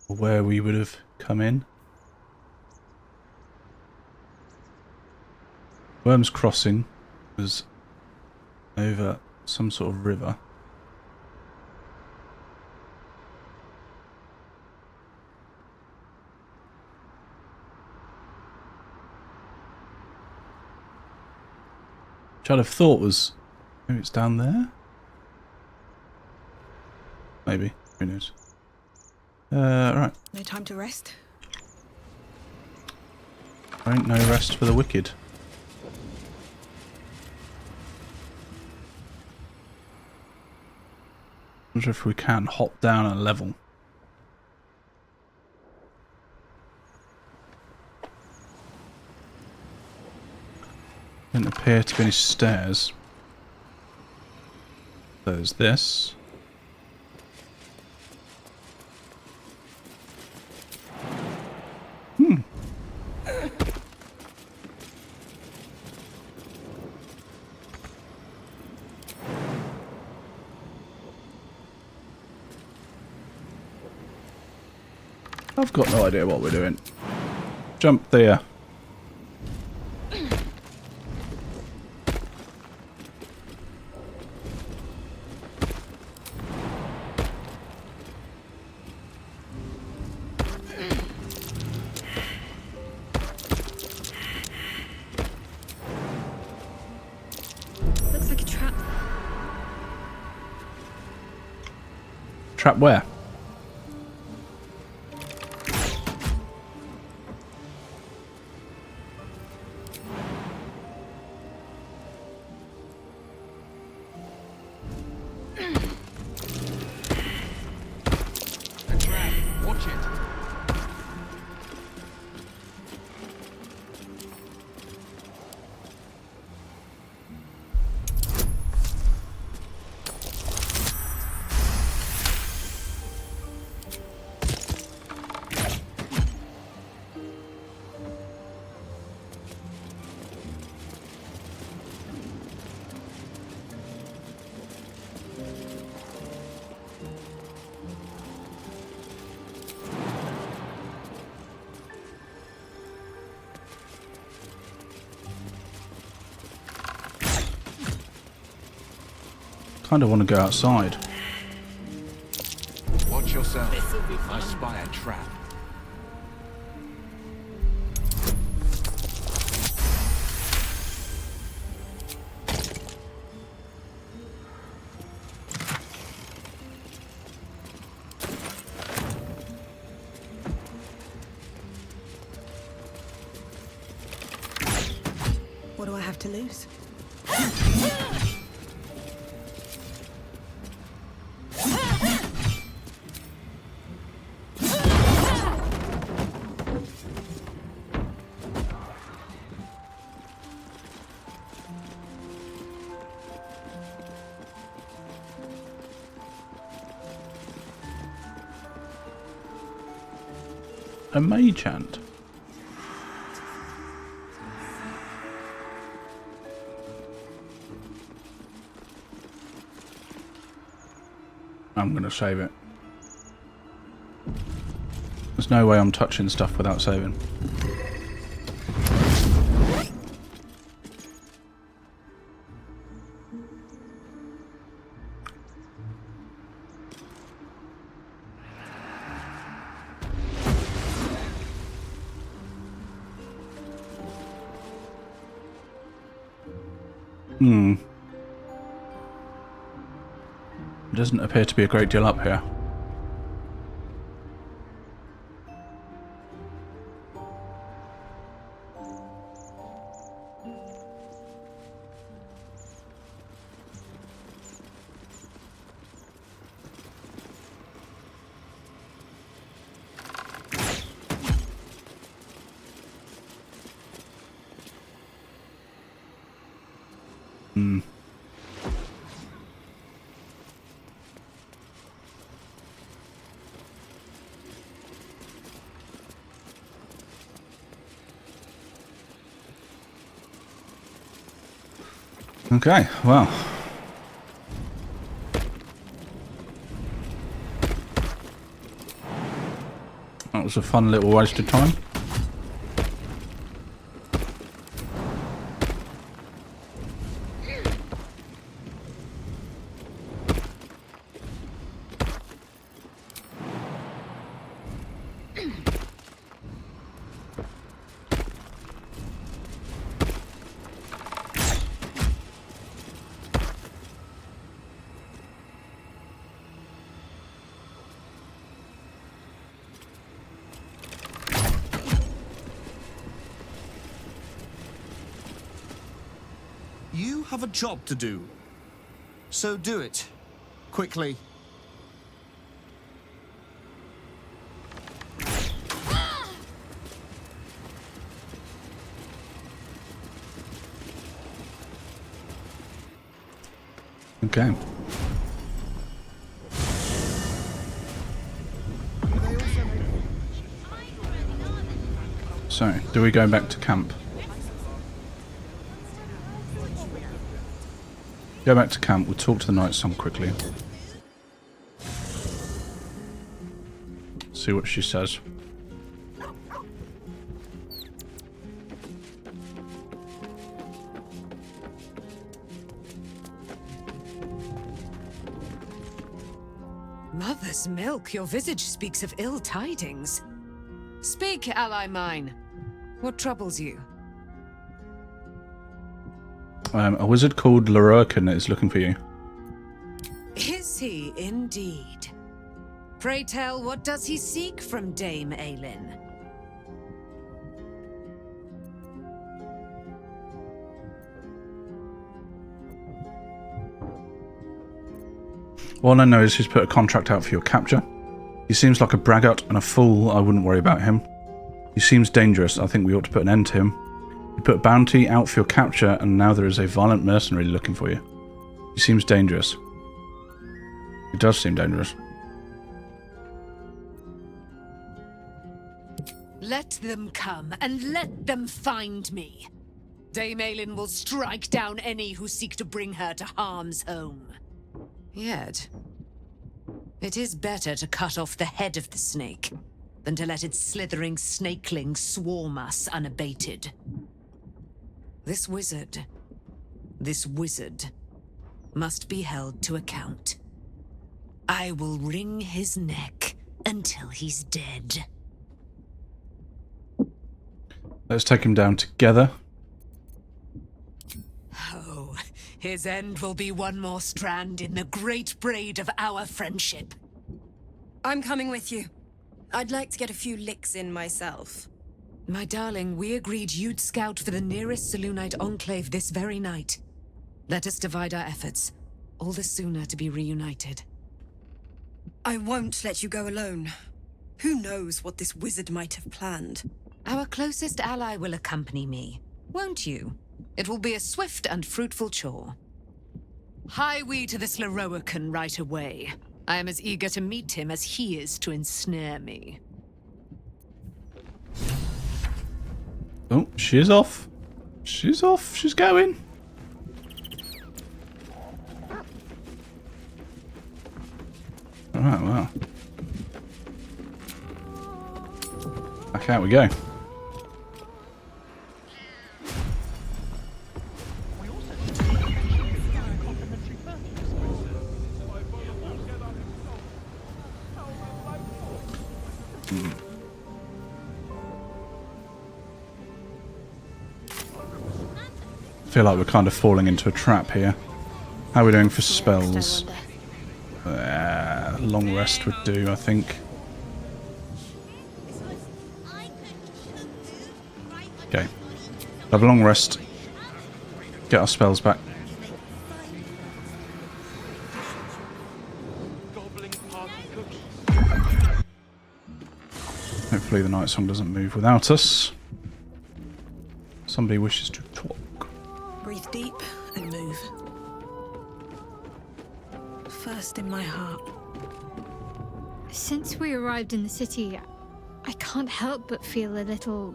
Or where we would have come in. Worm's Crossing was over some sort of river. Which I'd have thought was... Maybe it's down there? Maybe. Who knows? Right. No time to rest? Ain't no rest for the wicked. wonder if we can hop down a level. Didn't appear to be any stairs. There's this. I've got no idea what we're doing. Jump there. Looks like a trap. Trap where? Kind of want to go outside. Watch yourself. I spy a trap. What do I have to lose? A mage hand. I'm gonna save it. There's no way I'm touching stuff without saving. There doesn't appear to be a great deal up here. Okay, well. That was a fun little waste of time. You have a job to do, so do it quickly Okay. So, do we go back to camp? Go back to camp, we'll talk to the Nightsong quickly. See what she says. Mother's milk, your visage speaks of ill tidings. Speak, ally mine. What troubles you? A wizard called Lururkin is looking for you. Is he indeed? Pray tell, what does he seek from Dame Aelin? All I know is he's put a contract out for your capture. He seems like a braggart and a fool. I wouldn't worry about him. He seems dangerous. I think we ought to put an end to him. He put a bounty out for your capture, and now there is a violent mercenary looking for you. He seems dangerous. He does seem dangerous. Let them come, and let them find me. Dame Aelin will strike down any who seek to bring her to harm's home. Yet, it is better to cut off the head of the snake than to let its slithering snakelings swarm us unabated. This wizard must be held to account. I will wring his neck until he's dead. Let's take him down together. Oh, his end will be one more strand in the great braid of our friendship. I'm coming with you. I'd like to get a few licks in myself. My darling, we agreed you'd scout for the nearest Selûnite enclave this very night. Let us divide our efforts, all the sooner to be reunited. I won't let you go alone. Who knows what this wizard might have planned? Our closest ally will accompany me, won't you? It will be a swift and fruitful chore. Hie we to this Lururkin right away. I am as eager to meet him as he is to ensnare me. Oh, she's off. She's off. She's going. Alright, well. Back out we go. I feel like we're kind of falling into a trap here. How are we doing for spells? Long rest would do, I think. Okay. Have a long rest. Get our spells back. Hopefully the Nightsong doesn't move without us. Somebody wishes to talk. Breathe deep and move. First in my heart. Since we arrived in the city, I can't help but feel a little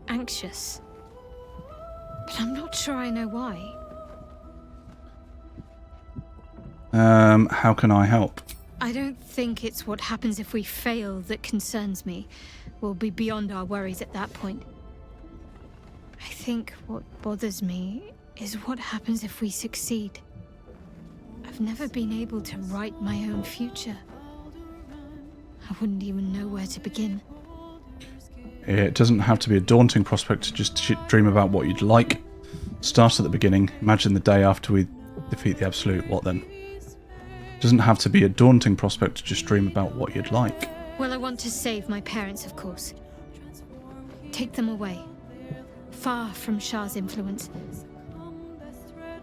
anxious. But I'm not sure I know why. How can I help? I don't think it's what happens if we fail that concerns me. We'll be beyond our worries at that point. I think what bothers me is what happens if we succeed. I've never been able to write my own future. I wouldn't even know where to begin. It doesn't have to be a daunting prospect to just dream about what you'd like. Start at the beginning. Imagine the day after we defeat the Absolute. What then? It doesn't have to be a daunting prospect to just dream about what you'd like. Well, I want to save my parents, of course. Take them away. Far from Shar's influence.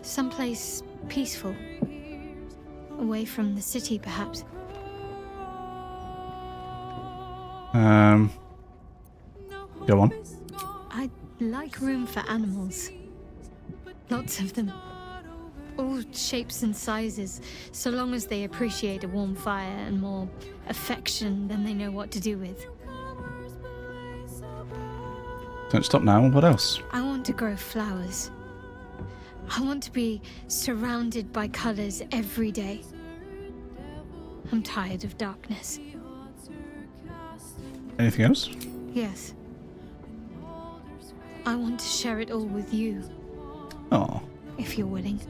Someplace peaceful. Away from the city, perhaps. Go on. I'd like room for animals. Lots of them. All shapes and sizes, so long as they appreciate a warm fire and more affection than they know what to do with. Don't stop now. What else? I want to grow flowers. I want to be surrounded by colors every day. I'm tired of darkness. Anything else? Yes. I want to share it all with you. Oh. If you're willing.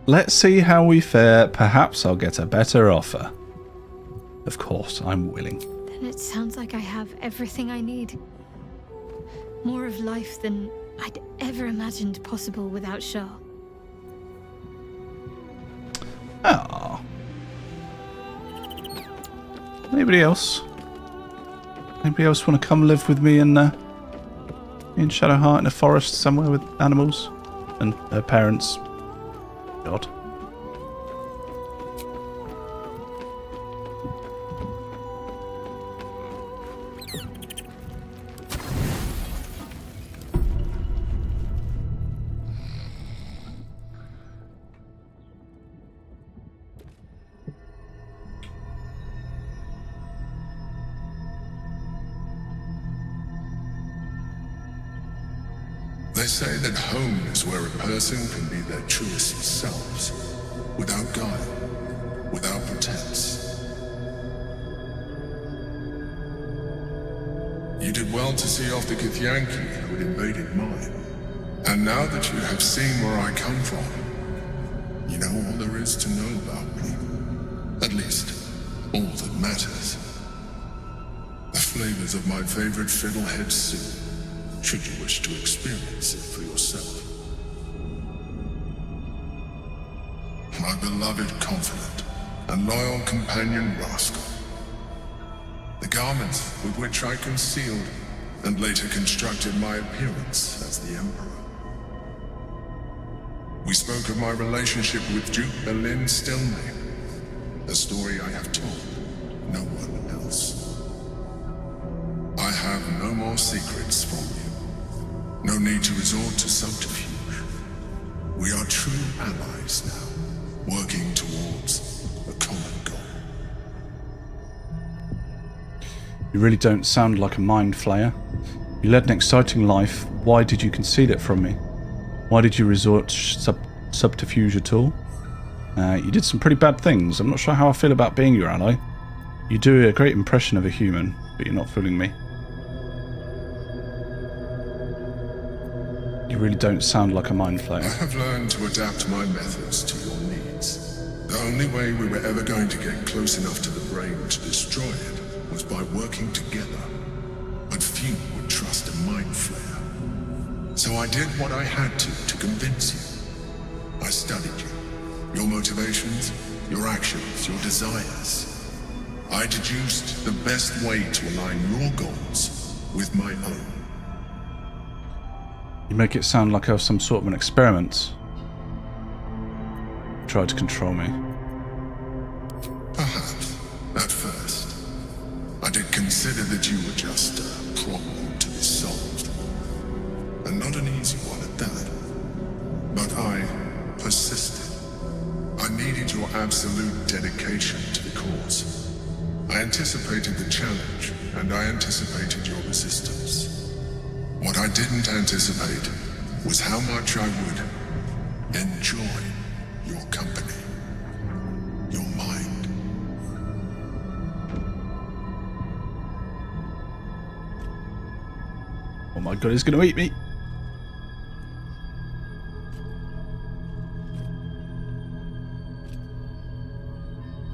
Let's see how we fare. Perhaps I'll get a better offer. Of course, I'm willing. Then it sounds like I have everything I need. More of life than I'd ever imagined possible without Shar. Oh. Anybody else? Anybody else want to come live with me in Shadowheart in a forest somewhere with animals and her parents? God. They say that home is where a person can be their truest selves, without guile, without pretense. You did well to see off the githyanki who had invaded mine. And now that you have seen where I come from, you know all there is to know about me. At least, all that matters. The flavors of my favorite fiddlehead soup, should you wish to experience it for yourself. My beloved confidant and loyal companion Rascal. The garments with which I concealed and later constructed my appearance as the Emperor. We spoke of my relationship with Duke Berlin Stillname, a story I have told no one else. I have no more secrets from you. No need to resort to subterfuge. We are true allies now, working towards a common goal. You really don't sound like a mind flayer. You led an exciting life. Why did you conceal it from me? Why did you resort to subterfuge at all? You did some pretty bad things. I'm not sure how I feel about being your ally. You do a great impression of a human, but you're not fooling me. You really don't sound like a mind flayer. I have learned to adapt my methods to your needs. The only way we were ever going to get close enough to the brain to destroy it was by working together. But few would trust a mind flayer. So I did what I had to convince you. I studied you, your motivations, your actions, your desires. I deduced the best way to align your goals with my own. You make it sound like I was some sort of an experiment. You tried to control me. Perhaps, at first. I did consider that you were just a problem to be solved. And not an easy one at that. But I persisted. I needed your absolute dedication to the cause. I anticipated the challenge, and I anticipated your resistance. What I didn't anticipate was how much I would enjoy your company, your mind. Oh my god, he's gonna eat me.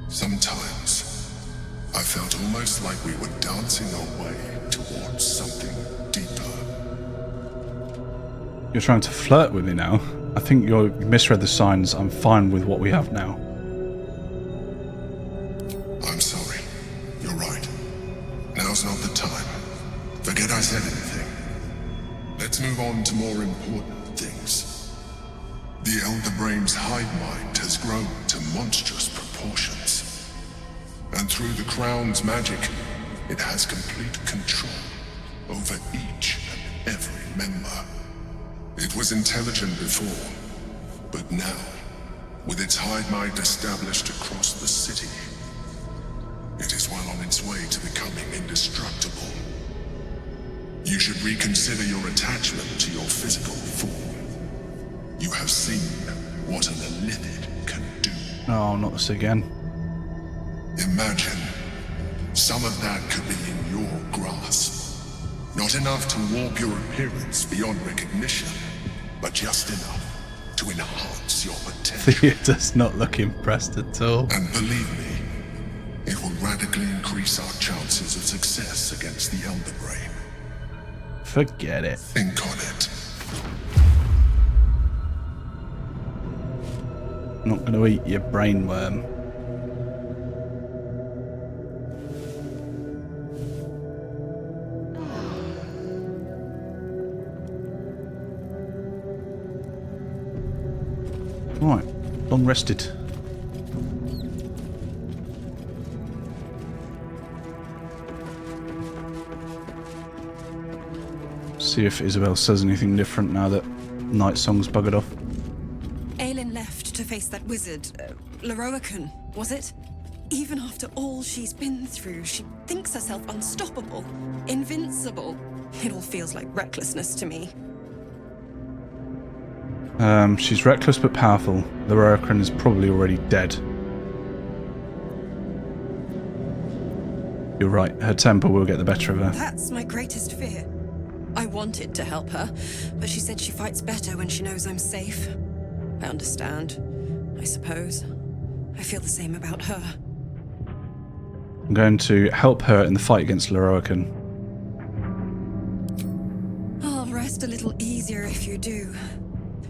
Sometimes, I felt almost like we were dancing our way towards something deeper. You're trying to flirt with me now. I think you misread the signs. I'm fine with what we have now. I'm sorry. You're right. Now's not the time. Forget I said anything. Let's move on to more important things. The Elder Brain's hive mind has grown to monstrous proportions. And through the Crown's magic, it has complete control over each and every member. It was intelligent before, but now, with its hive mind established across the city, it is well on its way to becoming indestructible. You should reconsider your attachment to your physical form. You have seen what an elithid can do. Oh, not this again. Imagine, some of that could be in your grasp. Not enough to warp your appearance beyond recognition, but just enough to enhance your potential. Thea does not look impressed at all. And believe me, it will radically increase our chances of success against the Elder Brain. Forget it. Think on it. I'm not going to eat your brain worm. Right, long rested. See if Isabel says anything different now that Nightsong's buggered off. Aelin left to face that wizard, Lorroakan, was it? Even after all she's been through, she thinks herself unstoppable, invincible. It all feels like recklessness to me. She's reckless but powerful. Lorroakan is probably already dead. You're right, her temper will get the better of her. That's my greatest fear. I wanted to help her, but she said she fights better when she knows I'm safe. I understand, I suppose. I feel the same about her. I'm going to help her in the fight against Lorroakan. I'll rest a little easier if you do.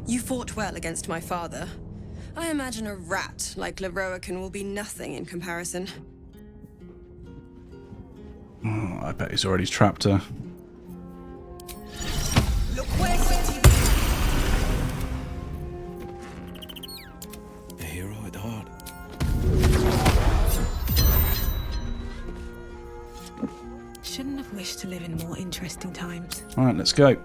You fought well against my father. I imagine a rat like Lorroakan will be nothing in comparison. Oh, I bet he's already trapped her. Look where city. A hero at heart. Shouldn't have wished to live in more interesting times. Alright, let's go.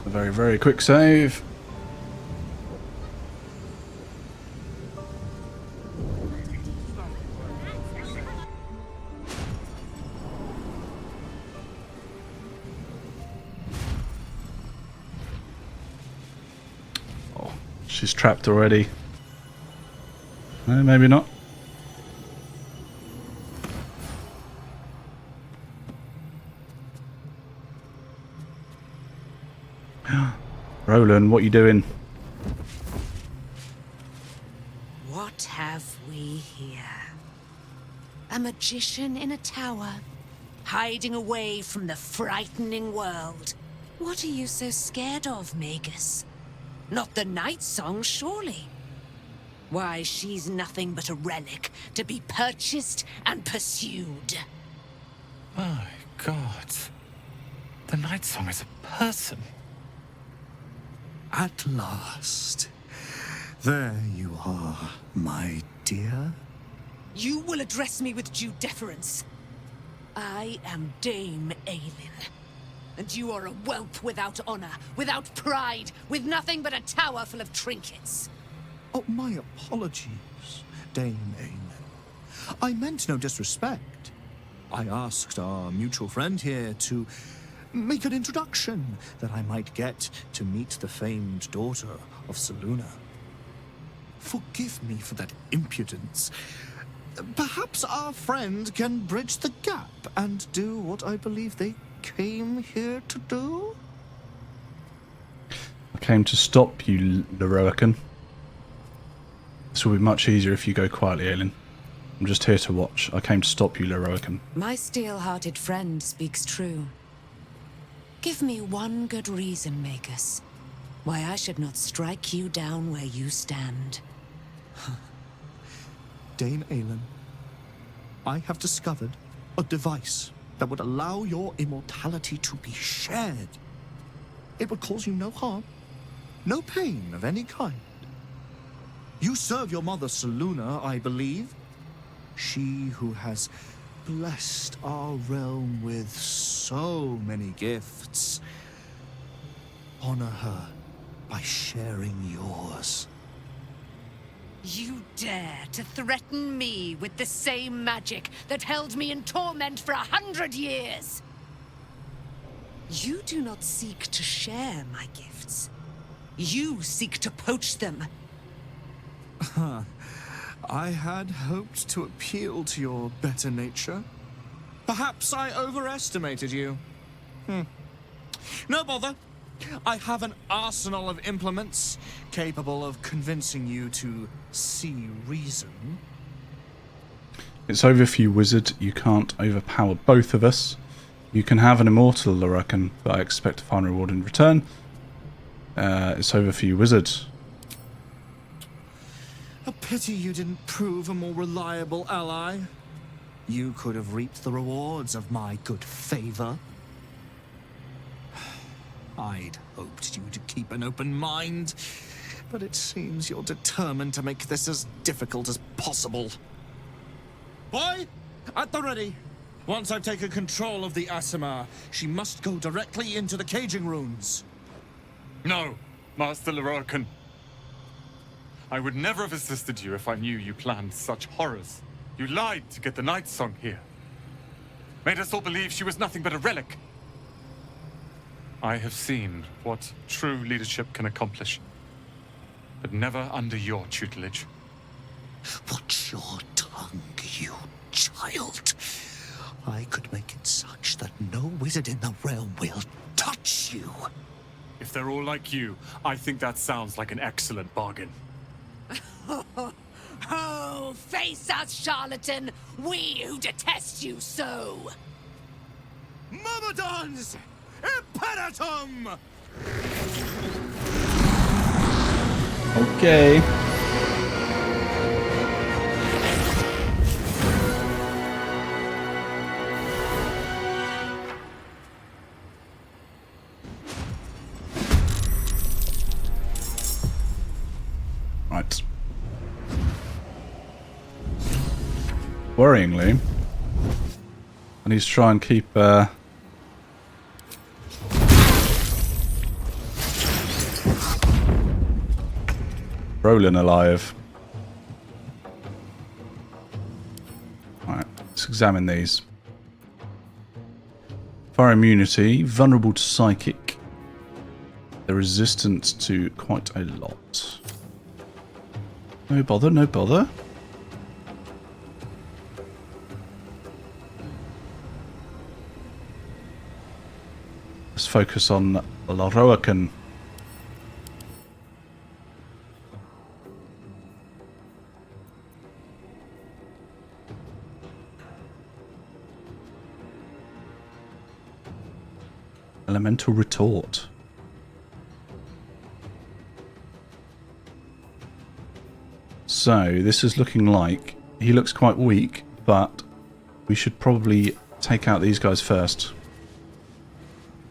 A very, very quick save. Oh, she's trapped already. No, maybe not. Roland, what you doing? What have we here? A magician in a tower, hiding away from the frightening world. What are you so scared of, Magus? Not the Nightsong, surely? Why, she's nothing but a relic to be purchased and pursued. My God. The Nightsong is a person. At last. There you are, my dear. You will address me with due deference. I am Dame Aelin. And you are a whelp without honor, without pride, with nothing but a tower full of trinkets. Oh, my apologies, Dame Aelin. I meant no disrespect. I asked our mutual friend here to make an introduction that I might get to meet the famed daughter of Selûne. Forgive me for that impudence. Perhaps our friend can bridge the gap and do what I believe they came here to do? I came to stop you, Lorroakan. This will be much easier if you go quietly, Aelin. I'm just here to watch. I came to stop you, Lorroakan. My steel-hearted friend speaks true. Give me one good reason, Magus, why I should not strike you down where you stand. Dame Aelin, I have discovered a device that would allow your immortality to be shared. It would cause you no harm, no pain of any kind. You serve your mother Selûne, I believe. She who has blessed our realm with so many gifts. Honor her by sharing yours. You dare to threaten me with the same magic that held me in torment for 100 years? You do not seek to share my gifts. You seek to poach them. I had hoped to appeal to your better nature. Perhaps I overestimated you. No bother. I have an arsenal of implements capable of convincing you to see reason. It's over for you, wizard. You can't overpower both of us. You can have an immortal Lorrakan, but I expect a fine reward in return. It's over for you, wizard. A pity you didn't prove a more reliable ally. You could have reaped the rewards of my good favor. I'd hoped you to keep an open mind, but it seems you're determined to make this as difficult as possible. Boy, at the ready. Once I've taken control of the Aasimar, she must go directly into the caging runes. No, Master Lorrakan. I would never have assisted you if I knew you planned such horrors. You lied to get the Nightsong here. Made us all believe she was nothing but a relic. I have seen what true leadership can accomplish, but never under your tutelage. Watch your tongue, you child. I could make it such that no wizard in the realm will touch you. If they're all like you, I think that sounds like an excellent bargain. Oh, face us, charlatan! We who detest you so! Myrmidons! Imperatum! Okay. Right. Worryingly, I need to try and keep Roland alive. Alright, let's examine these. Fire immunity, vulnerable to psychic. They're resistant to quite a lot. No bother, no bother. Let's focus on Lorrakan. Elemental retort. So this is looking like he looks quite weak, but we should probably take out these guys first.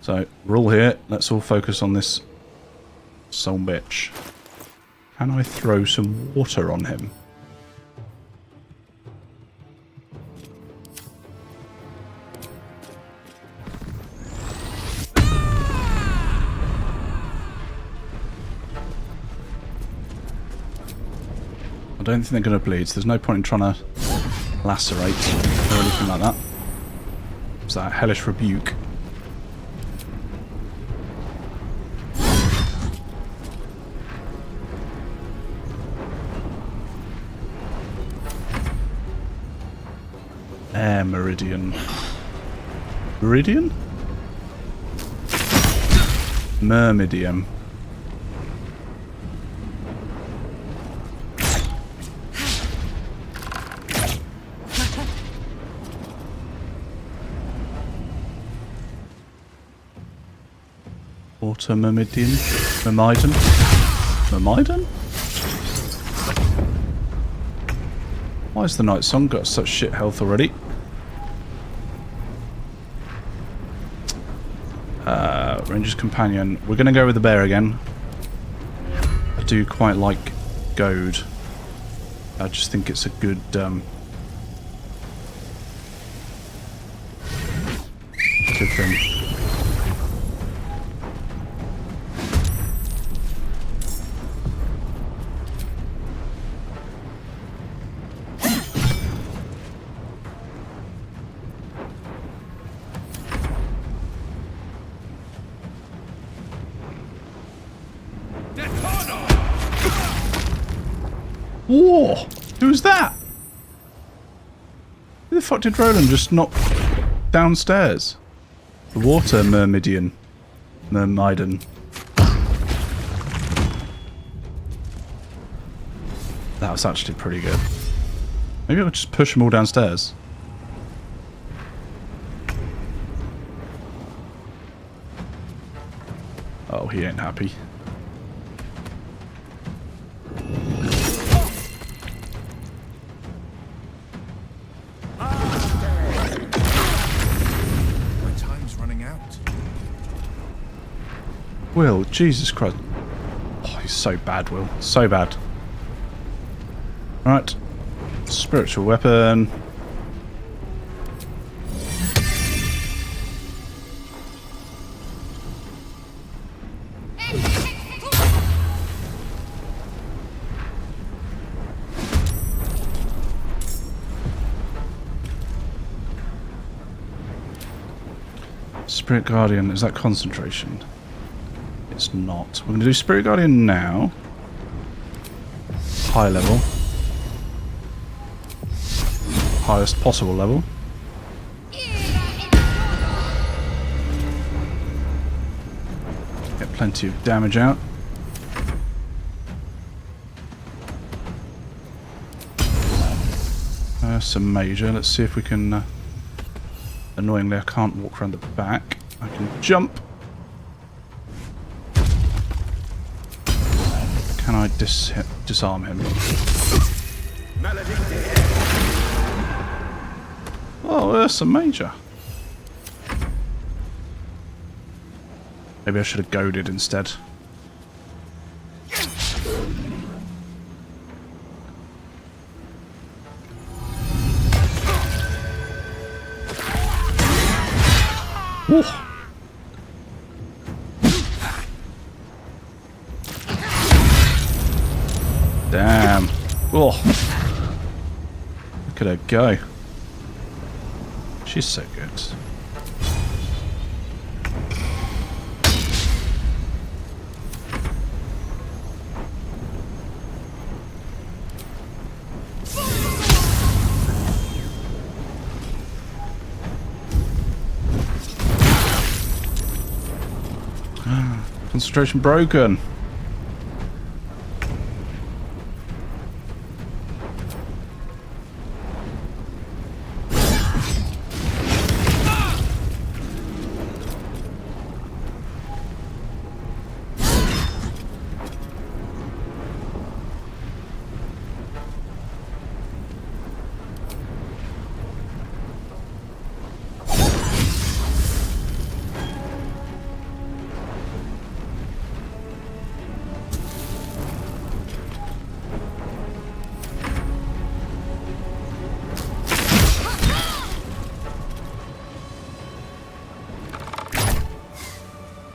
So we're all here. Let's all focus on this son bitch. Can I throw some water on him? I don't think they're going to bleed, so there's no point in trying to lacerate or anything like that. It's that hellish rebuke. Air Meridian. Meridian? Myrmidium. Water Myrmidian? Myrmidon? Myrmidon? Why has the Nightsong got such shit health already? Ranger's Companion. We're going to go with the bear again. I do quite like Goad. I just think it's a good good thing. Whoa! Who's that? Who the fuck did Roland just knock downstairs? The water mermaidian. Mermaiden. That was actually pretty good. Maybe I'll just push them all downstairs. Oh, he ain't happy. Wyll, Jesus Christ. Oh, he's so bad, Wyll. So bad. Alright. Spiritual weapon. Spirit Guardian, is that concentration? It's not. We're going to do Spirit Guardian now. High level. Highest possible level. Get plenty of damage out. Some major. Let's see if we can... annoyingly, I can't walk around the back. I can jump. Can I disarm him? Oh, there's a major. Maybe I should have goaded instead. Ooh. Damn. Oh. Look at her go. She's so good. Concentration broken.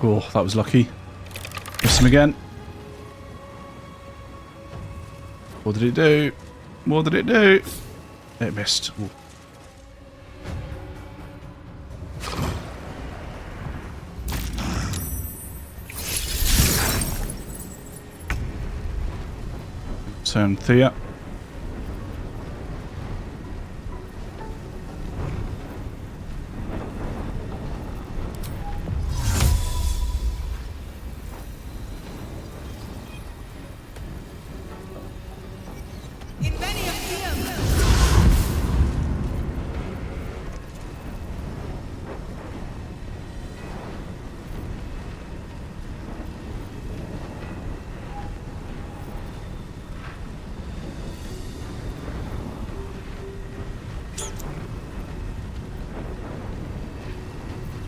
Oh, that was lucky. Miss him again. What did it do? What did it do? It missed. Ooh. Turn Thea.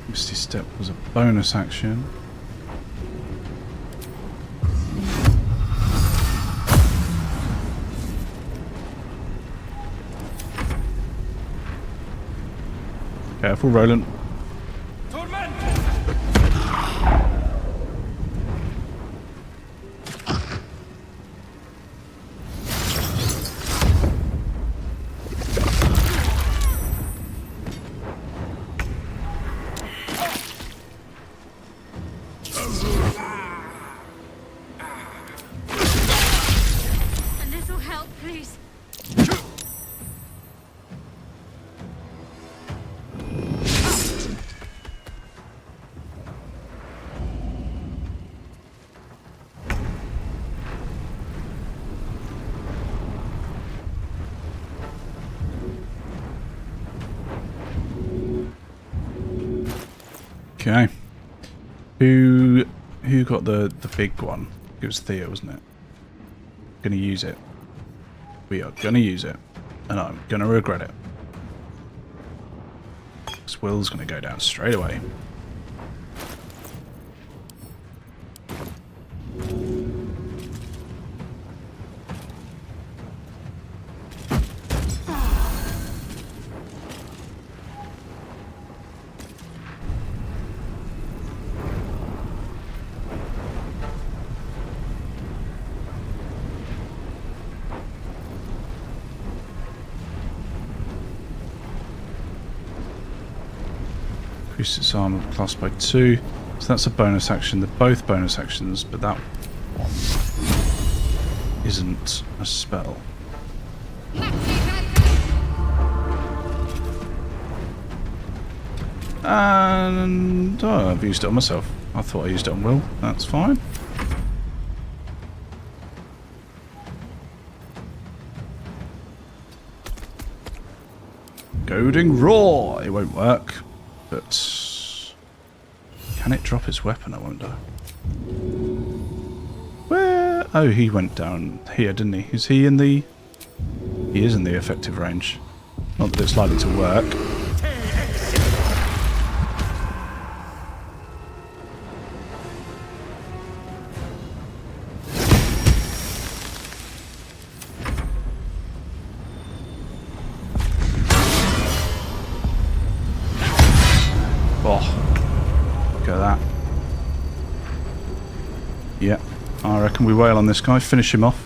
Misty Step was a bonus action. Careful, Roland. A little help, please. Okay. Who got the big one? It was Theo, wasn't it? Gonna use it. We are gonna use it. And I'm gonna regret it. This Will's gonna go down straight away. Increase its armor plus by 2. So that's a bonus action. They're both bonus actions, but that one isn't a spell. And oh, I've used it on myself. I thought I used it on Will. That's fine. Goading Roar! It won't work. But can it drop its weapon, I wonder? Where? Oh, he went down here, didn't he? Is he in the... He is in the effective range. Not that it's likely to work. Yeah, I reckon we wail on this guy, finish him off.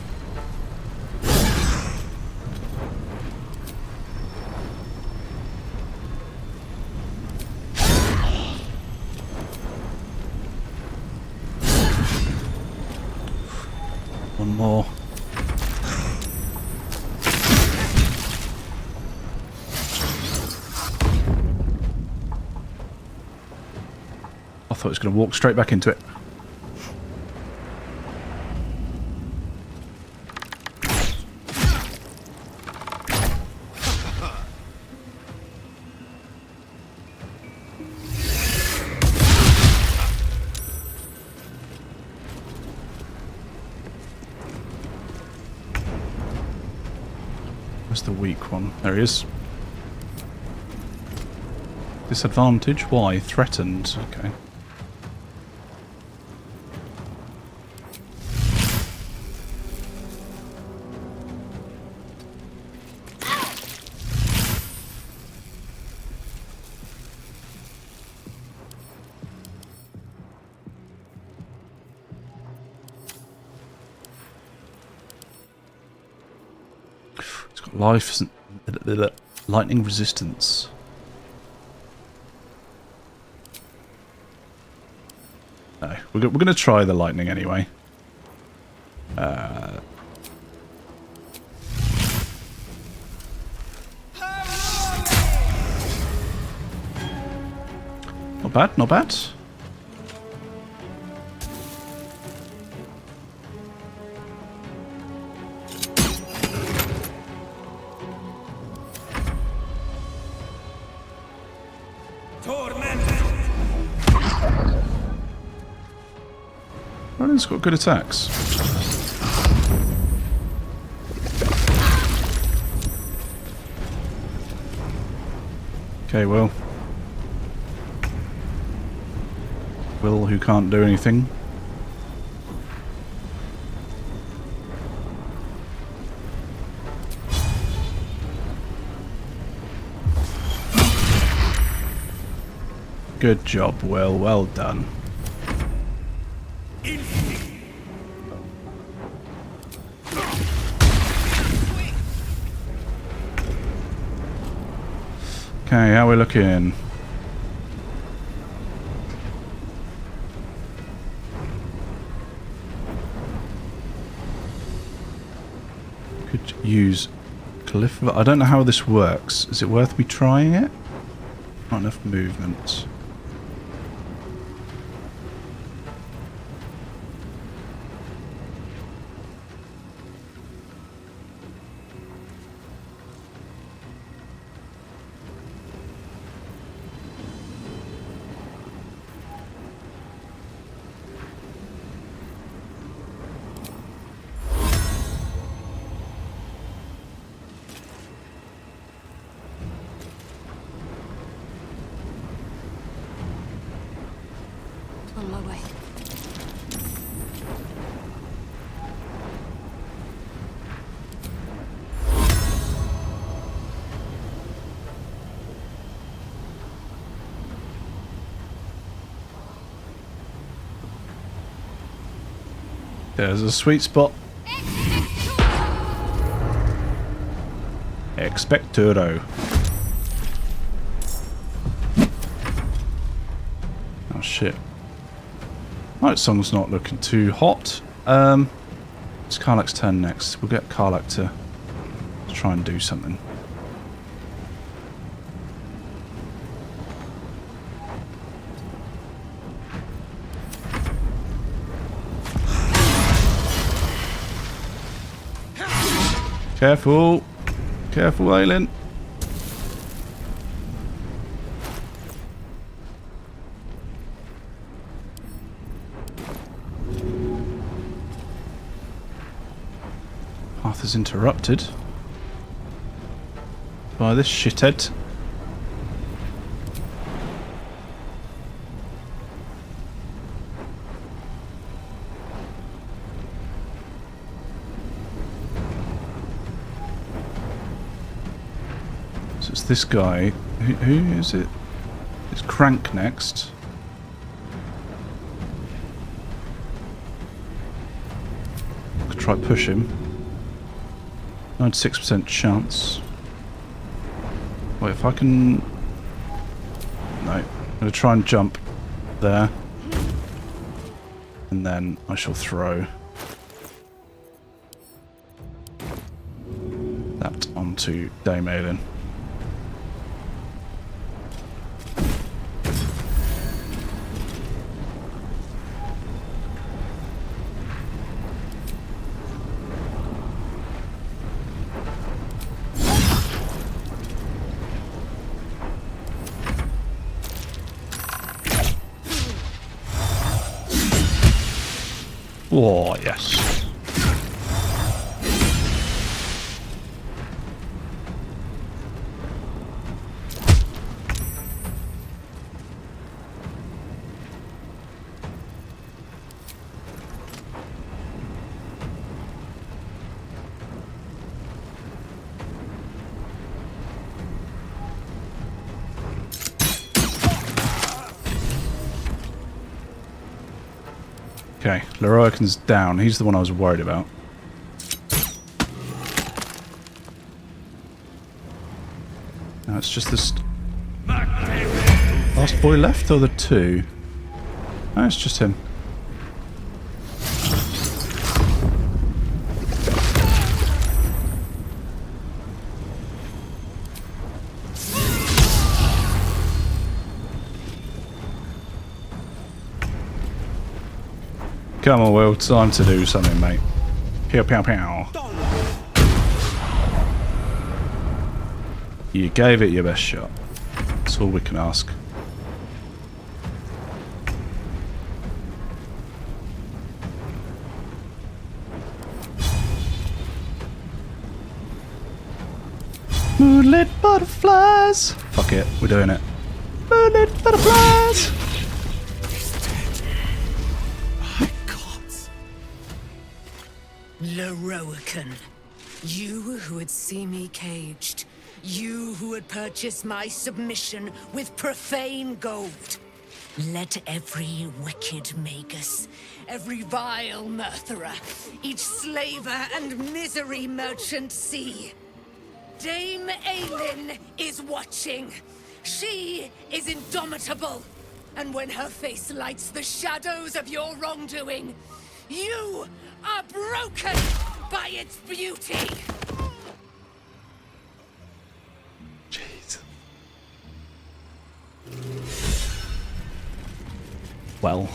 One more. I thought it was going to walk straight back into it. Where's the weak one? There he is. Disadvantage? Why? Threatened. Okay. Life, lightning resistance. No, we're going to try the lightning anyway. Not bad, not bad. Roland's got good attacks. Okay, well. Will, who can't do anything. Good job, Will. Well done. Okay, how are we looking? Could use Glyph. I don't know how this works. Is it worth me trying it? Not enough movement. On my way. There's a sweet spot. Expectoro. Oh shit. Nightsong's not looking too hot. It's Karlach's turn next. We'll get Karlach to try and do something. Careful. Careful, Aelin. Path is interrupted by this shithead. So it's this guy. Who is it? It's Crank next. Could try push him. 96% chance. Wait, if I can... No. I'm going to try and jump there. And then I shall throw that onto Dame Aelin. Oh, yes. Okay, Leroican's down. He's the one I was worried about. Now it's just this last boy left, or the two? No, it's just him. Come on, Will. Time to do something, mate. Pew, pew, pew. You gave it your best shot. That's all we can ask. Moonlit butterflies. Fuck it. We're doing it. Moonlit butterflies. Leroican, you who would see me caged, you who would purchase my submission with profane gold, Let every wicked magus, every vile murtherer, each slaver and misery merchant see. Dame Aelin is watching. She is indomitable. And when her face lights the shadows of your wrongdoing, you are broken by its beauty. Jeez. Well.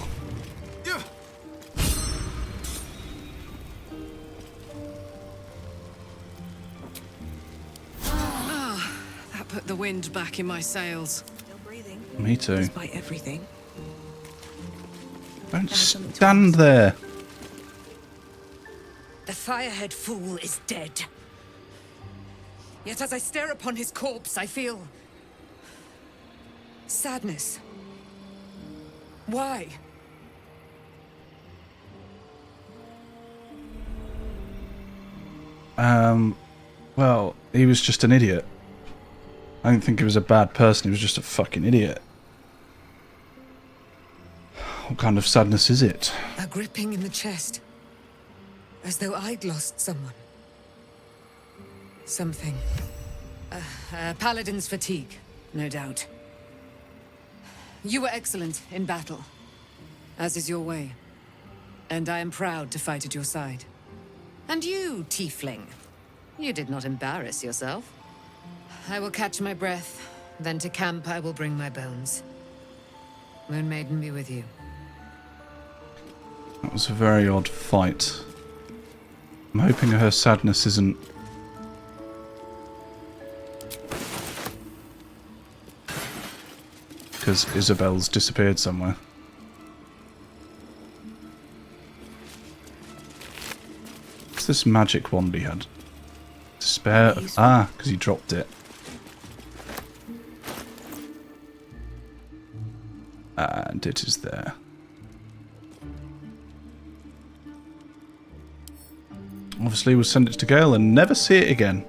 That put the wind back in my sails. Still breathing. Me too. Despite everything. Don't stand there. The firehead fool is dead. Yet as I stare upon his corpse, I feel sadness. Why? Well, he was just an idiot. I don't think he was a bad person, he was just a fucking idiot. What kind of sadness is it? A gripping in the chest. As though I'd lost someone. Something. Paladin's fatigue, no doubt. You were excellent in battle, as is your way. And I am proud to fight at your side. And you, tiefling, you did not embarrass yourself. I will catch my breath, then to camp I will bring my bones. Moon Maiden be with you. That was a very odd fight. I'm hoping her sadness isn't... because Isabel's disappeared somewhere. What's this magic wand he had? Despair of... Ah, because he dropped it. And it is there. Obviously we'll send it to Gale and never see it again.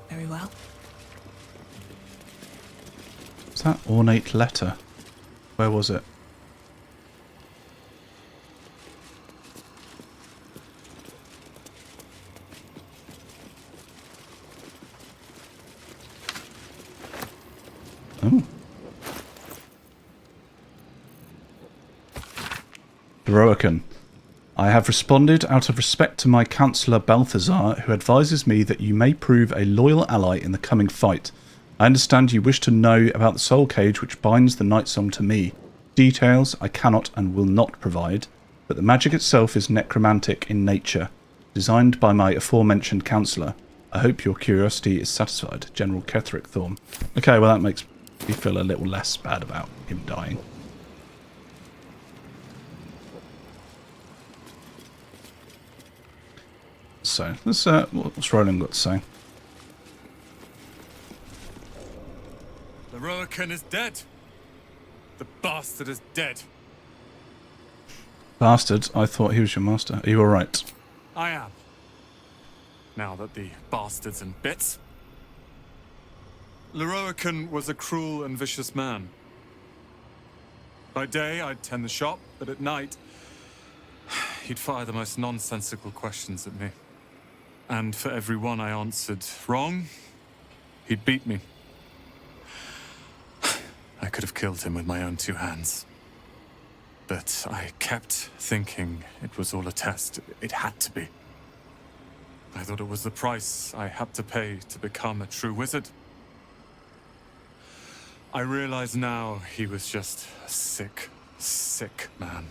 Very well. What's that ornate letter? Where was it? Oh. Heroican. I have responded out of respect to my counsellor Balthazar, who advises me that you may prove a loyal ally in the coming fight. I understand you wish to know about the soul cage which binds the Nightsong to me. Details I cannot and will not provide, but the magic itself is necromantic in nature, designed by my aforementioned counsellor. I hope your curiosity is satisfied. General Ketherick Thorn. Okay, well that makes me feel a little less bad about him dying. So, let's, what's Roland got to say? The Roakin is dead. The bastard is dead. Bastard? I thought he was your master. Are you alright? I am. Now that the bastard's in bits. Leroican was a cruel and vicious man. By day, I'd tend the shop, but at night, he'd fire the most nonsensical questions at me. And for every one I answered wrong, he'd beat me. I could have killed him with my own two hands. But I kept thinking it was all a test. It had to be. I thought it was the price I had to pay to become a true wizard. I realize now he was just a sick, sick man.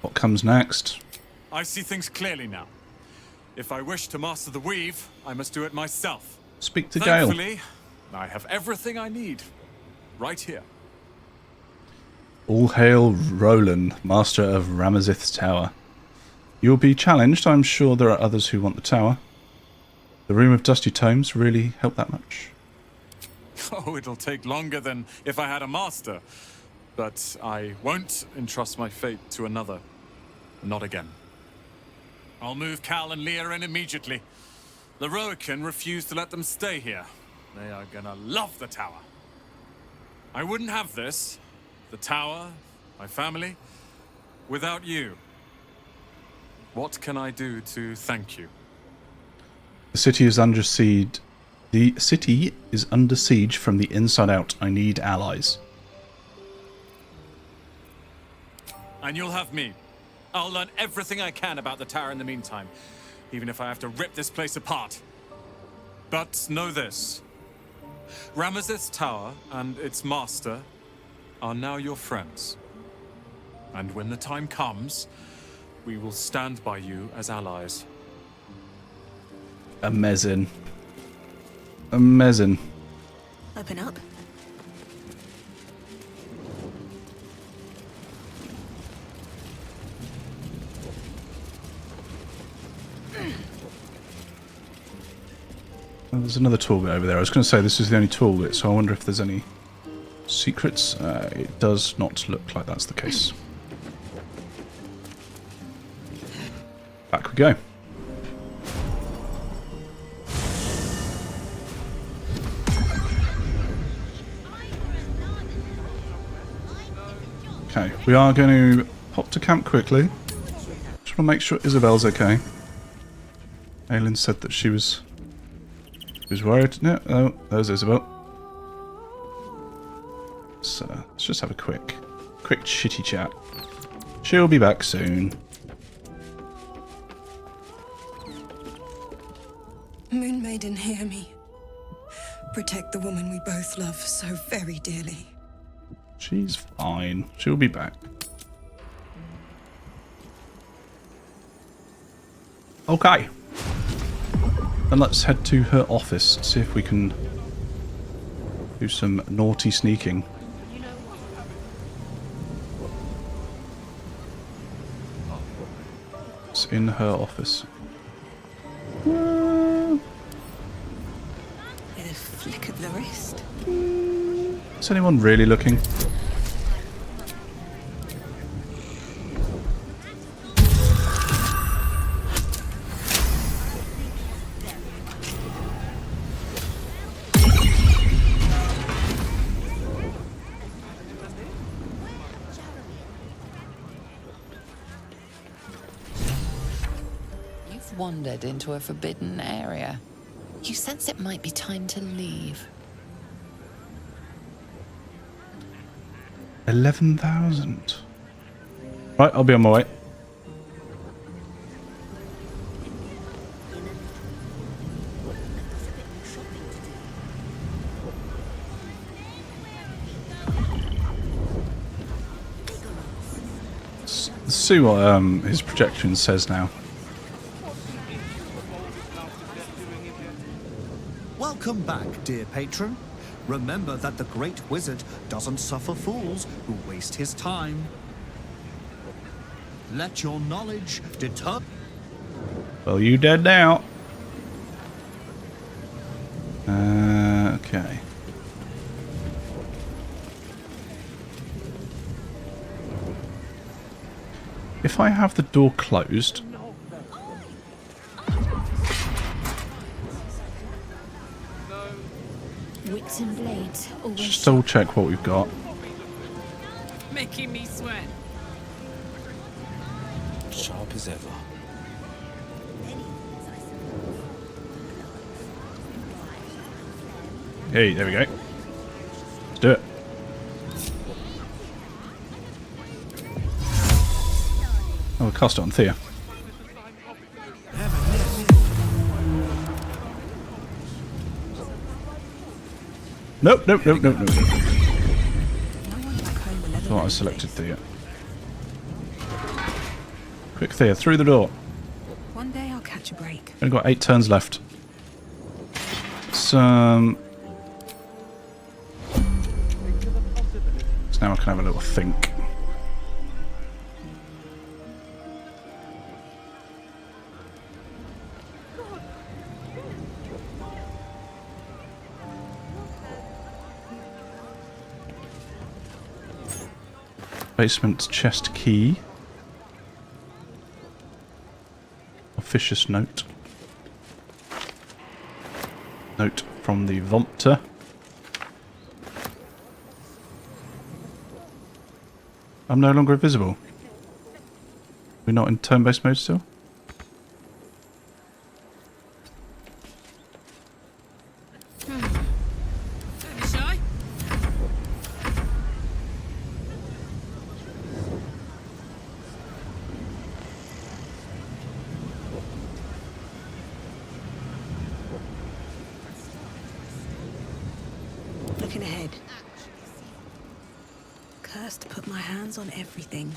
What comes next? I see things clearly now. If I wish to master the weave, I must do it myself. Speak to Gale. Thankfully, I have everything I need. Right here. All hail Roland, master of Ramazith's tower. You'll be challenged. I'm sure there are others who want the tower. The Room of Dusty Tomes really helped that much. Oh, it'll take longer than if I had a master. But I won't entrust my fate to another. Not again. I'll move Cal and Leah in immediately. Lae'zel refused to let them stay here. They are gonna love the tower. I wouldn't have this, the tower, my family, without you. What can I do to thank you? The city is under siege. The city is under siege from the inside out. I need allies. And you'll have me. I'll learn everything I can about the tower in the meantime, even if I have to rip this place apart. But know this. Ramazith's tower and its master are now your friends. And when the time comes, we will stand by you as allies. Amazing. Amazing. Open up. Oh, there's another toolbit over there. I was going to say this is the only toolbit, so I wonder if there's any secrets. It does not look like that's the case. Back we go. Okay, we are going to pop to camp quickly. Just want to make sure Isabel's okay. Aelin said that she was worried. No, oh, there's Isabel. So let's just have a quick chitty chat. She'll be back soon. Moon Maiden, hear me. Protect the woman we both love so very dearly. She's fine. She'll be back. Okay. And let's head to her office, see if we can do some naughty sneaking. It's in her office. With a flick of the wrist. Is anyone really looking? You've wandered into a forbidden area. You sense it might be time to leave. 11,000. Right, I'll be on my way. Let's see what his projection says now. Welcome back, dear patron. Remember that the great wizard doesn't suffer fools who waste his time. Let your knowledge deter... Well, you dead now. Okay. If I have the door closed... Wits and blades always. Just double check what we've got. Making me sweat. Sharp as ever. Hey, there we go. Let's do it. Oh, we'll cast it on Thea. Nope. Thought I selected Thea. Quick, Thea, through the door. One day I'll catch a break. Only got 8 turns left. So now I can have a little think. Basement chest key. Officious note. Note from the Vompter. I'm no longer invisible. We're not in turn-based mode still? Looking ahead. Cursed to put my hands on everything.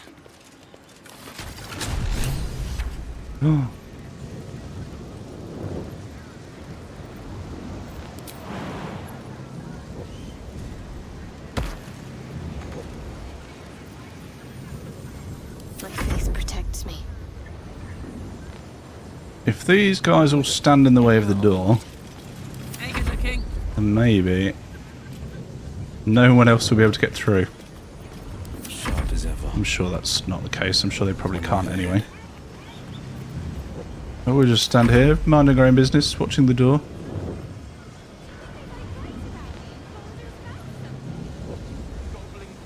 Oh. My face protects me. If these guys all stand in the way of the door, then maybe no one else will be able to get through. Sharp as ever. I'm sure that's not the case. I'm sure they probably can't anyway. But we'll just stand here, minding our own business, watching the door.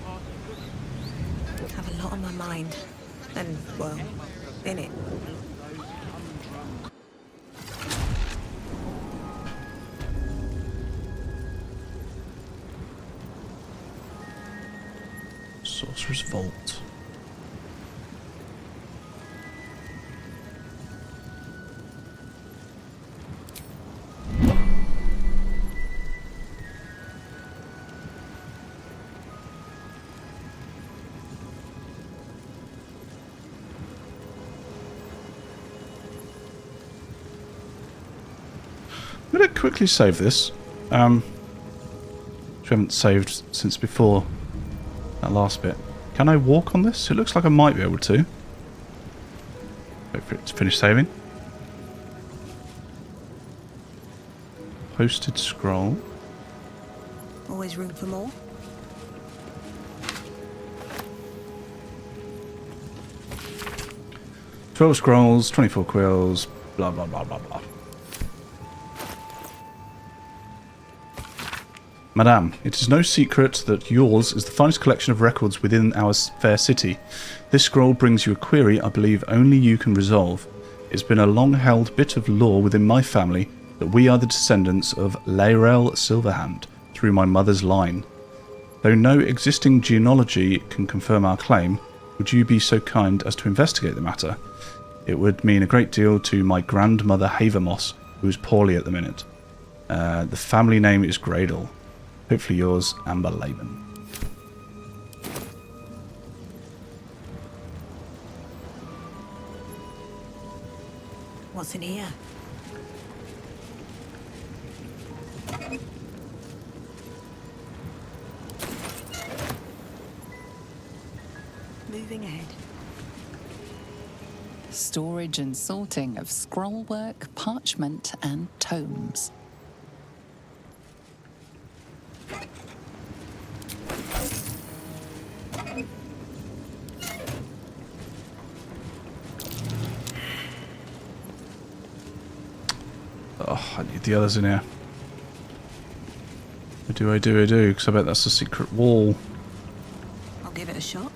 I have a lot on my mind. And, well, in it. Sorcerous Vault. I'm going to quickly save this. Which we haven't saved since before that last bit. Can I walk on this? It looks like I might be able to. Wait for it to finish saving. Posted scroll. Always room for more. "12 scrolls, 24 quills, blah blah blah blah blah. Madame, it is no secret that yours is the finest collection of records within our fair city. This scroll brings you a query I believe only you can resolve. It's been a long-held bit of lore within my family that we are the descendants of lae'zel Silverhand through my mother's line. Though no existing genealogy can confirm our claim, would you be so kind as to investigate the matter? It would mean a great deal to my grandmother Havermoss, who is poorly at the minute. The family name is Gradle. Hopefully yours, Amber Laban." What's in here? Moving ahead. Storage and sorting of scrollwork, parchment, and tomes. Oh, I need the others in here. I do, because I bet that's the secret wall. I'll give it a shot.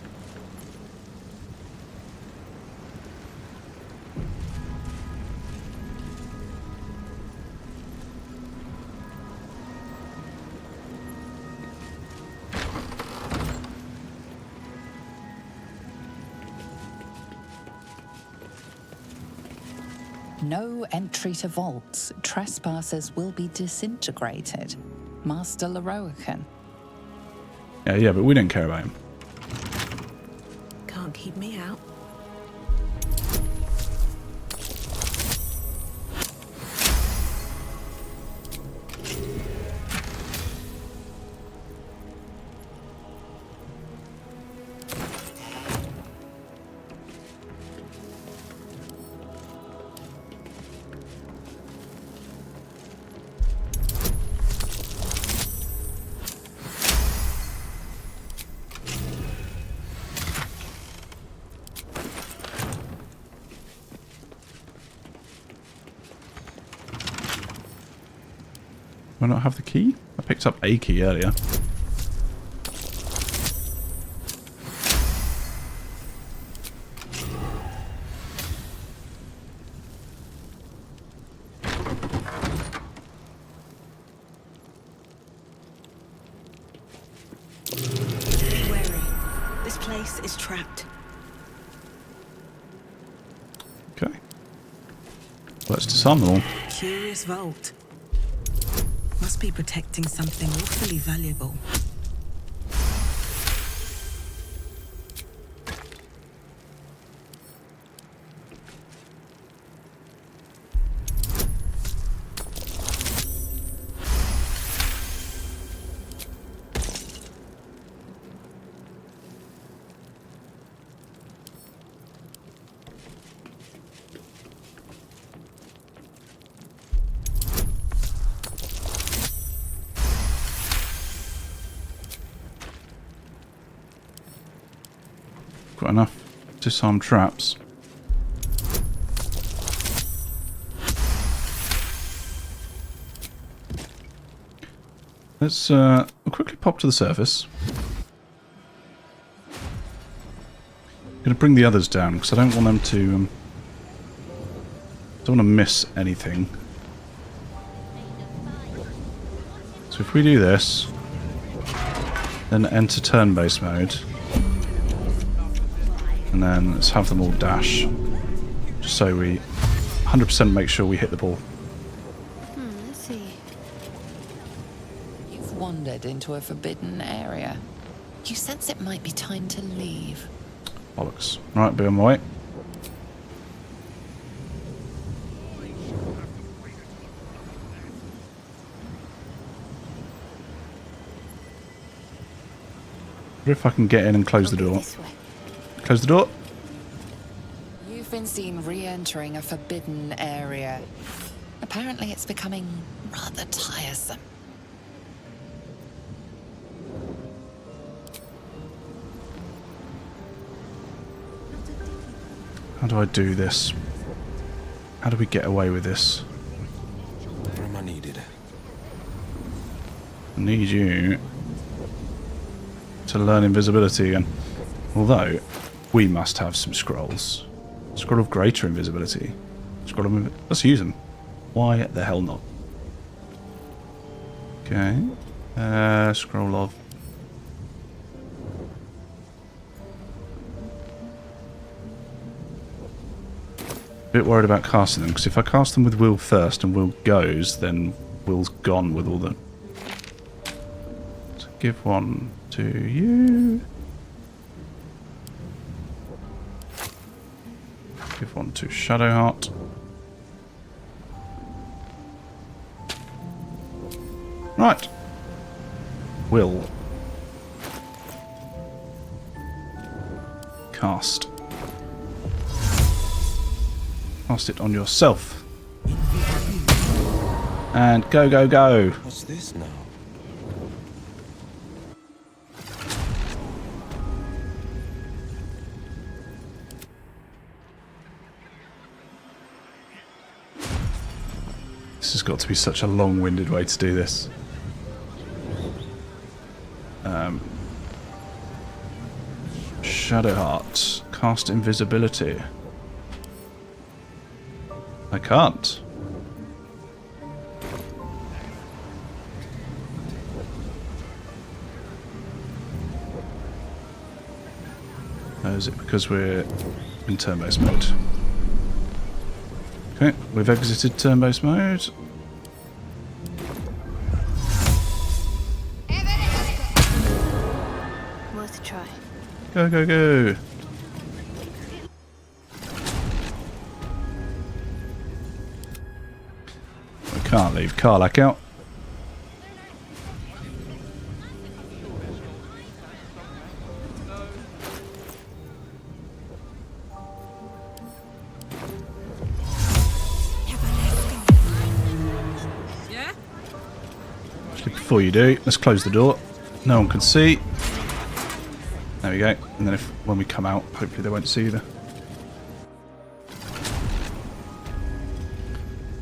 No entry to vaults. Trespassers will be disintegrated. Master Lae'zel. Yeah, but we don't care about him. Can't keep me out. I not have the key? I picked up a key earlier. Be wary. This place is trapped. Okay. Let's disarm them all. Curious vault. Must be protecting something awfully valuable. Got enough disarm traps. Let's we'll quickly pop to the surface. I'm going to bring the others down because I don't want them to don't want to miss anything. So if we do this, then enter turn-based mode. And then let's have them all dash, just so we 100% make sure we hit the ball. Let's see. You've wandered into a forbidden area. You sense it might be time to leave. Bollocks. Right, be on my way. What if I can get in and close the door? Close the door. You've been seen re-entering a forbidden area. Apparently it's becoming rather tiresome. How do I do this? How do we get away with this? What am I needed? I need you to learn invisibility again. Although, we must have some scrolls. Scroll of greater invisibility. Scroll of... Let's use them. Why the hell not? Okay. Scroll of... Bit worried about casting them, because if I cast them with Wyll first and Wyll goes, then Wyll's gone with all the... So give one to you. Give one to Shadowheart. Right. Wyll. Cast. Cast it on yourself. And go, go, go. What's this now? This has got to be such a long-winded way to do this. Shadowheart. Cast invisibility. I can't. Is it because we're in turn-based mode? Okay, we've exited turn-based mode. Worth a try. Go, go, go. We can't leave Karlach out. Actually, before you do, let's close the door. No one can see. There we go. And then when we come out, hopefully they won't see either.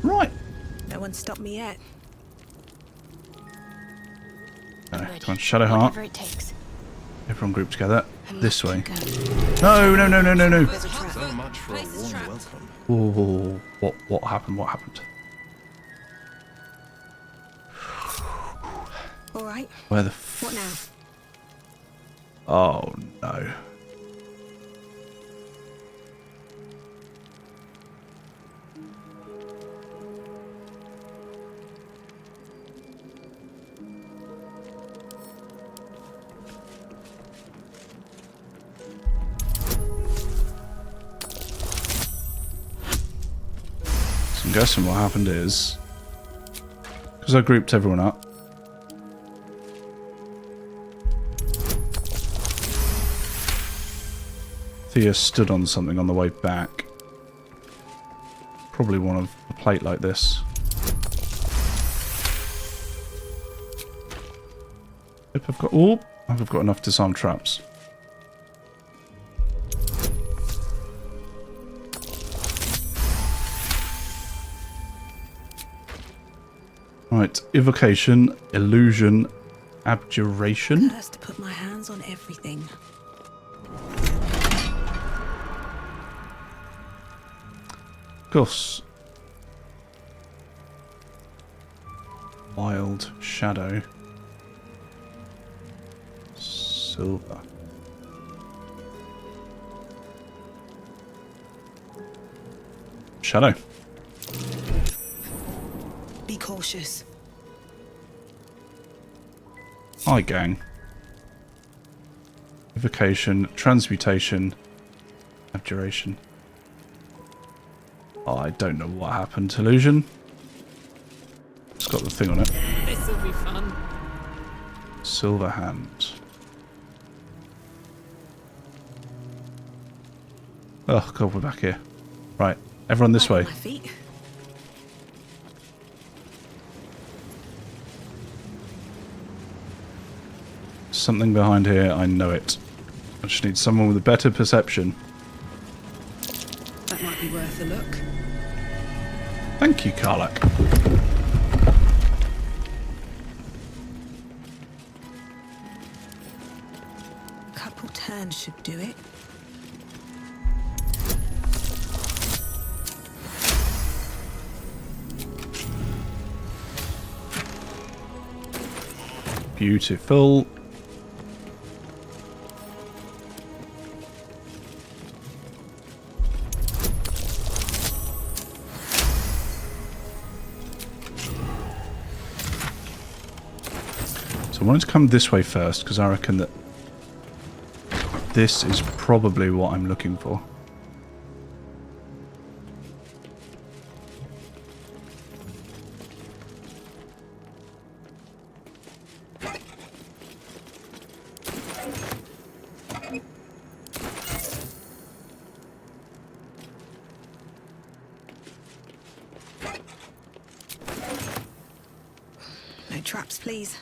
Right. No one stopped me yet. Come on, Shadowheart. Whatever it takes. Everyone group together. This way. No, no, no, no, no, no. So much for a warm welcome. Oh, what happened? What happened? All right. Where the What now? Oh no. So I'm guessing what happened is, because I grouped everyone up, Thea stood on something on the way back. Probably one of a plate like this. Yep, I've got enough disarm traps. Right, evocation, illusion, abjuration. Cursed to put my hands on everything. Gus. Wild shadow. Silver. Shadow. Be cautious. Hi, gang. Evocation, transmutation, abjuration. Oh, I don't know what happened. Illusion. It's got the thing on it. This'll be fun. Silver hand. Oh god, we're back here. Right, everyone this way. My feet. Something behind here, I know it. I just need someone with a better perception. That might be worth a look. Thank you, Karlach. Couple turns should do it. Beautiful. So I wanted to come this way first because I reckon that this is probably what I'm looking for. No traps, please.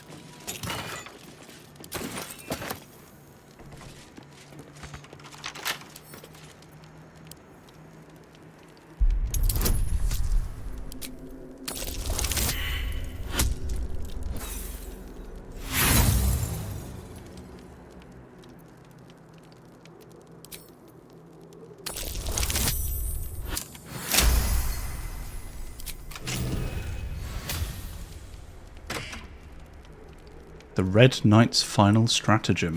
The Red Knight's final stratagem.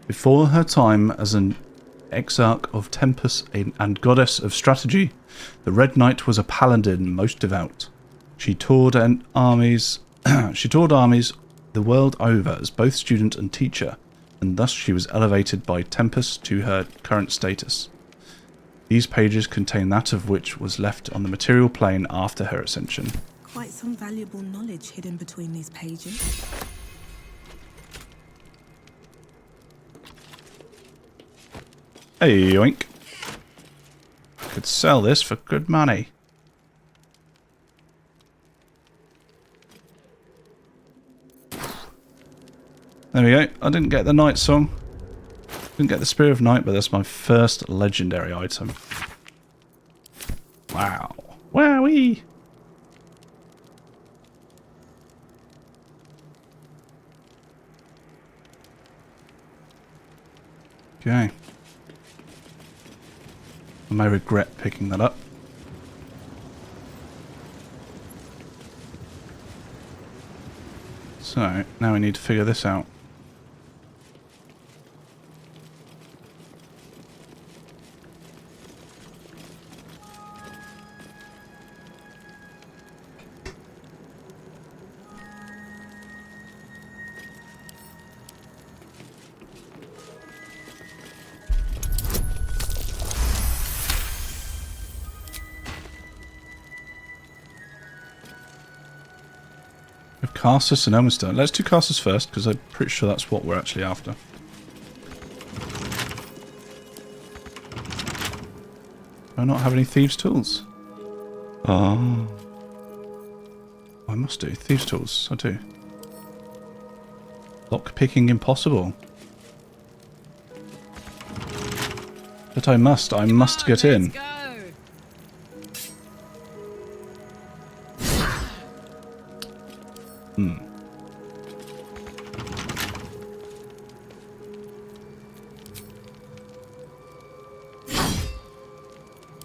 Before her time as an exarch of Tempest and goddess of strategy, the Red Knight was a paladin most devout. She toured armies the world over as both student and teacher, and thus she was elevated by Tempest to her current status. These pages contain that of which was left on the material plane after her ascension. Quite some valuable knowledge hidden between these pages. Hey, yoink. I could sell this for good money. There we go. I didn't get the Nightsong. Didn't get the Spear of Night, but that's my first legendary item. Wow. Wowee! Okay. I may regret picking that up. So, now we need to figure this out. Karsus and Elminster. Let's do Karsus first, because I'm pretty sure that's what we're actually after. Do I not have any Thieves' Tools? Oh. I must do. Thieves' Tools. I do. Lock-picking impossible. But I must get in.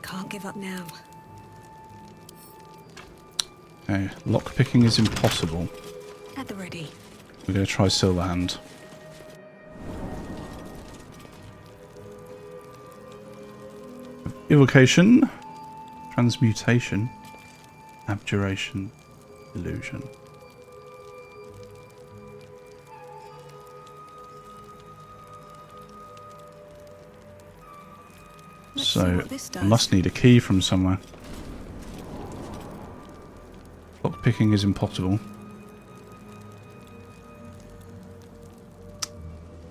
Can't give up now. Okay, lock-picking is impossible. At the ready. We're going to try Silverhand. Evocation, transmutation, abjuration, illusion. So, I must need a key from somewhere. Lockpicking is impossible.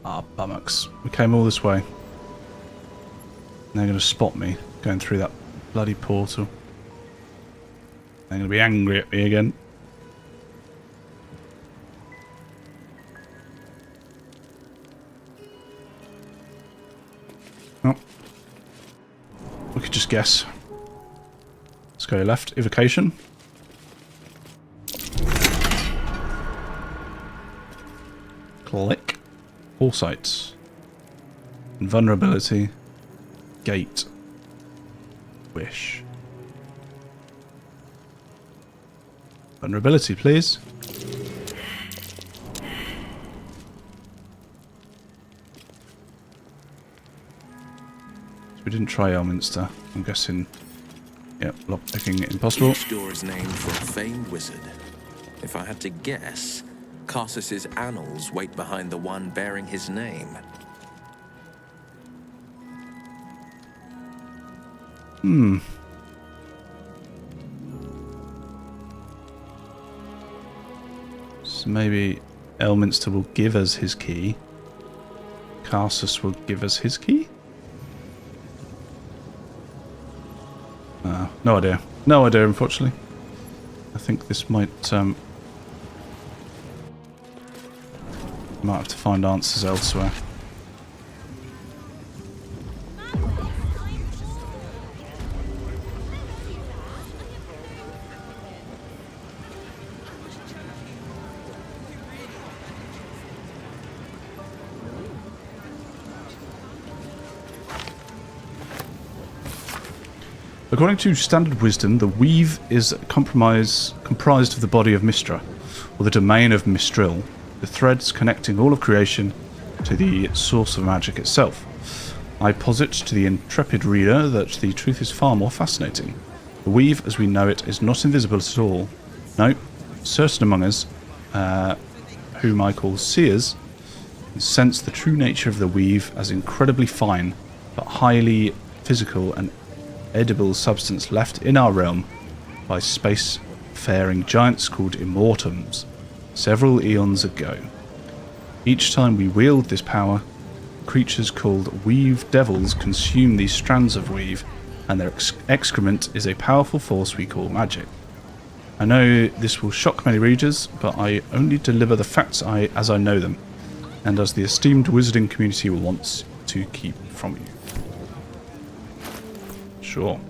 Ah, bummocks. We came all this way. And they're going to spot me going through that bloody portal. They're going to be angry at me again. Oh. We could just guess. Let's go left. Evocation. Click. Foresight. Invulnerability. Gate. Wish. Vulnerability, please. We didn't try Elminster. I'm guessing. Yep, lockpicking impossible. Each door is named for a famed wizard. If I had to guess, Karsus's annals wait behind the one bearing his name. So maybe Elminster will give us his key. Karsus will give us his key? No idea. No idea, unfortunately. I think this might have to find answers elsewhere. According to standard wisdom, the weave is comprised of the body of Mistra, or the domain of Mistril, the threads connecting all of creation to the source of magic itself. I posit to the intrepid reader that the truth is far more fascinating. The weave, as we know it, is not invisible at all. No, certain among us, whom I call seers, sense the true nature of the weave as incredibly fine, but highly physical and edible substance left in our realm by space-faring giants called immortums several eons ago. Each time we wield this power, creatures called weave devils consume these strands of weave, and their excrement is a powerful force we call magic. I know this will shock many readers, but I only deliver the facts as I know them, and as the esteemed wizarding community wants to keep from you. Sure.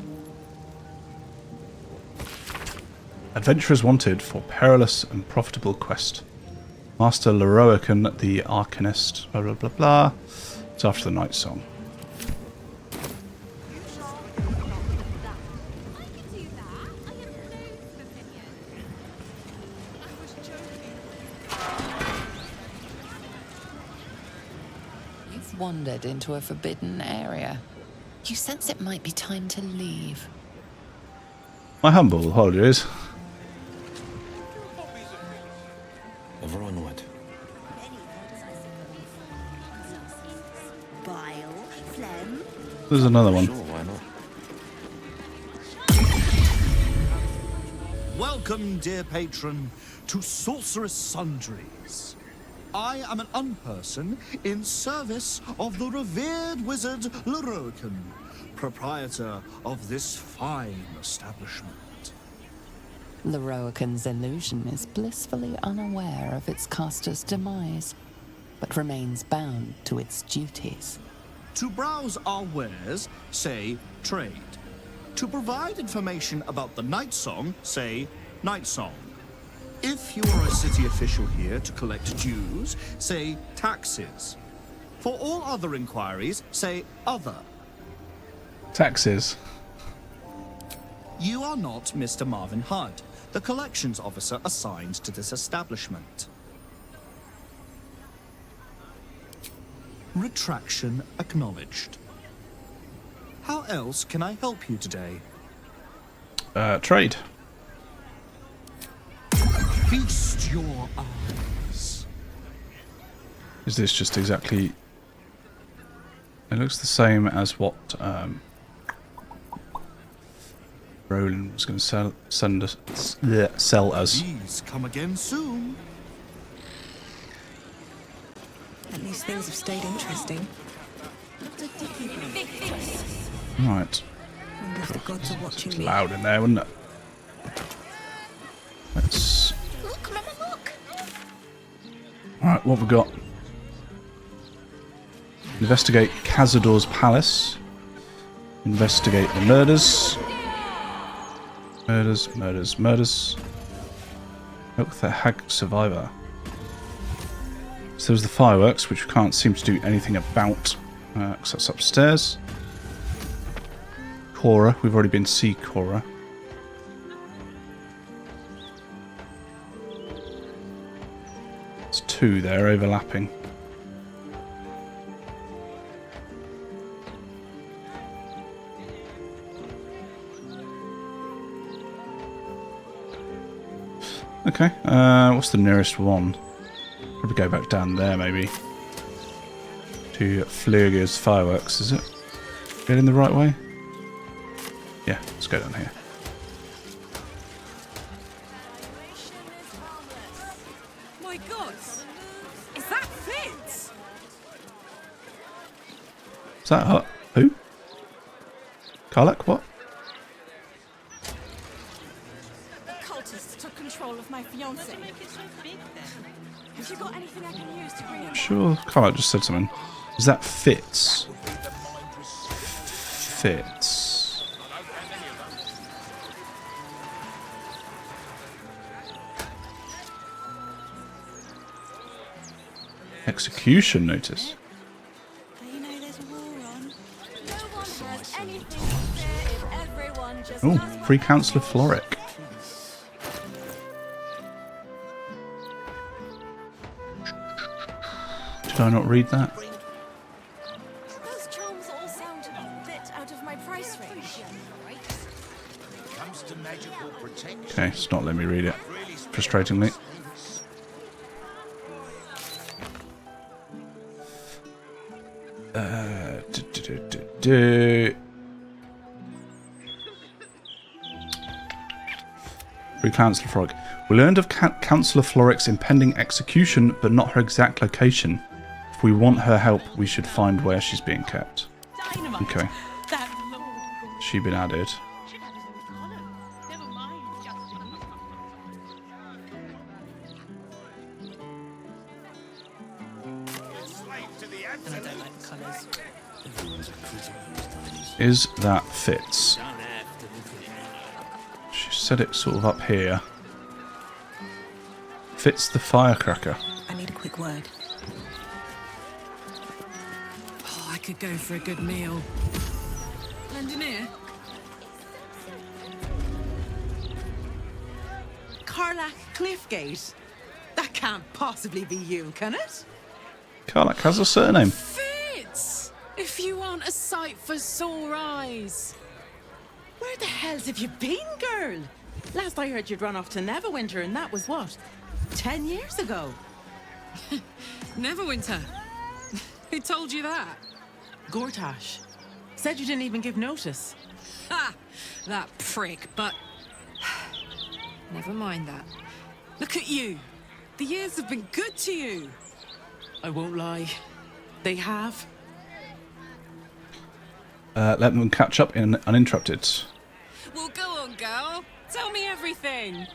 Adventurers wanted for perilous and profitable quest. Master Lae'zel the Arcanist, blah blah blah blah. It's after the Nightsong. You've wandered into a forbidden area. You sense it might be time to leave. My humble apologies. Ever onward. Bile, phlegm. There's another one. Sure, why not? Welcome, dear patron, to Sorcerous Sundries. I am an unperson in service of the revered wizard Lorokin, proprietor of this fine establishment. Lorokin's illusion is blissfully unaware of its caster's demise, but remains bound to its duties. To browse our wares, say trade. To provide information about the Nightsong, say Nightsong. If you are a city official here to collect dues, say taxes. For all other inquiries, say other. Taxes. You are not Mr. Marvin Hudd, the collections officer assigned to this establishment. Retraction acknowledged. How else can I help you today? Trade. Feast your eyes. Is this just exactly... It looks the same as what Roland was going to sell us. Please come again soon. At least things have stayed interesting. Right. Wonder if the gods are watching It's me. loud in there, wasn't it? Let's... Look, Mama, look. Alright, what have we got? Investigate Cazador's palace. Investigate the murders. Murders. Milk the hag survivor. So there's the fireworks, which we can't seem to do anything about. Because that's upstairs. Cora, we've already been to see Cora. There's two there overlapping. Okay, what's the nearest one? Probably go back down there, maybe. To Felogyr's fireworks, is it? Going the right way? Yeah, let's go down here. My God! Is that Fitz? Is that who? Karlach, what? The cultists took control of my fiancé. Have you got anything I can use to bring him? Sure, Karlach just said something. Is that Fitz? Fitz. Execution notice. You know there's a war on. No one has anything to fear if everyone just Oh, does free Councillor Floric. Did I not read that? Those charms all sound a bit out of my price range. Comes to magical protection. Okay, it's not letting me read it. Frustratingly. Free Councillor Floric. We learned of Councillor Floric's impending execution, but not her exact location. If we want her help, we should find where she's being kept. Okay. She been added. Is that Fitz? She said it sort of up here. Fitz the Firecracker. I need a quick word. I could go for a good meal. Lend an ear? Karlach Cliffgate? That can't possibly be you, can it? Karlach has a surname. Fitz! If you aren't a sight for sore eyes. Where the hells have you been, girl? Last I heard you'd run off to Neverwinter, and that was what? 10 years ago? Neverwinter? Who told you that? Gortash. Said you didn't even give notice. Ha! That prick, but... Never mind that. Look at you. The years have been good to you. I won't lie. They have. Let them catch up in uninterrupted. Well, go on, girl. Tell me everything.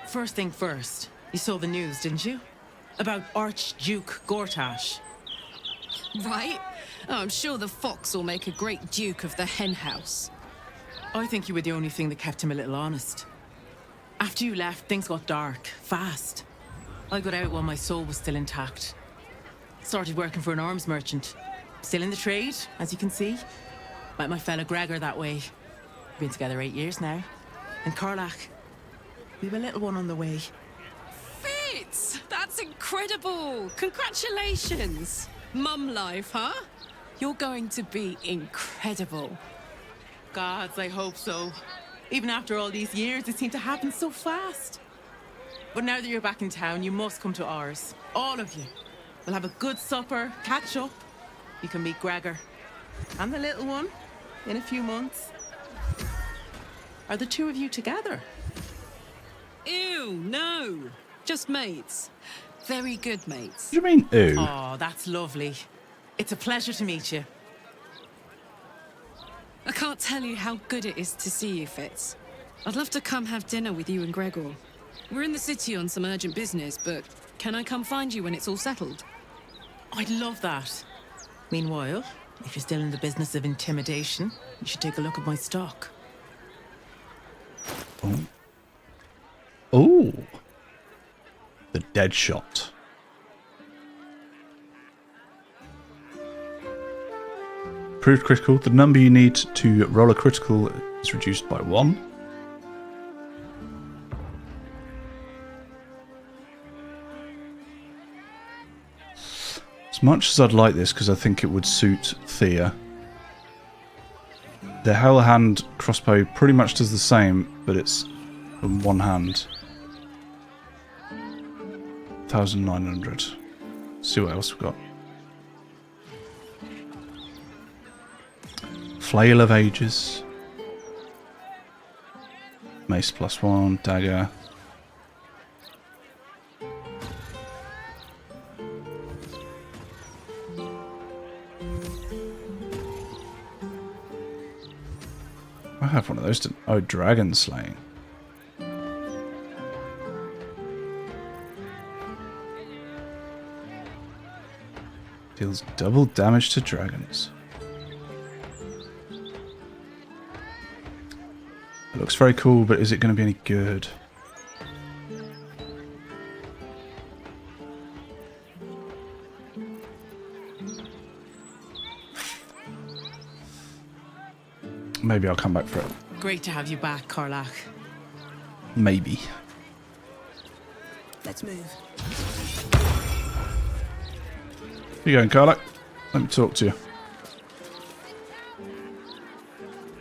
First thing first. You saw the news, didn't you? About Archduke Gortash. Right? Oh, I'm sure the fox will make a great duke of the hen house. I think you were the only thing that kept him a little honest. After you left, things got dark, fast. I got out while my soul was still intact. Started working for an arms merchant. Still in the trade, as you can see. Met my fella Gregor that way. Been together 8 years now. And Karlach, we've a little one on the way. Fitz! That's incredible! Congratulations! Mum life, huh? You're going to be incredible. Gods, I hope so. Even after all these years, it seemed to happen so fast. But now that you're back in town, you must come to ours. All of you. We'll have a good supper, catch up. You can meet Gregor. And the little one in a few months. Are the two of you together? Ew, no. Just mates. Very good mates. What do you mean, ew? Oh, that's lovely. It's a pleasure to meet you. I can't tell you how good it is to see you, Fitz. I'd love to come have dinner with you and Gregor. We're in the city on some urgent business, but can I come find you when it's all settled? I'd love that. Meanwhile, if you're still in the business of intimidation, you should take a look at my stock. Oh. Oh. The dead shot. Proved critical. The number you need to roll a critical is reduced by 1. As much as I'd like this, because I think it would suit Thea. The Hellhand crossbow pretty much does the same, but it's in one hand. 1,900. See what else we've got. Flail of Ages. Mace +1, dagger. I have one of those. Oh, dragon slaying. Deals double damage to dragons. It looks very cool, but is it going to be any good? Maybe I'll come back for it. Great to have you back, Karlach. Maybe. Let's move. Here you going, Karlach? Let me talk to you.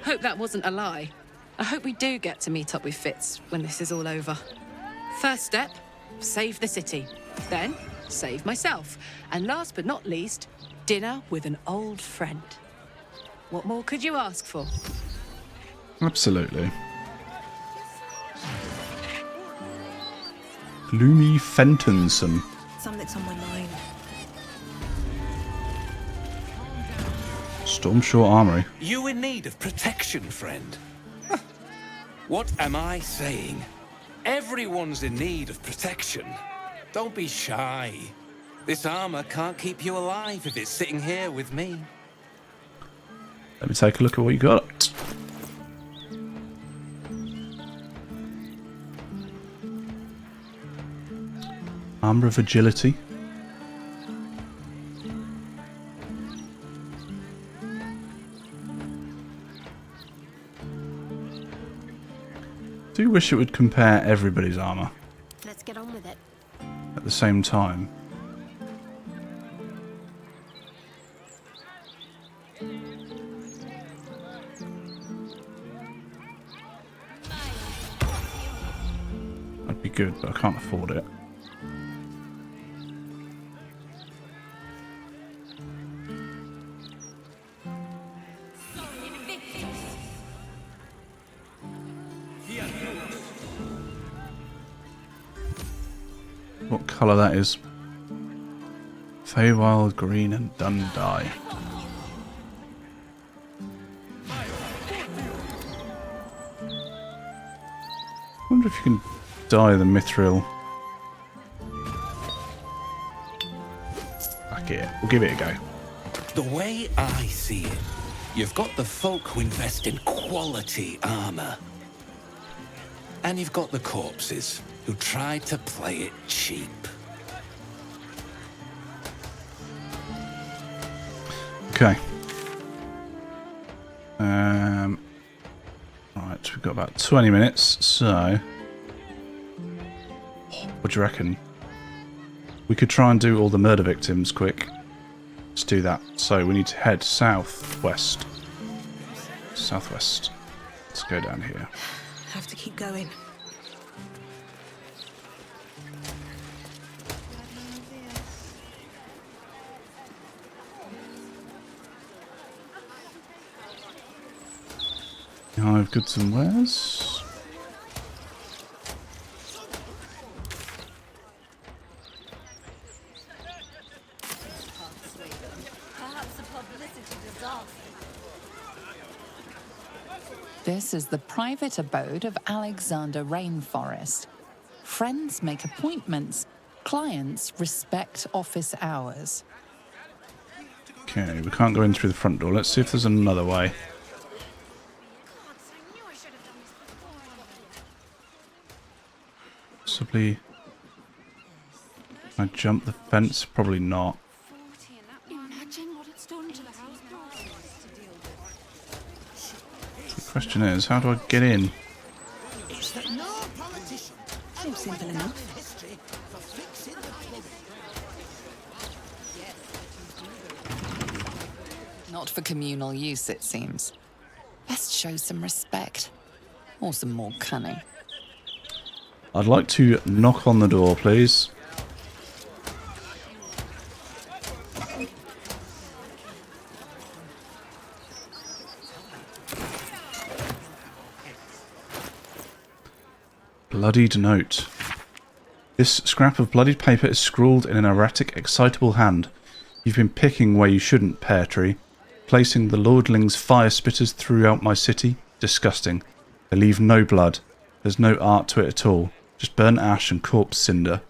Hope that wasn't a lie. I hope we do get to meet up with Fitz when this is all over. First step, save the city. Then, save myself. And last but not least, dinner with an old friend. What more could you ask for? Absolutely. Gloomy Fentonson. Something's on my mind. Stormshore Armory. You in need of protection, friend? What am I saying? Everyone's in need of protection. Don't be shy. This armor can't keep you alive if it's sitting here with me. Let me take a look at what you got. Armor of Agility. do wish it would compare everybody's armor Let's get on with it. at the same time. That'd be good, but I can't afford it. What colour that is? Feywild, green and Dundee. I wonder if you can dye the mithril. Fuck it, we'll give it a go. The way I see it, you've got the folk who invest in quality armor. And you've got the corpses who try to play it cheap. Okay. Right, we've got about 20 minutes, so... What do you reckon? We could try and do all the murder victims quick. Let's do that. So we need to head southwest. Southwest. Let's go down here. Have to keep going. Hive goods and wares. This is the private abode of Alexander Rainforest. Friends make appointments. Clients respect office hours. Okay, we can't go in through the front door. Let's see if there's another way. Possibly. Can I jump the fence? Probably not. Imagine what it's done to the house. The question is, how do I get in? Seems simple enough. Not for communal use, it seems. Best show some respect. Or some more cunning. I'd like to knock on the door, please. Bloodied note. This scrap of bloodied paper is scrawled in an erratic, excitable hand. You've been picking where you shouldn't, pear tree. Placing the lordling's fire spitters throughout my city. Disgusting. They leave no blood. There's no art to it at all. Just burnt ash and corpse cinder.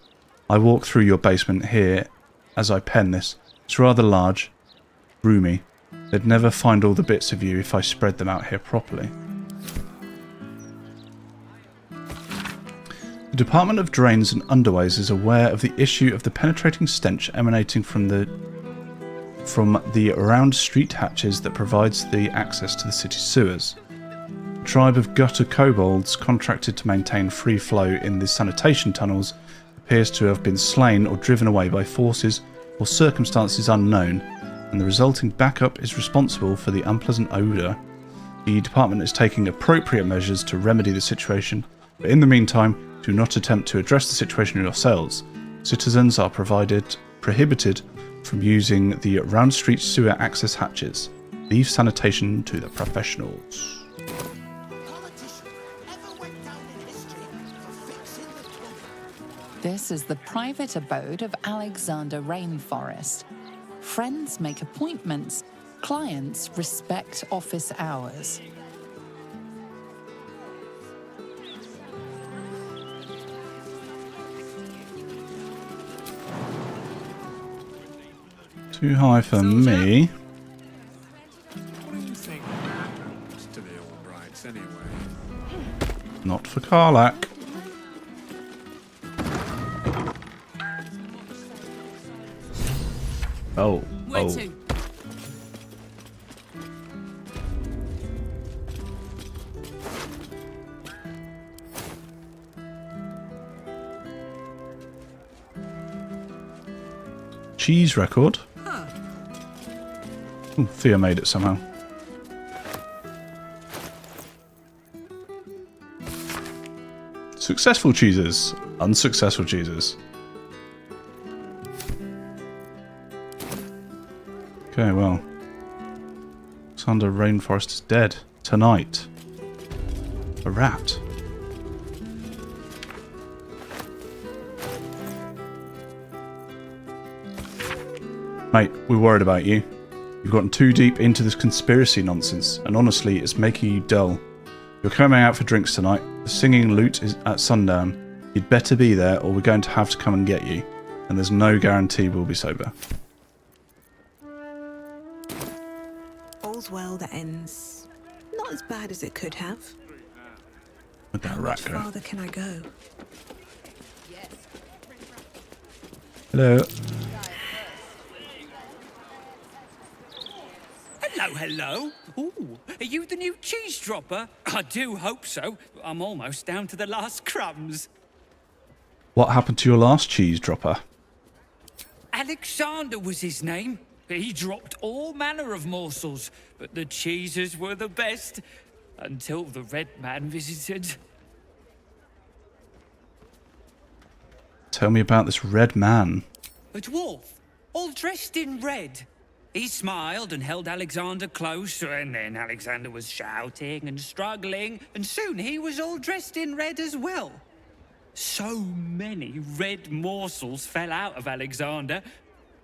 I walk through your basement here as I pen this. It's rather large. Roomy. They'd never find all the bits of you if I spread them out here properly. The Department of Drains and Underways is aware of the issue of the penetrating stench emanating from the round street hatches that provides the access to the city's sewers. A tribe of gutter kobolds contracted to maintain free flow in the sanitation tunnels appears to have been slain or driven away by forces or circumstances unknown, and the resulting backup is responsible for the unpleasant odour. The department is taking appropriate measures to remedy the situation, but in the meantime, do not attempt to address the situation yourselves. Citizens are prohibited from using the round street sewer access hatches. Leave sanitation to the professionals. This is the private abode of Alexander Rainforest. Friends make appointments. Clients respect office hours. Too high for me. What do you think happens to the old brides anyway? Not for Karlach. Oh. Where Oh. to? cheese record. Ooh, Thea made it somehow. Successful cheeses, unsuccessful cheeses. Okay, well. Alexander Rainforest is dead. Tonight. A rat. Mate, we're worried about you. You've gotten too deep into this conspiracy nonsense, and honestly, it's making you dull. You're coming out for drinks tonight. The singing lute is at sundown. You'd better be there, or we're going to have to come and get you. And there's no guarantee we'll be sober. All's well that ends not as bad as it could have. Where'd that rat go? How further can I go? Hello. Hello, hello. Ooh, are you the new cheese dropper? I do hope so. I'm almost down to the last crumbs. What happened to your last cheese dropper? Alexander was his name. He dropped all manner of morsels, but the cheeses were the best. Until the Red Man visited. Tell me about this red man. A dwarf, all dressed in red. He smiled and held Alexander close, and then Alexander was shouting and struggling, and soon he was all dressed in red as well. So many red morsels fell out of Alexander.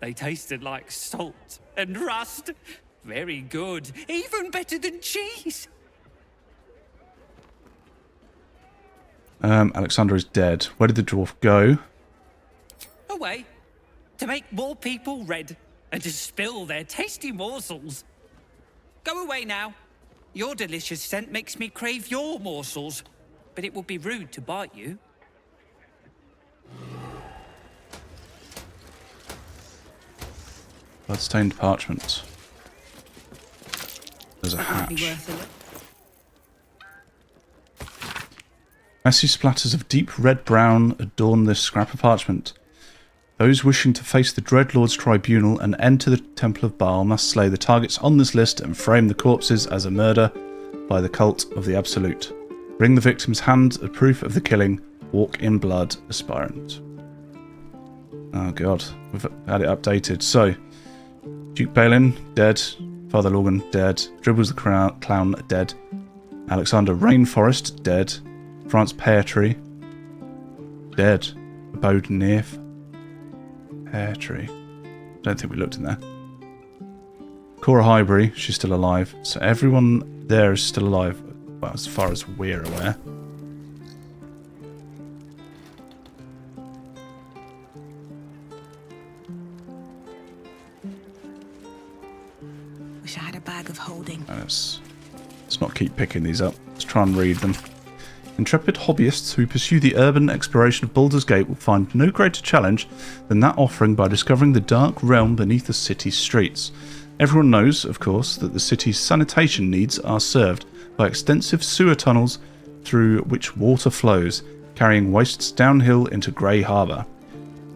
They tasted like salt and rust. Very good, even better than cheese. Alexander is dead. Where did the dwarf go? Away, to make more people red. And to spill their tasty morsels. Go away now. Your delicious scent makes me crave your morsels, but it would be rude to bite you. Bloodstained parchment. There's a That might be hatch. worth a look. Messy splatters of deep red-brown adorn this scrap of parchment. Those wishing to face the Dreadlord's tribunal and enter the Temple of Baal must slay the targets on this list and frame the corpses as a murder by the cult of the Absolute. Bring the victim's hand as proof of the killing. Walk in blood, aspirant. Oh god, we've had it updated. So, Duke Balin, dead. Father Lorgan, dead. Dribbles the Clown, dead. Alexander Rainforest, dead. France Pear Tree, dead. Abode Nearth. Pear Tree. Don't think we looked in there. Cora Highbury, she's still alive. So everyone there is still alive, well, as far as we're aware. Wish I had a bag of holding. Let's not keep picking these up. Let's try and read them. Intrepid hobbyists who pursue the urban exploration of Baldur's Gate will find no greater challenge than that offering by discovering the dark realm beneath the city's streets. Everyone knows, of course, that the city's sanitation needs are served by extensive sewer tunnels through which water flows, carrying wastes downhill into Grey Harbour.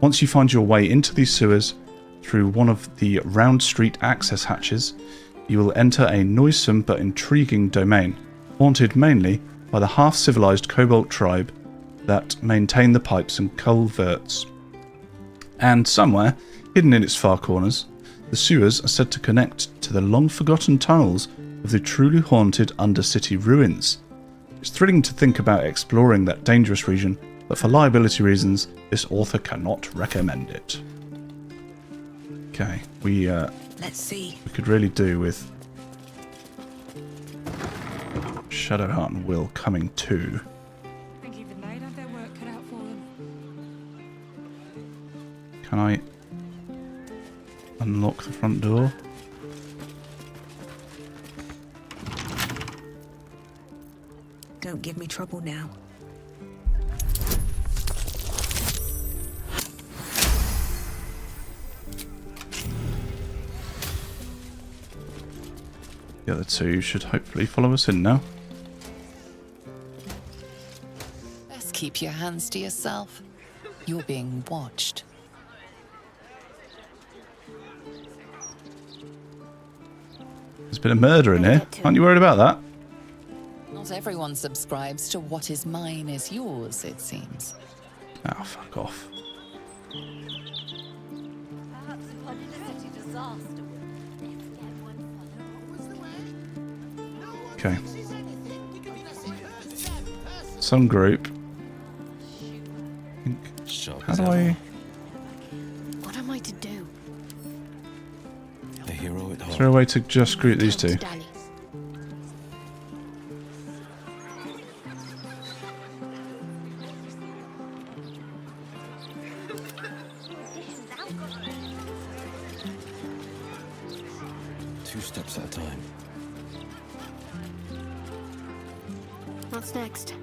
Once you find your way into these sewers through one of the Round Street access hatches, you will enter a noisome but intriguing domain, haunted mainly by the half-civilized Cobalt tribe that maintain the pipes and culverts. And somewhere, hidden in its far corners, the sewers are said to connect to the long-forgotten tunnels of the truly haunted Undercity ruins. It's thrilling to think about exploring that dangerous region, but for liability reasons, this author cannot recommend it. Okay, Let's see. we could really do with Shadowheart and Wyll coming too. I think even they'd have their work cut out for them. Can I unlock the front door? Don't give me trouble now. The other two should hopefully follow us in now. Best keep your hands to yourself. You're being watched. There's been a murder in here. Aren't you worried about that? Not everyone subscribes to what is mine is yours, it seems. Oh, fuck off. Okay. Some group. How do I... What am I to do? A hero at heart. Is there a way to just group these two? Two steps at a time. What's next?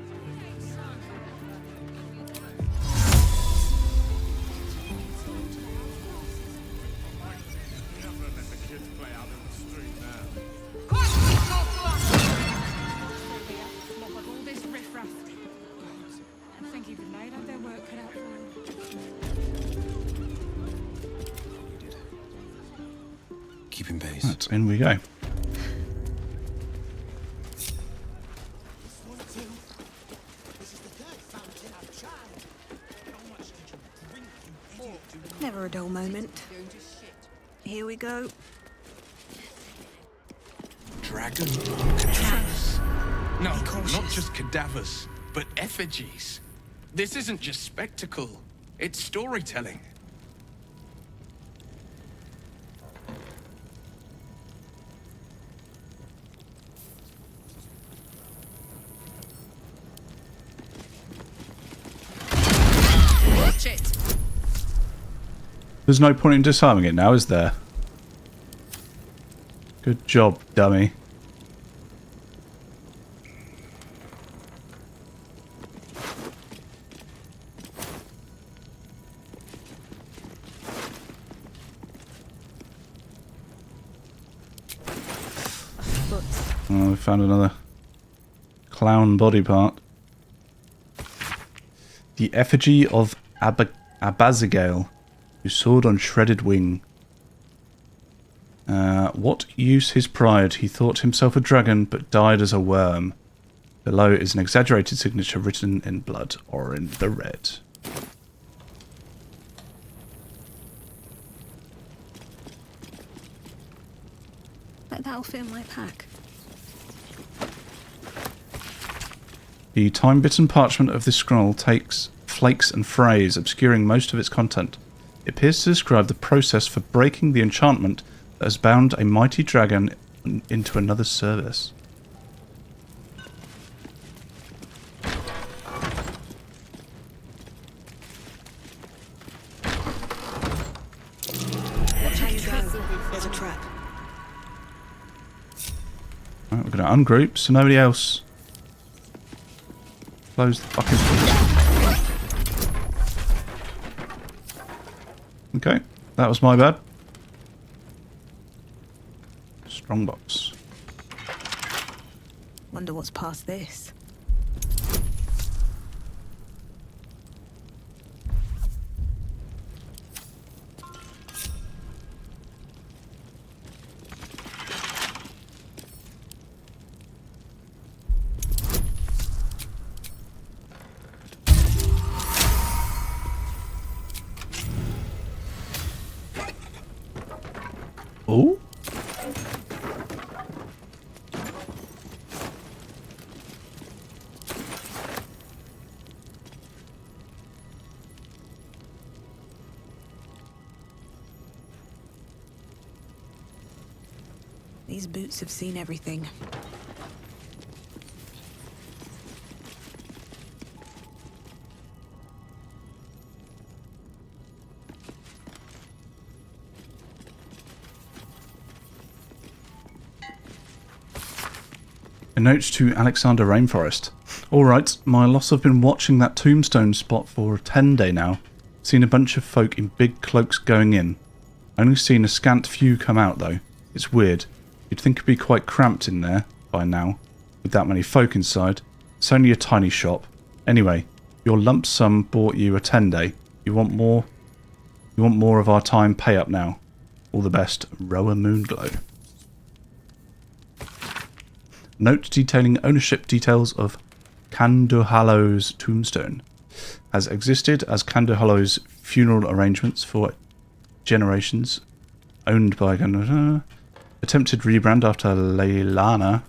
Keeping pace. Right, in we go. Never a dull moment. Here we go. Dragon cadavers. No, not just cadavers, but effigies. This isn't just spectacle, it's storytelling. Watch it. There's no point in disarming it now, is there? Good job, dummy. Oh, we found another clown body part. The effigy of Abazigale, who soared on shredded wing. What use his pride? He thought himself a dragon, but died as a worm. Below is an exaggerated signature written in blood, or in the red. That'll fit in my pack. The time-bitten parchment of this scroll takes flakes and frays, obscuring most of its content. It appears to describe the process for breaking the enchantment that has bound a mighty dragon into another's service. Watch how you go. There's a trap. Right, we're going to ungroup so nobody else close the fucking... Okay, that was my bad. Strongbox. Wonder what's past this. Oh? These boots have seen everything. A note to Alexander Rainforest. Alright, my loss have been watching that tombstone spot for 10 days now. Seen a bunch of folk in big cloaks going in. Only seen a scant few come out though. It's weird. You'd think it'd be quite cramped in there by now, with that many folk inside. It's only a tiny shop. Anyway, your lump sum bought you a 10-day. You want more? You want more of our time? Pay up now. All the best, Roa Moonglow. Note detailing ownership details of Candorhallow's tombstone. Has existed as Candorhallow's funeral arrangements for generations. Owned by attempted rebrand after Leilana.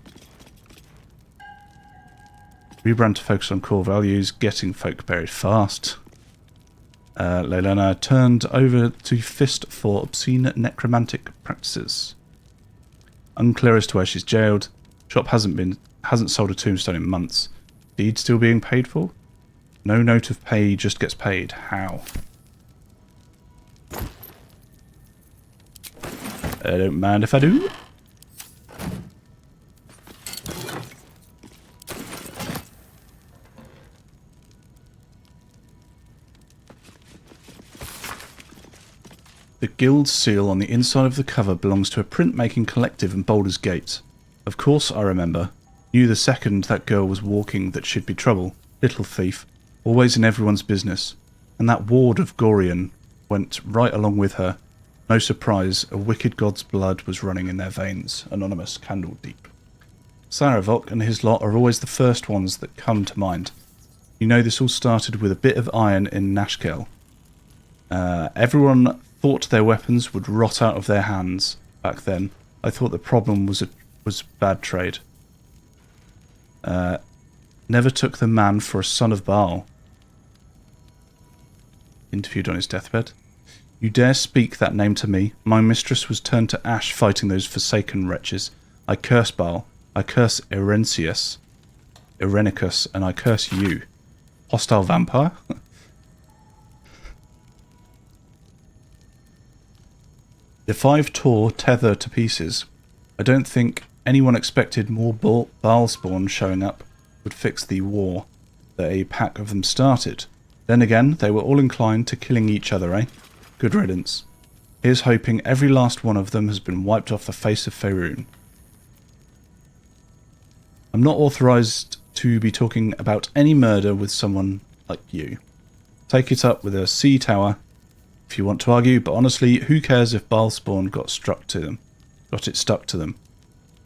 Rebrand to focus on core values. Getting folk buried fast. Leilana turned over to Fist for obscene necromantic practices. Unclear as to where she's jailed. Shop hasn't sold a tombstone in months. Deed still being paid for? No note of pay, just gets paid. How? I don't mind if I do. The guild seal on the inside of the cover belongs to a printmaking collective in Baldur's Gate. Of course I remember. Knew the second that girl was walking that she'd be trouble. Little thief. Always in everyone's business. And that ward of Gorion went right along with her. No surprise, a wicked god's blood was running in their veins. Anonymous, Candle Deep. Saravok and his lot are always the first ones that come to mind. You know this all started with a bit of iron in Nashkel. Everyone thought their weapons would rot out of their hands back then. I thought the problem was bad trade. Never took the man for a son of Baal. Interviewed on his deathbed. You dare speak that name to me? My mistress was turned to ash fighting those forsaken wretches. I curse Baal. I curse Irenicus, and I curse you. Hostile vampire? The 5 tore tether to pieces. I don't think anyone expected more Baal spawn showing up would fix the war that a pack of them started. Then again, they were all inclined to killing each other, eh? Good riddance. Here's hoping every last one of them has been wiped off the face of Faerun. I'm not authorized to be talking about any murder with someone like you. Take it up with a sea tower if you want to argue, but honestly, who cares if Baal spawn got it stuck to them.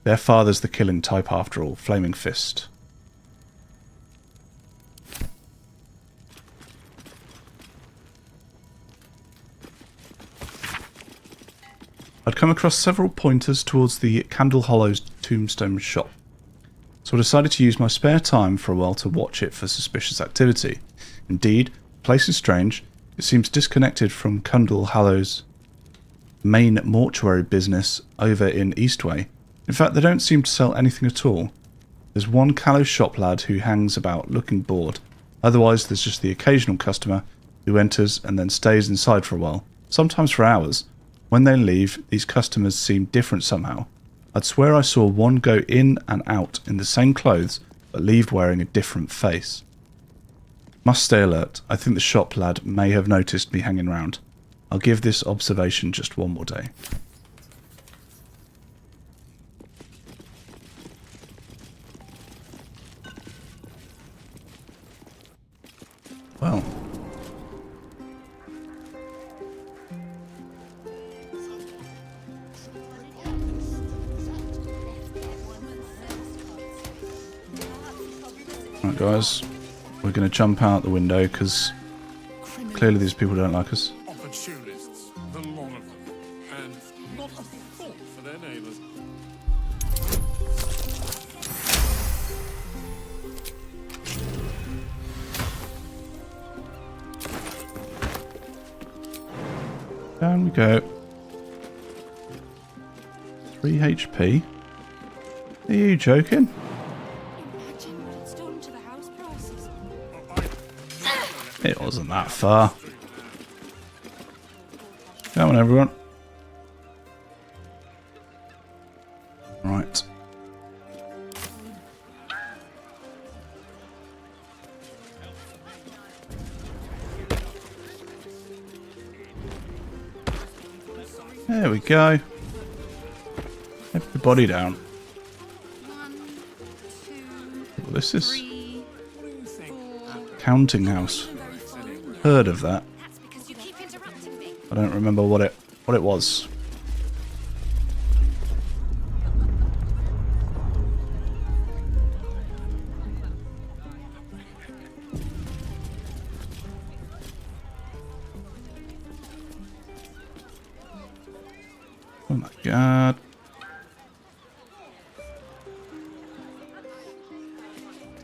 Their father's the killing type after all. Flaming Fist. I'd come across several pointers towards the Candlehollow's tombstone shop, so I decided to use my spare time for a while to watch it for suspicious activity. Indeed, the place is strange. It seems disconnected from Candlehollow's main mortuary business over in Eastway. In fact, they don't seem to sell anything at all. There's one callow shop lad who hangs about looking bored. Otherwise, there's just the occasional customer who enters and then stays inside for a while, sometimes for hours. When they leave, these customers seem different somehow. I'd swear I saw one go in and out in the same clothes, but leave wearing a different face. Must stay alert. I think the shop lad may have noticed me hanging around. I'll give this observation just one more day. Well. Right, guys. We're going to jump out the window because clearly these people don't like us. Opportunists, the lot of them, and not a thought for their neighbours. Down we go. 3 HP? Are you joking? It wasn't that far. Come on, everyone. Right. There we go. Everybody down. Well, this is counting house. Heard of that. I don't remember what it was. my god.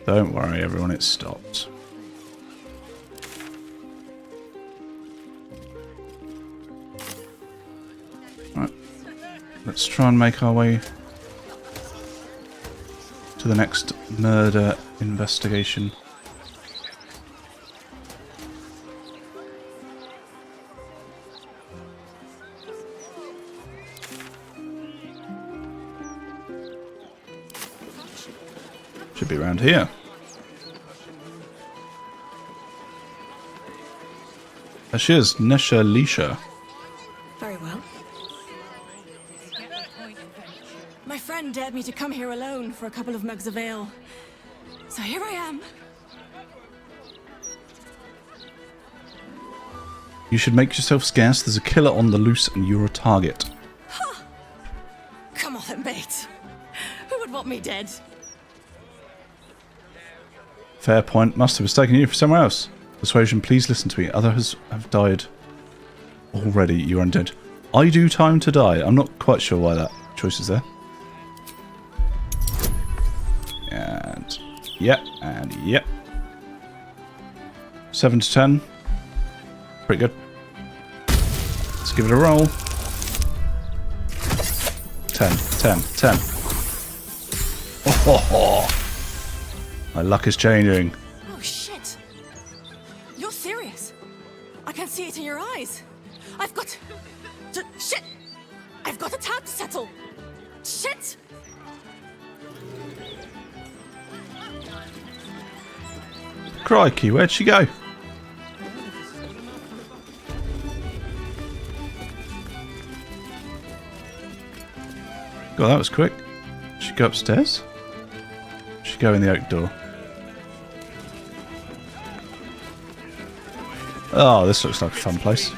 Don't worry, everyone, it stopped. Right. Let's try and make our way to the next murder investigation. Should be around here. There she is, Nesha Lisha. Very well. My friend dared me to come here alone for a couple of mugs of ale. So here I am. You should make yourself scarce. There's a killer on the loose and you're a target. Huh. Come on then, mate. Who would want me dead? Fair point. Must have mistaken you for somewhere else. Persuasion, please listen to me. Others have died already. You are undead. I do time to die. I'm not quite sure why that choice is there. And yep, and yep. 7 to 10. Pretty good. Let's give it a roll. 10, 10, 10. Oh, my luck is changing. Oh shit! You're serious? I can see it in your eyes. I've got to shit! I've got a tab to settle. Shit! Crikey, where'd she go? God, that was quick. Should she go upstairs? Should she go in the oak door? Oh, this looks like a fun place.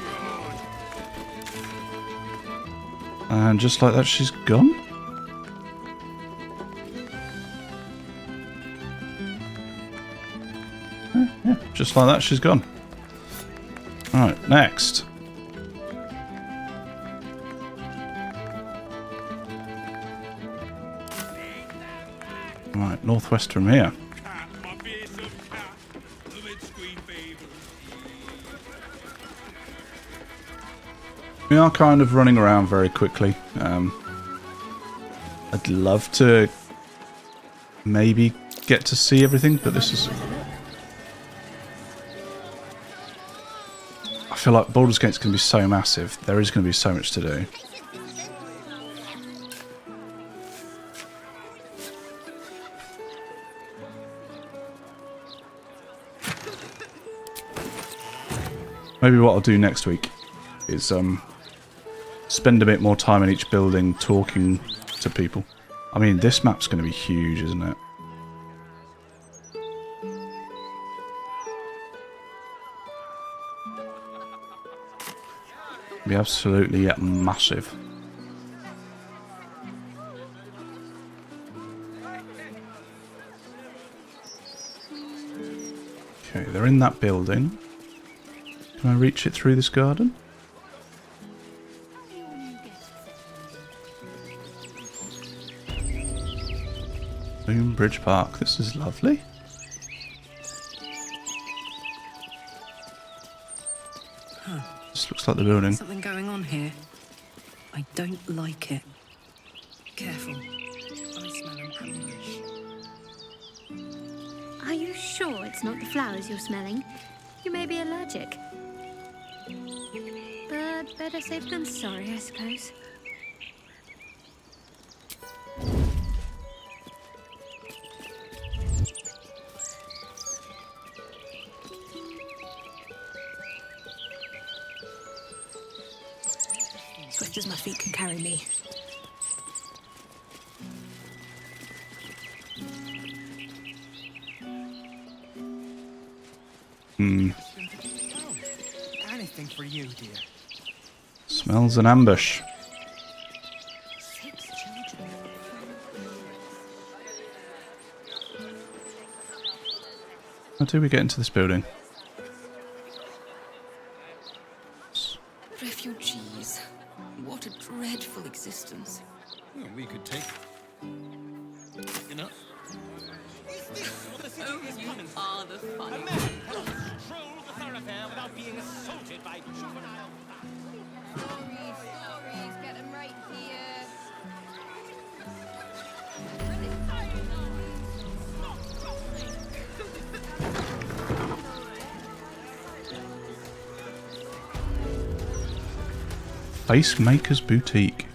And just like that, she's gone. Yeah, just like that, she's gone. Alright, next. Right, northwest from here. We are kind of running around very quickly. I'd love to maybe get to see everything, but this is... I feel like Baldur's Gate's going to be so massive. There is going to be so much to do. Maybe what I'll do next week is spend a bit more time in each building talking to people. I mean, this map's going to be huge, isn't it? Be absolutely massive. Okay, they're in that building. Can I reach it through this garden? Bridge Park. This is lovely. Huh. This looks like the building. Something going on here. I don't like it. Careful. I smell an ambush. Are you sure it's not the flowers you're smelling? You may be allergic. But better safe than sorry, I suppose. Swift as my feet can carry me. Anything for you, dear. Smells an ambush. How do we get into this building? Refugees. What a dreadful existence. stairs. Well, we could take... enough. Is this what the city is coming for? Are the fun. A man cannot stroll the thoroughfare without being assaulted by juvenile... Stories, get them right here. Facemaker's Boutique.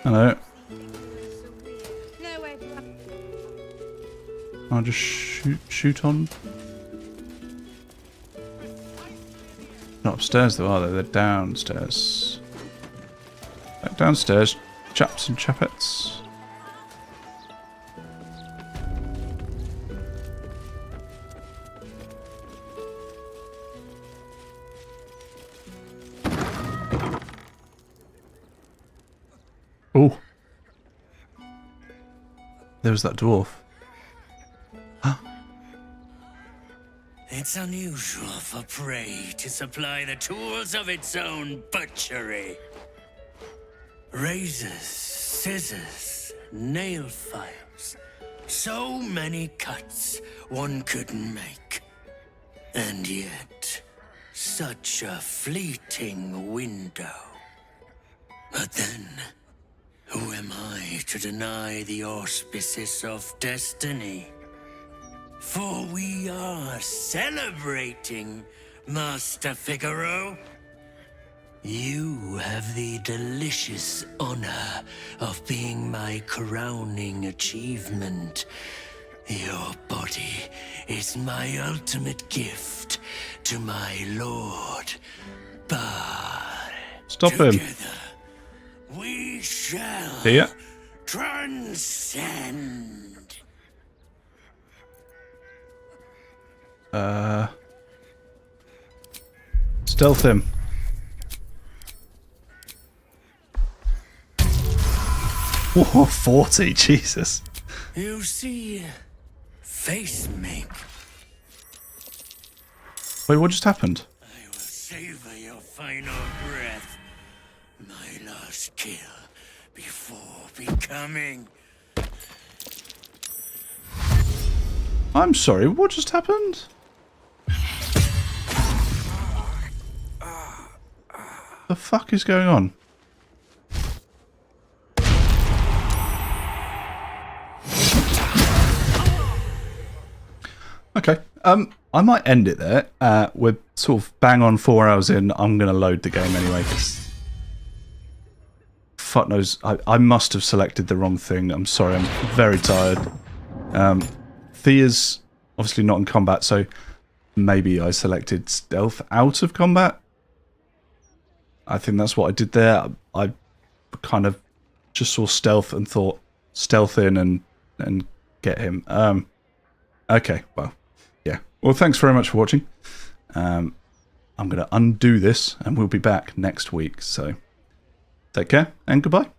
Hello. No way. I'll just shoot on. Not upstairs though, are they? They're downstairs. Back downstairs, chaps and chapettes. Oh, there was that dwarf. It's unusual for prey to supply the tools of its own butchery. Razors, scissors, nail files. So many cuts one couldn't make. And yet, such a fleeting window. But then, who am I to deny the auspices of destiny? For we are celebrating, Master Figaro. You have the delicious honor of being my crowning achievement. Your body is my ultimate gift to my lord. But stop him. Together, we shall transcend. Stealth him. Whoa, 40, Jesus. You see, face make. Wait, what just happened? I will savor your final breath. My last kill before becoming. I'm sorry, what just happened? The fuck is going on? Okay, I might end it there. We're sort of bang on 4 hours in. I'm going to load the game anyway, because fuck knows, I must have selected the wrong thing. I'm sorry, I'm very tired. Thea's obviously not in combat, so maybe I selected stealth out of combat. I think that's what I did there. I kind of just saw stealth and thought stealth in and get him. Okay, well, yeah. Well, thanks very much for watching. I'm going to undo this and we'll be back next week. So take care and goodbye.